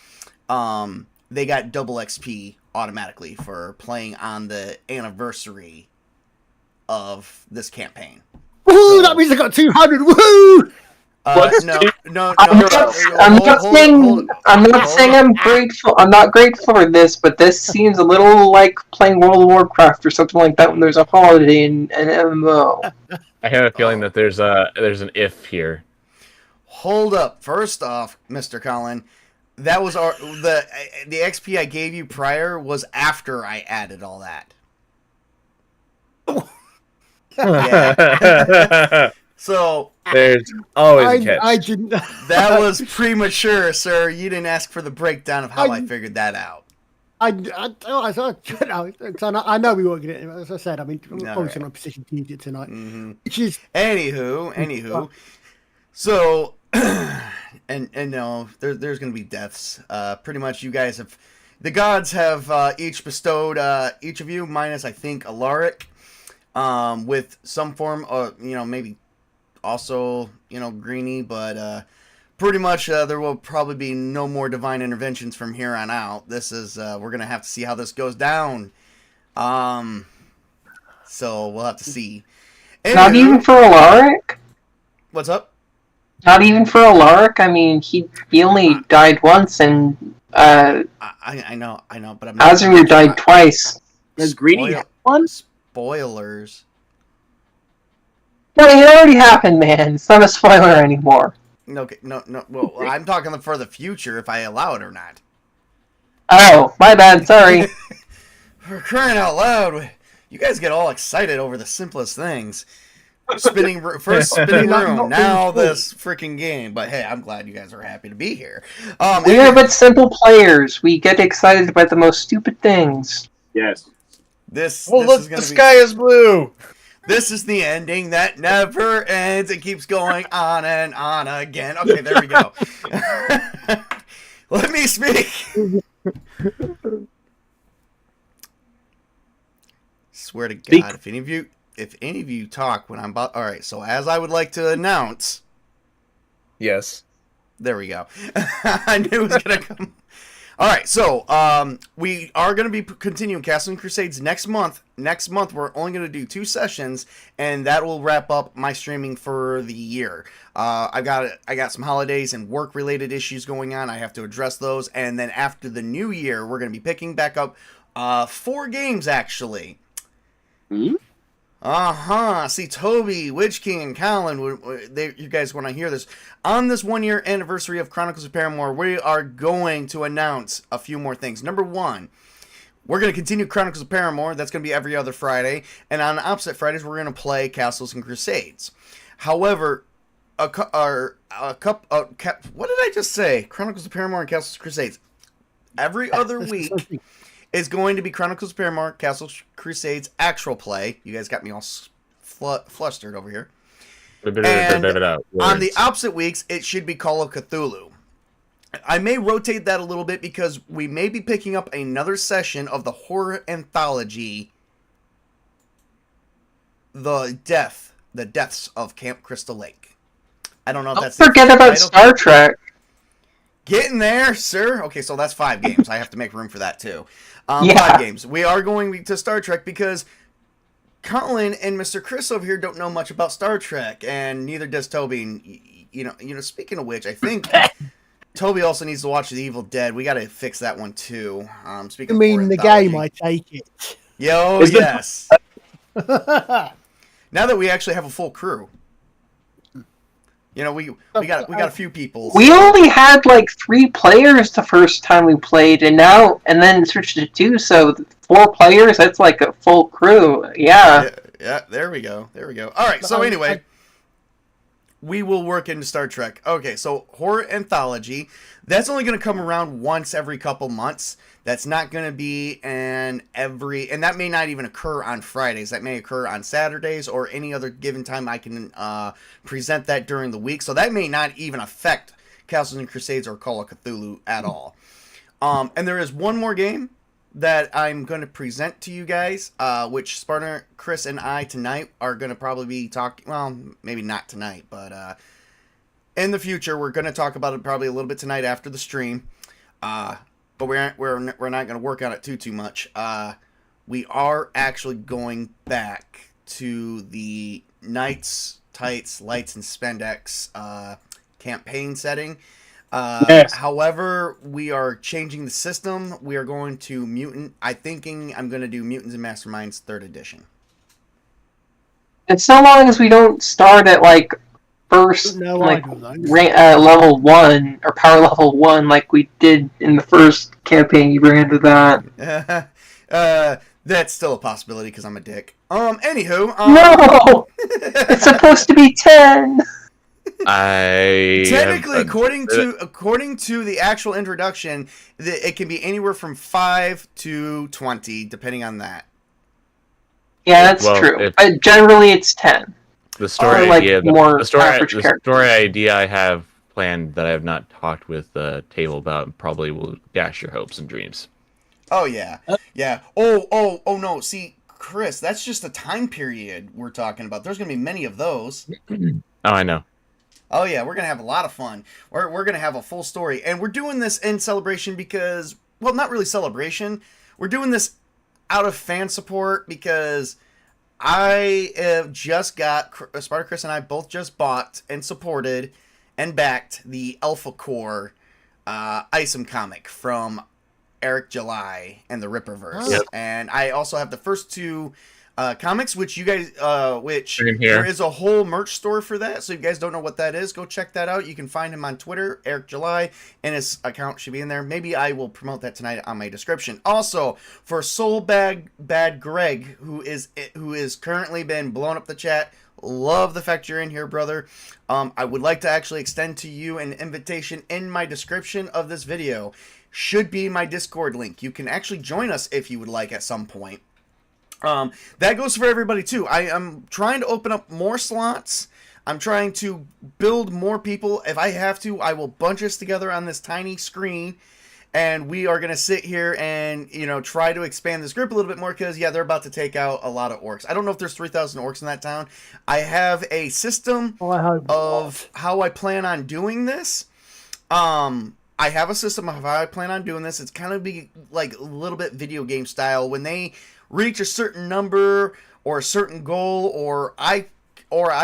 They got double XP automatically for playing on the anniversary of this campaign. Woohoo! That means I got 200. Woohoo! No. I'm not saying I'm grateful. I'm not grateful for this, but this seems a little like playing World of Warcraft or something like that when there's a holiday in an MMO. I have a feeling that there's an if here. Hold up. First off, Mr. Colin, that was the XP I gave you prior was after I added all that. Yeah. So there's always a catch. I didn't. That was premature, sir. You didn't ask for the breakdown of how I figured that out. I know we won't get it. As I said, I mean, I'm obviously not in a position to use it tonight. Mm-hmm. Which is Anywho. So, and no, there's going to be deaths. Pretty much, you guys have, the gods have each bestowed each of you minus I think Alaric, with some form of maybe also Greenie, but pretty much there will probably be no more divine interventions from here on out. This is we're gonna have to see how this goes down. So we'll have to see. Anywho, Not even for Alaric? What's up? Not even for Alaric? I mean, he only died once, and I know, but I'm not. Azir died twice. Does Greenie have one? Spoilers. Well, it already happened, man. It's not a spoiler anymore. Okay, no. Well, I'm talking for the future, if I allow it or not. Oh, my bad. Sorry. For crying out loud, you guys get all excited over the simplest things. spinning room. Now this freaking game. But hey, I'm glad you guys are happy to be here. We are but simple players. We get excited by the most stupid things. Yes. This Look, is gonna the sky is blue. This is the ending that never ends. It keeps going on and on again. Okay, there we go. Let me speak. Swear to God, if any of you talk when I'm about, all right. So as I would like to announce, Yes. there we go. I knew it was gonna come. All right, so we are going to be continuing Castles and Crusades next month. Next month, we're only going to do 2 sessions, and that will wrap up my streaming for the year. I got some holidays and work-related issues going on. I have to address those, and then after the new year, we're going to be picking back up 4 games, actually. Hmm? See, Tobey, Witch King, and Colin, you guys want to hear this. On this 1-year anniversary of Chronicles of Paramoor, we are going to announce a few more things. Number 1, we're going to continue Chronicles of Paramoor. That's going to be every other Friday. And on opposite Fridays, we're going to play Castles and Crusades. However, what did I just say? Chronicles of Paramoor and Castles and Crusades. Every other week is going to be Chronicles of Paramoor, Castles Crusades actual play. You guys got me all flustered over here. And on the opposite weeks, it should be Call of Cthulhu. I may rotate that a little bit because we may be picking up another session of the horror anthology, The Deaths of Camp Crystal Lake. I don't know if that's Don't forget about Star Trek. Getting there, sir. Okay, so that's 5 games. I have to make room for that too. 5 games. We are going to Star Trek because Colin and Mr. Chris over here don't know much about Star Trek, and neither does Tobey. And, you know. Speaking of which, I think Tobey also needs to watch The Evil Dead. We got to fix that one too. Speaking. I mean, the game, I take it. Yes. Now that we actually have a full crew. You know, we got a few people. So. We only had like 3 players the first time we played, and then switched to 2. So 4 players. That's like a full crew. Yeah. There we go. All right. So anyway, we will work into Star Trek. Okay. So horror anthology. That's only going to come around once every couple months. That's not going to be and that may not even occur on Fridays. That may occur on Saturdays or any other given time I can present that during the week. So that may not even affect Castles and Crusades or Call of Cthulhu at all. And there is one more game that I'm going to present to you guys, which SpartaChris and I tonight are going to probably be talking. Well, maybe not tonight, but in the future we're going to talk about it probably a little bit tonight after the stream. But we're not going to work on it too much. We are actually going back to the Knights, Tights, Lights, and Spendex campaign setting. Yes. However, we are changing the system. We are going to I'm going to do Mutants and Masterminds 3rd edition. And so long as we don't start at like first level 1 or power level 1 like we did in the first campaign you ran into that. That's still a possibility because I'm a dick. Anywho. No! It's supposed to be 10! Technically, according to the actual introduction, it can be anywhere from 5 to 20, depending on that. Yeah, that's true. But generally, it's 10. The story idea, the story idea I have planned that I have not talked with the table about probably will dash your hopes and dreams. Oh yeah, yeah. Oh no. See, Chris, that's just a time period we're talking about. There's gonna be many of those. Oh, I know. Oh yeah, we're gonna have a lot of fun. We're gonna have a full story, and we're doing this in celebration because, well, not really celebration. We're doing this out of fan support because I have just got SpartaChris and I both just bought and supported and backed the Alpha Core ISOM comic from Eric July and the Ripperverse. Yep. And I also have the first 2 comics, which you guys, there is a whole merch store for that. So if you guys don't know what that is, go check that out. You can find him on Twitter, Eric July, and his account should be in there. Maybe I will promote that tonight on my description. Also, for Soul Bad Greg, who is currently been blowing up the chat, Love the fact you're in here, brother. I would like to actually extend to you an invitation in my description of this video. Should be my Discord link. You can actually join us if you would like at some point. That goes for everybody too. I am trying to open up more slots. I'm trying to build more people. If I have to, I will bunch us together on this tiny screen, and we are going to sit here and, you know, try to expand this group a little bit more because, yeah, they're about to take out a lot of orcs. I don't know if there's 3,000 orcs in that town. I have a system of how I plan on doing this. I have a system of how I plan on doing this. It's kind of be like a little bit video game style. When they reach a certain number or a certain goal, or I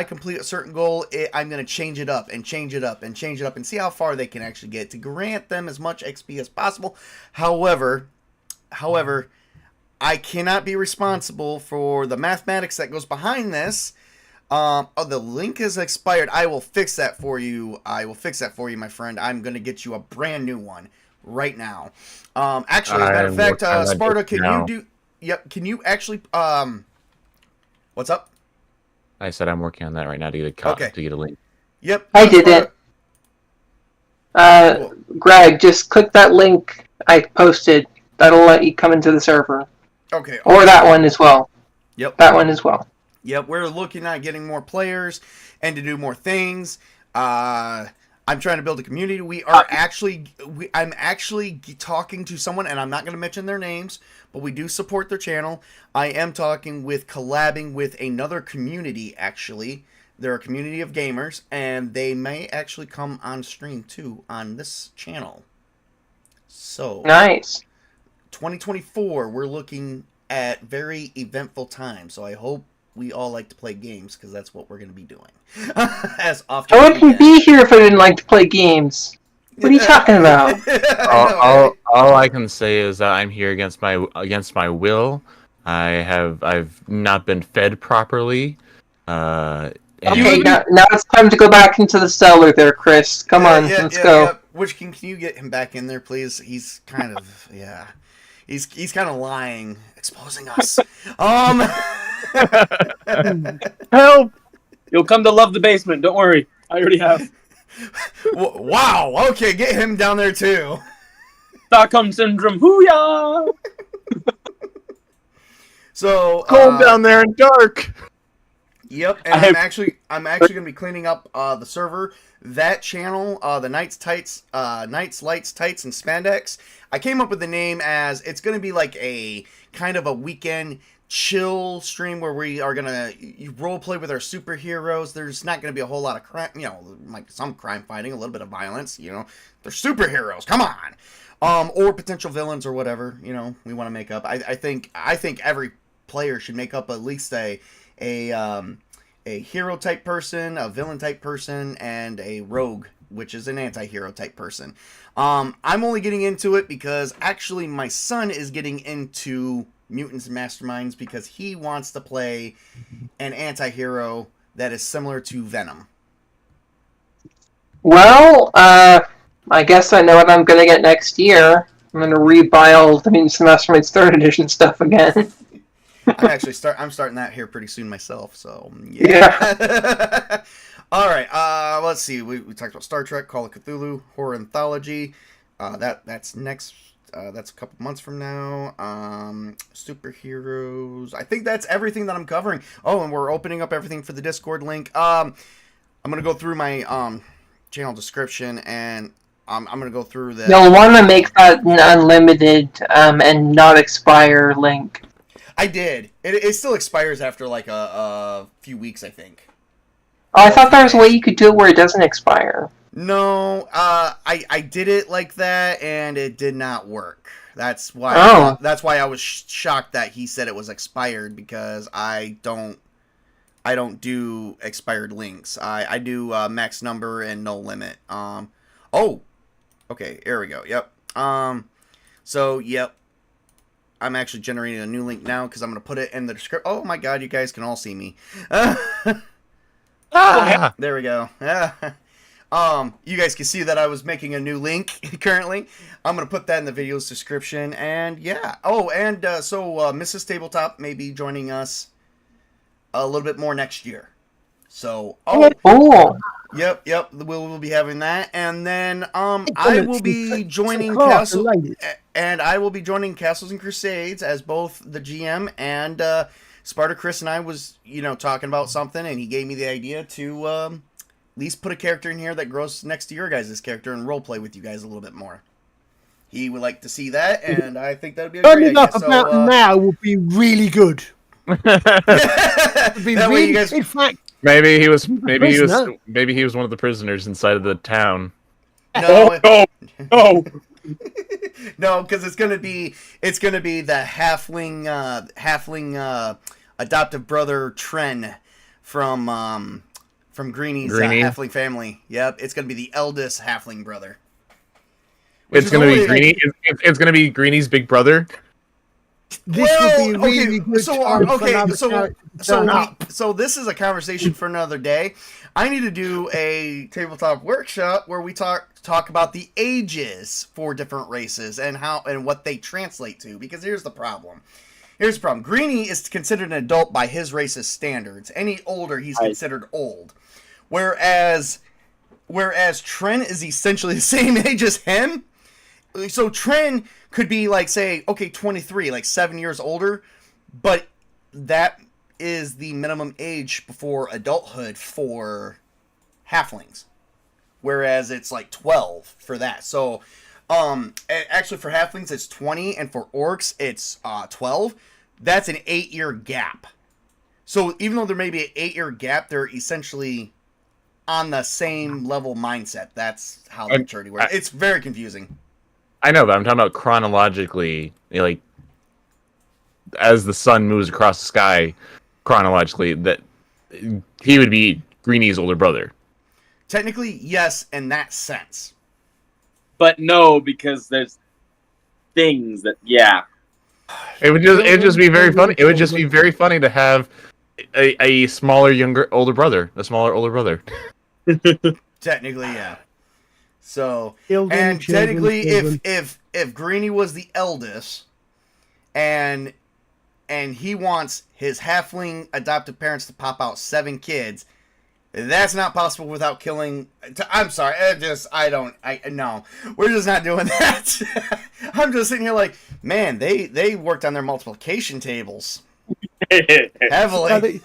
complete a certain goal, I'm going to change it up and change it up and change it up and see how far they can actually get to grant them as much XP as possible. However, I cannot be responsible for the mathematics that goes behind this. The link is expired. I will fix that for you. I will fix that for you, my friend. I'm going to get you a brand new one right now. Actually, as a matter of fact, Sparta, can you do... Yep, can you actually... what's up? I said I'm working on that right now to get to get a link. Yep. I did it. Cool. Greg, just click that link I posted. That'll let you come into the server. Okay. Or that one as well. Yep. That one as well. Yep, we're looking at getting more players and to do more things. I'm trying to build a community. I'm actually talking to someone, and I'm not going to mention their names, but we do support their channel. I am collabing with another community, actually. They're a community of gamers, and they may actually come on stream, too, on this channel. So, nice. 2024, we're looking at very eventful times, so I hope we all like to play games, because that's what we're going to be doing. As often I wouldn't be here if I didn't like to play games. What are you talking about? all I can say is that I'm here against my will. I've not been fed properly. Okay, now it's time to go back into the cellar there, Chris. Come on, let's go. Yeah. Which can you get him back in there, please? He's kind of He's kind of lying, exposing us. Help! You'll come to love the basement. Don't worry. I already have. Wow. Okay, get him down there too. Stockholm syndrome. Hoo-yah! So cold down there and dark. Yep, and I'm actually gonna be cleaning up the server. That channel, the Knights, Lights, Tights, and Spandex. I came up with the name as it's gonna be like a kind of a weekend chill stream where we are gonna role play with our superheroes. There's not gonna be a whole lot of crime, like some crime fighting, a little bit of violence. They're superheroes. Come on, or potential villains or whatever. We want to make up. I think every player should make up at least a hero type person, a villain type person, and a rogue, which is an anti-hero type person. I'm only getting into it because actually my son is getting into Mutants and Masterminds because he wants to play an anti-hero that is similar to Venom. Well, I guess I know what I'm going to get next year. I'm going to rebuy all the Mutants and Masterminds 3rd edition stuff again. I'm starting that here pretty soon myself, so yeah. All right, let's see. We talked about Star Trek, Call of Cthulhu, Horror Anthology. That's next. That's a couple months from now. Superheroes. I think that's everything that I'm covering. Oh, and we're opening up everything for the Discord link. I'm gonna go through my channel description, and I'm gonna go through the. You'll want to make that an unlimited and not expire link. I did. It still expires after like a few weeks, I think. Oh, I thought there was a way you could do it where it doesn't expire. No, I did it like that, and it did not work. That's why. I was shocked that he said it was expired, because I don't do expired links. I do max number and no limit. Oh, okay. There we go. Yep. So yep. I'm actually generating a new link now because I'm going to put it in the description. Oh my god, you guys can all see me. There we go. You guys can see that I was making a new link currently. I'm going to put that in the video's description. And yeah. Oh, and so Mrs. Tabletop may be joining us a little bit more next year. So, Cool. Yep, we'll be having that, and then I will be joining Castles and Crusades as both the GM and SpartaChris and I was talking about something, and he gave me the idea to at least put a character in here that grows next to your guys' character and roleplay with you guys a little bit more. He would like to see that, and I think that would be a great idea. About now would be really good. Would be that way you guys. In fact. Maybe he was one of the prisoners inside of the town. No, no. No, because it's gonna be the halfling adoptive brother Tren from Greenie's halfling family. Yep, it's gonna be the eldest halfling brother. It's gonna be Greenie. It's gonna be Greenie's big brother. This would be really good. So this is a conversation for another day. I need to do a tabletop workshop where we talk about the ages for different races and what they translate to. Because here's the problem. Greenie is considered an adult by his race's standards. Any older, he's considered old. Whereas Tren is essentially the same age as him. So Tren could be 23, 7 years older, but that is the minimum age before adulthood for halflings. Whereas it's 12 for that. So, actually for halflings it's 20, and for orcs it's 12. That's an 8-year gap. So even though there may be an 8-year gap, they're essentially on the same level mindset. That's how the maturity works. It's very confusing. I know, but I'm talking about chronologically, as the sun moves across the sky, chronologically, that he would be Greenie's older brother. Technically, yes, in that sense. But no, because there's things that, It would just be very funny. It would just be very funny to have a smaller, older brother. Technically, yeah. So, and technically, if Greenie was the eldest, and he wants his halfling adoptive parents to pop out 7 kids, that's not possible without killing. I'm sorry, no, we're just not doing that. I'm just sitting here man, they worked on their multiplication tables heavily.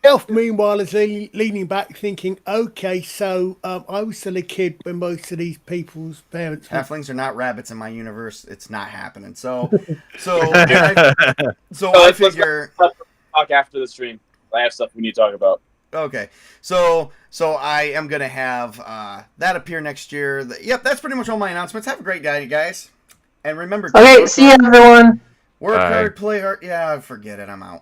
Elf, meanwhile, is leaning back, thinking, "Okay, so I was still a kid when most of these people's parents." Halflings are not rabbits in my universe. It's not happening. So I figure. Let's talk after the stream. I have stuff we need to talk about. Okay, so I am gonna have that appear next year. Yep, that's pretty much all my announcements. Have a great day, guys, and remember. Okay, see you everyone. Work hard, play hard. Yeah, forget it. I'm out.